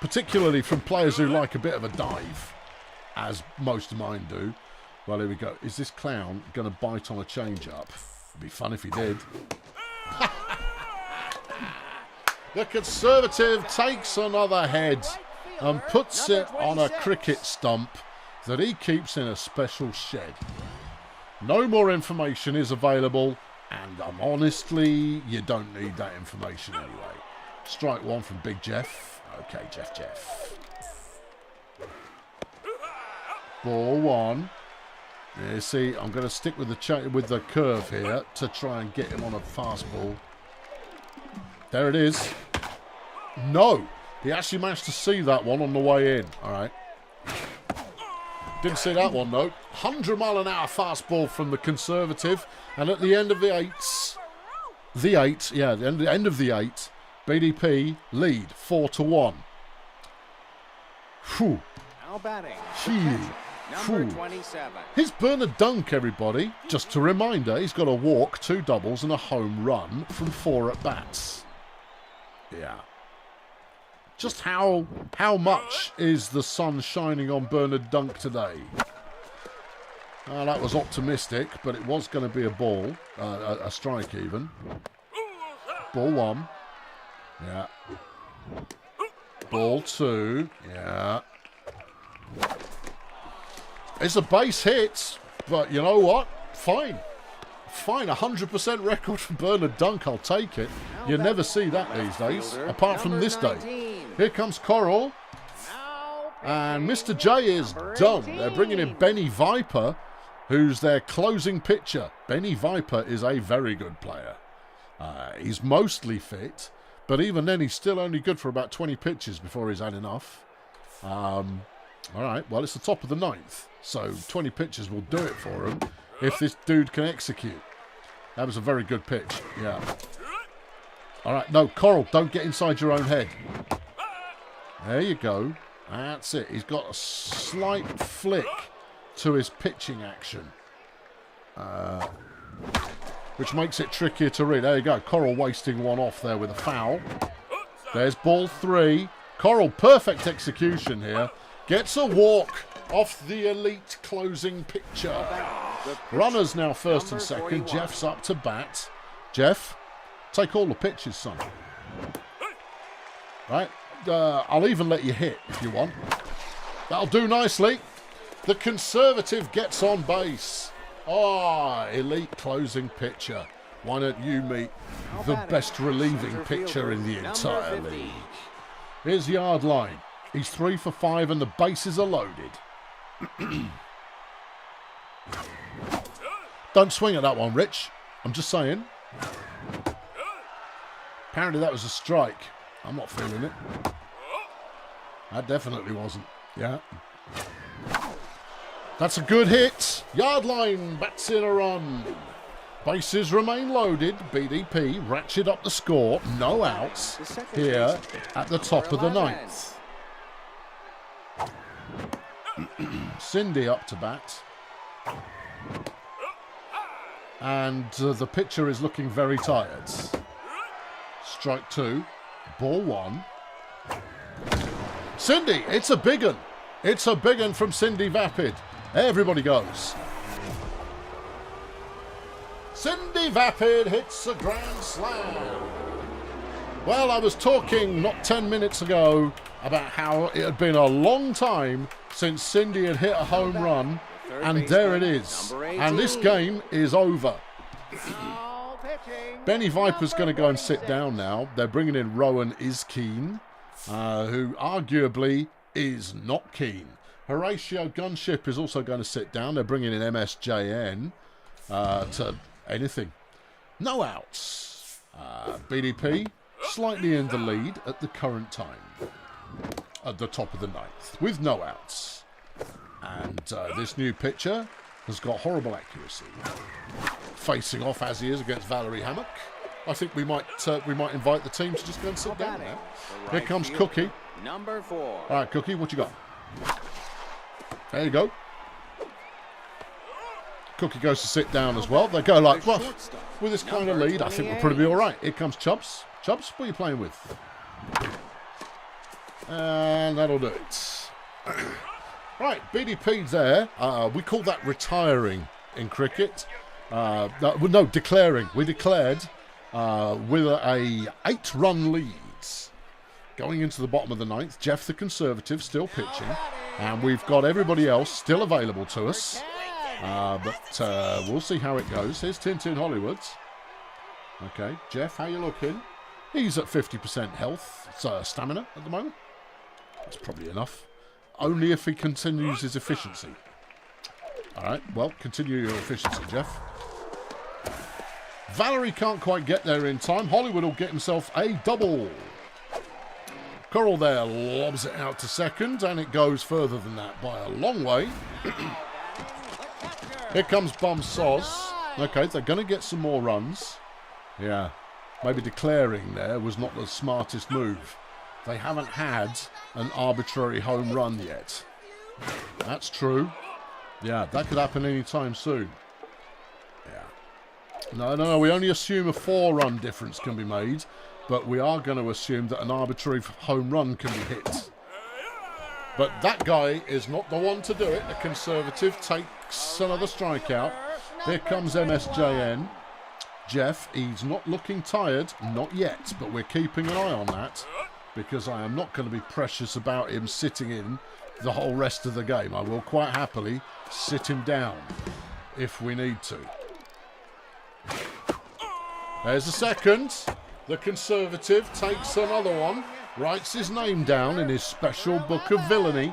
S5: Particularly from players who like a bit of a dive, as most of mine do. Well, here we go. Is this clown going to bite on a change-up? It'd be fun if he did. The Conservative takes another head and puts it on a cricket stump that he keeps in a special shed. No more information is available, and honestly, you don't need that information anyway. Strike 1 from Big Jeff. Okay, Jeff. Ball 1. Yeah, see, I'm going to stick with the curve here to try and get him on a fastball. There it is. No, he actually managed to see that one on the way in. All right. Didn't see that one though. 100-mile-an-hour fastball from the Conservative, and at the end of the 8s, the end of the 8, BDP lead 4-1. Whew.
S1: Now batting.
S5: Gee.
S1: Number
S5: Phew.
S1: 27.
S5: Here's Bernard Dunk, everybody. Just a reminder, he's got a walk, 2 doubles and a home run from 4 at-bats. Yeah. Just how much is the sun shining on Bernard Dunk today? That was optimistic, but it was going to be a ball, a strike even. Ball 1. Yeah. Ball 2. Yeah. It's a base hit, but you know what? Fine. Fine, 100% record for Bernard Dunk, I'll take it. You never see that these days, apart from this day. Here comes Coral, and Mr. J is done. They're bringing in Benny Viper, who's their closing pitcher. Benny Viper is a very good player. He's mostly fit, but even then he's still only good for about 20 pitches before he's had enough. All right, well, it's the top of the 9th, so 20 pitches will do it for him if this dude can execute. That was a very good pitch, yeah. All right, no, Coral, don't get inside your own head. There you go. That's it. He's got a slight flick to his pitching action, which makes it trickier to read. There you go. Coral wasting one off there with a foul. There's ball 3. Coral, perfect execution here. Gets a walk off the elite closing pitcher. Runners now first and second. Jeff's up to bat. Jeff, take all the pitches, son. Right. I'll even let you hit if you want. That'll do nicely. The conservative gets on base. Elite closing pitcher. Why don't you meet the best relieving pitcher in the entire league? Here's yard line. He's 3 for 5 and the bases are loaded. Don't swing at that one, Rich. I'm just saying. Apparently that was a strike. I'm not feeling it. That definitely wasn't. Yeah. That's a good hit. Yard line bats in a run. Bases remain loaded. BDP ratchet up the score. No outs here at the top of the 9th. Cindy up to bat. And the pitcher is looking very tired. Strike 2. Ball 1. Cindy, it's a big un. It's a big un from Cindy Vapid. Everybody goes. Cindy Vapid hits a grand slam. Well, I was talking not 10 minutes ago about how it had been a long time since Cindy had hit a home run, and there it is. And this game is over. Benny Viper's going to go and sit down now. They're bringing in Rowan Iskeen, who arguably is not keen. Horatio Gunship is also going to sit down. They're bringing in MSJN to anything. No outs. BDP slightly in the lead at the current time. At the top of the 9th with no outs. And this new pitcher has got horrible accuracy. Facing off as he is against Valerie Hammock. I think we might invite the team to just go and sit down now. Here comes Cookie.
S1: Number 4.
S5: All right, Cookie, what you got? There you go. Cookie goes to sit down as well. They go like, well, with this kind of lead, I think we'll probably be all right. Here comes Chubbs. Chubbs, what are you playing with? And that'll do it. Right, BDP's there. We call that retiring in cricket. No, declaring. We declared with a 8-run lead. Going into the bottom of the 9th, Jeff the Conservative still pitching. And we've got everybody else still available to us. But we'll see how it goes. Here's Tintin Hollywoods. Okay, Jeff, how you looking? He's at 50% health, stamina at the moment. That's probably enough. Only if he continues his efficiency. All right, well, continue your efficiency, Jeff. Valerie can't quite get there in time. Hollywood will get himself a double. Coral there lobs it out to second, and it goes further than that by a long way. Here comes Bum Soz. Okay, they're going to get some more runs. Yeah, maybe declaring there was not the smartest move. They haven't had an arbitrary home run yet. That's true. Yeah, that could happen anytime soon. Yeah. No, we only assume a 4-run difference can be made, but we are going to assume that an arbitrary home run can be hit. But that guy is not the one to do it. The Conservative takes another strikeout. Here comes MSJN. Jeff, he's not looking tired, not yet, but we're keeping an eye on that because I am not going to be precious about him sitting in the whole rest of the game. I will quite happily sit him down if we need to. There's a second. The Conservative takes another one, writes his name down in his special book of villainy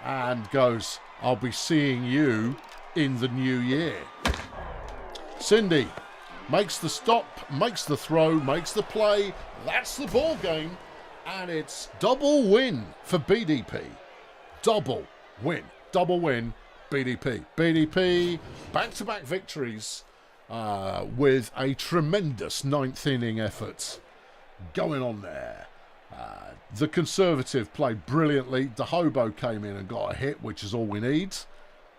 S5: and goes, I'll be seeing you in the new year. Cindy makes the stop, makes the throw, makes the play. That's the ball game. And it's double win for BDP. Double win, BDP. BDP, back-to-back victories with a tremendous 9th inning effort going on there. The Conservative played brilliantly. The Hobo came in and got a hit, which is all we need.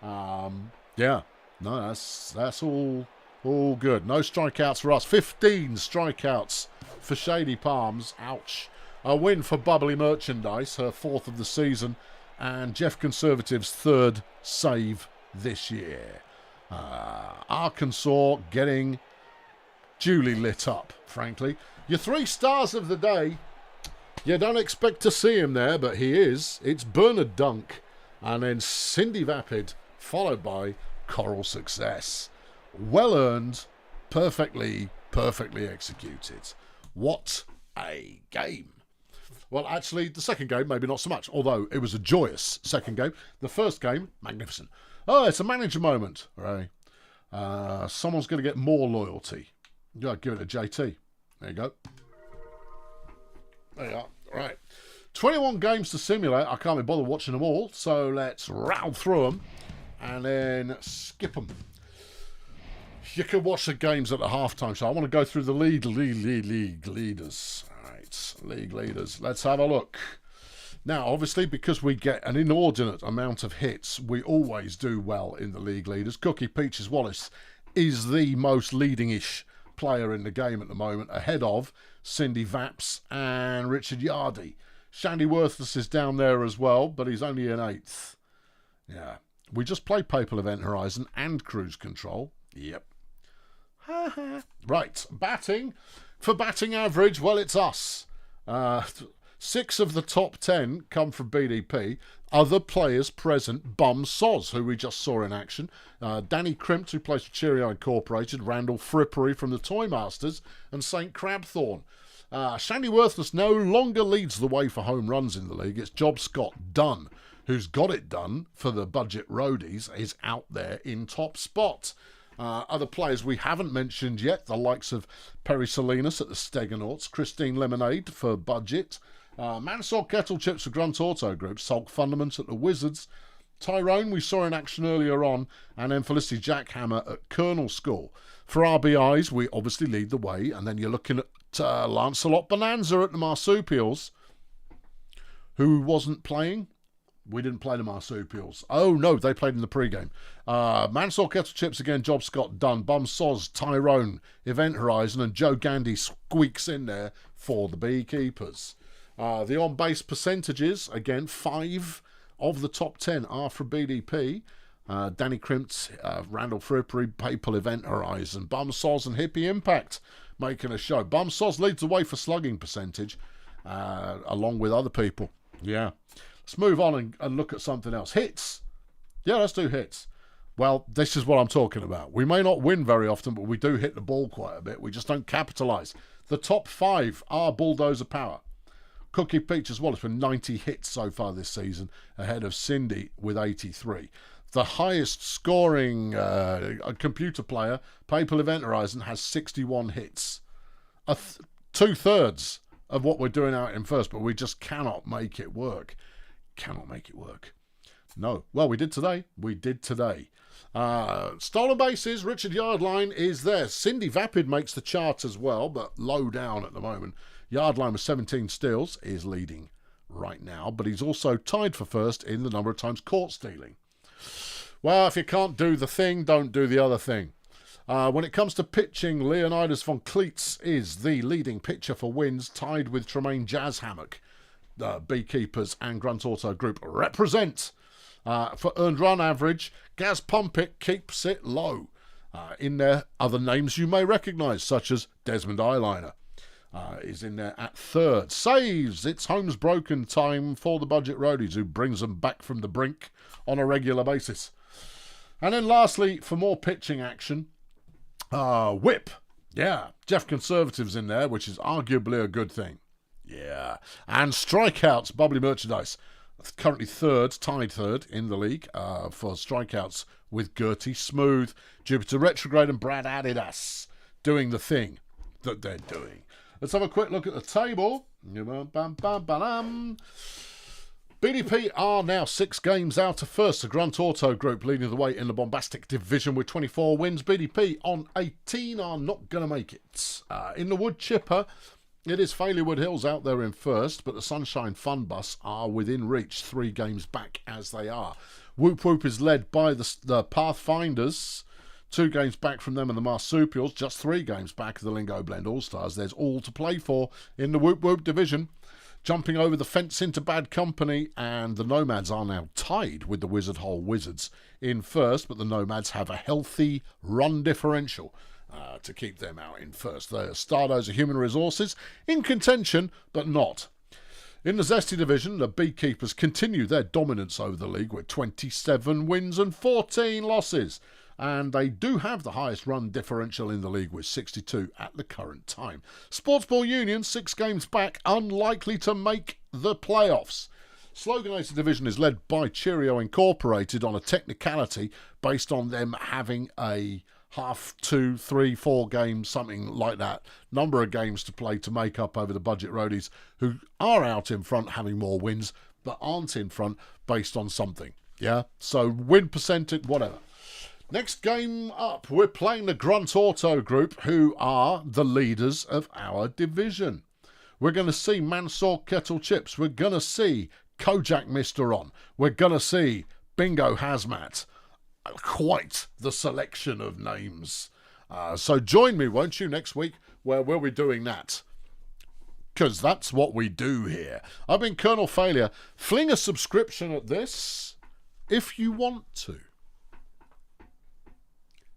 S5: Yeah, no, that's all good. No strikeouts for us. 15 strikeouts for Shady Palms. Ouch. A win for Bubbly Merchandise, her 4th of the season, and Jeff Conservative's 3rd save this year. Arkansas getting duly lit up, frankly. Your 3 stars of the day. You don't expect to see him there, but he is. It's Bernard Dunk, and then Cindy Vapid, followed by Coral Success. Well earned, perfectly executed. What a game. Well, actually, the second game, maybe not so much, although it was a joyous second game. The first game, magnificent. Oh, it's a manager moment. Right. Someone's going to get more loyalty. Yeah, give it to JT. There you go. There you are. Right. 21 games to simulate. I can't be bothered watching them all, so let's rattle through them and then skip them. You can watch the games at the halftime show. I want to go through the league leaders. All right, league leaders. Let's have a look. Now, obviously, because we get an inordinate amount of hits, we always do well in the league leaders. Cookie Peaches Wallace is the most leading-ish player in the game at the moment, ahead of Cindy Vaps and Richard Yardy. Shandy Worthless is down there as well, but he's only in 8th. Yeah. We just played Papal Event Horizon and Cruise Control. Yep. Right. Batting. For batting average, well, it's us. 6 of the top 10 come from BDP. Other players present, Bum Soz, who we just saw in action. Danny Crimpt, who plays for Cheerio Incorporated. Randall Frippery from the Toy Masters. And St. Crabthorne. Shandy Worthless no longer leads the way for home runs in the league. It's Job Scott Dunn, who's got it done for the budget roadies, is out there in top spot. Other players we haven't mentioned yet, the likes of Perry Salinas at the Steganauts, Christine Lemonade for budget, Mansell Kettle Chips for Grunt Auto Group, Sulk Fundament at the Wizards, Tyrone we saw in action earlier on, and then Felicity Jackhammer at Colonel School. For RBIs, we obviously lead the way, and then you're looking at Lancelot Bonanza at the Marsupials, who wasn't playing. We didn't play the Marsupials. Oh, no, they played in the pre-game. Mansell Kettle Chips again, Job Scott Dunn, Bum Soz, Tyrone, Event Horizon, and Joe Gandy squeaks in there for the Beekeepers. The on-base percentages, again, 5 of the top 10 are for BDP. Danny Crimpt, Randall Frippery, Papal Event Horizon, Bum Soz and Hippie Impact making a show. Bum Soz leads the way for slugging percentage, along with other people. Yeah. Let's move on and look at something else. Hits. Yeah, let's do hits. Well, this is what I'm talking about. We may not win very often, but we do hit the ball quite a bit. We just don't capitalise. The top 5 are bulldozer power. Cookie Peaches Wallace with 90 hits so far this season, ahead of Cindy with 83. The highest scoring computer player, Papal Event Horizon, has 61 hits. 2/3 of what we're doing out in first, but we just cannot make it work. Cannot make it work. No. Well, we did today. Stolen bases, Richard Yardline is there. Cindy Vapid makes the chart as well, but low down at the moment. Yardline with 17 steals is leading right now, but he's also tied for first in the number of times caught stealing. Well, if you can't do the thing, don't do the other thing. When it comes to pitching, Leonidas von Kleitz is the leading pitcher for wins, tied with Tremaine Jazzhammock. Beekeepers and Grunt Auto Group represent. For earned run average, Gaz Pumpit keeps it low. In there, other names you may recognise, such as Desmond Eyeliner. Is in there at third. Saves. It's Holmes broken time for the budget roadies, who brings them back from the brink on a regular basis. And then lastly, for more pitching action, whip. Yeah, Jeff Conservative's in there, which is arguably a good thing. Yeah. And strikeouts, bubbly merchandise. Currently tied third in the league for strikeouts with Gertie Smooth, Jupiter Retrograde and Brad Adidas doing the thing that they're doing. Let's have a quick look at the table. BDP are now 6 games out of first. The Grunt Auto Group leading the way in the bombastic division with 24 wins. BDP on 18 are not going to make it. In the Wood Chipper, it is Failure Hills out there in first, but the Sunshine Fun Bus are within reach, 3 games back as they are. Whoop Whoop is led by the Pathfinders, 2 games back from them and the Marsupials, just 3 games back of the Lingo Blend All-Stars. There's all to play for in the Whoop Whoop division. Jumping over the fence into bad company, and the Nomads are now tied with the Wizard Hole Wizards in first, but the Nomads have a healthy run differential to keep them out in first. The Stardos are Human Resources in contention, but not. In the Zesty division, the Beekeepers continue their dominance over the league with 27 wins and 14 losses. And they do have the highest run differential in the league with 62 at the current time. Sportsball Union, 6 games back, unlikely to make the playoffs. Sloganated division is led by Cheerio Incorporated on a technicality based on them having a 1/2, 2, 3, 4 games, something like that, number of games to play to make up over the budget roadies, who are out in front having more wins, but aren't in front based on something. Yeah, so win percentage, whatever. Next game up, we're playing the Grunt Auto Group, who are the leaders of our division. We're going to see Mansour Kettle Chips. We're going to see Kojak Misteron. We're going to see Bingo Hazmat. Quite the selection of names. So join me, won't you, next week, where we'll be doing that. Because that's what we do here. I've been Colonel Failure. Fling a subscription at this if you want to.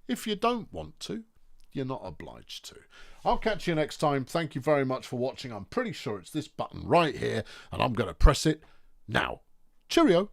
S5: If you don't want to, you're not obliged to. I'll catch you next time. Thank you very much for watching. I'm pretty sure it's this button right here, and I'm going to press it now. Cheerio.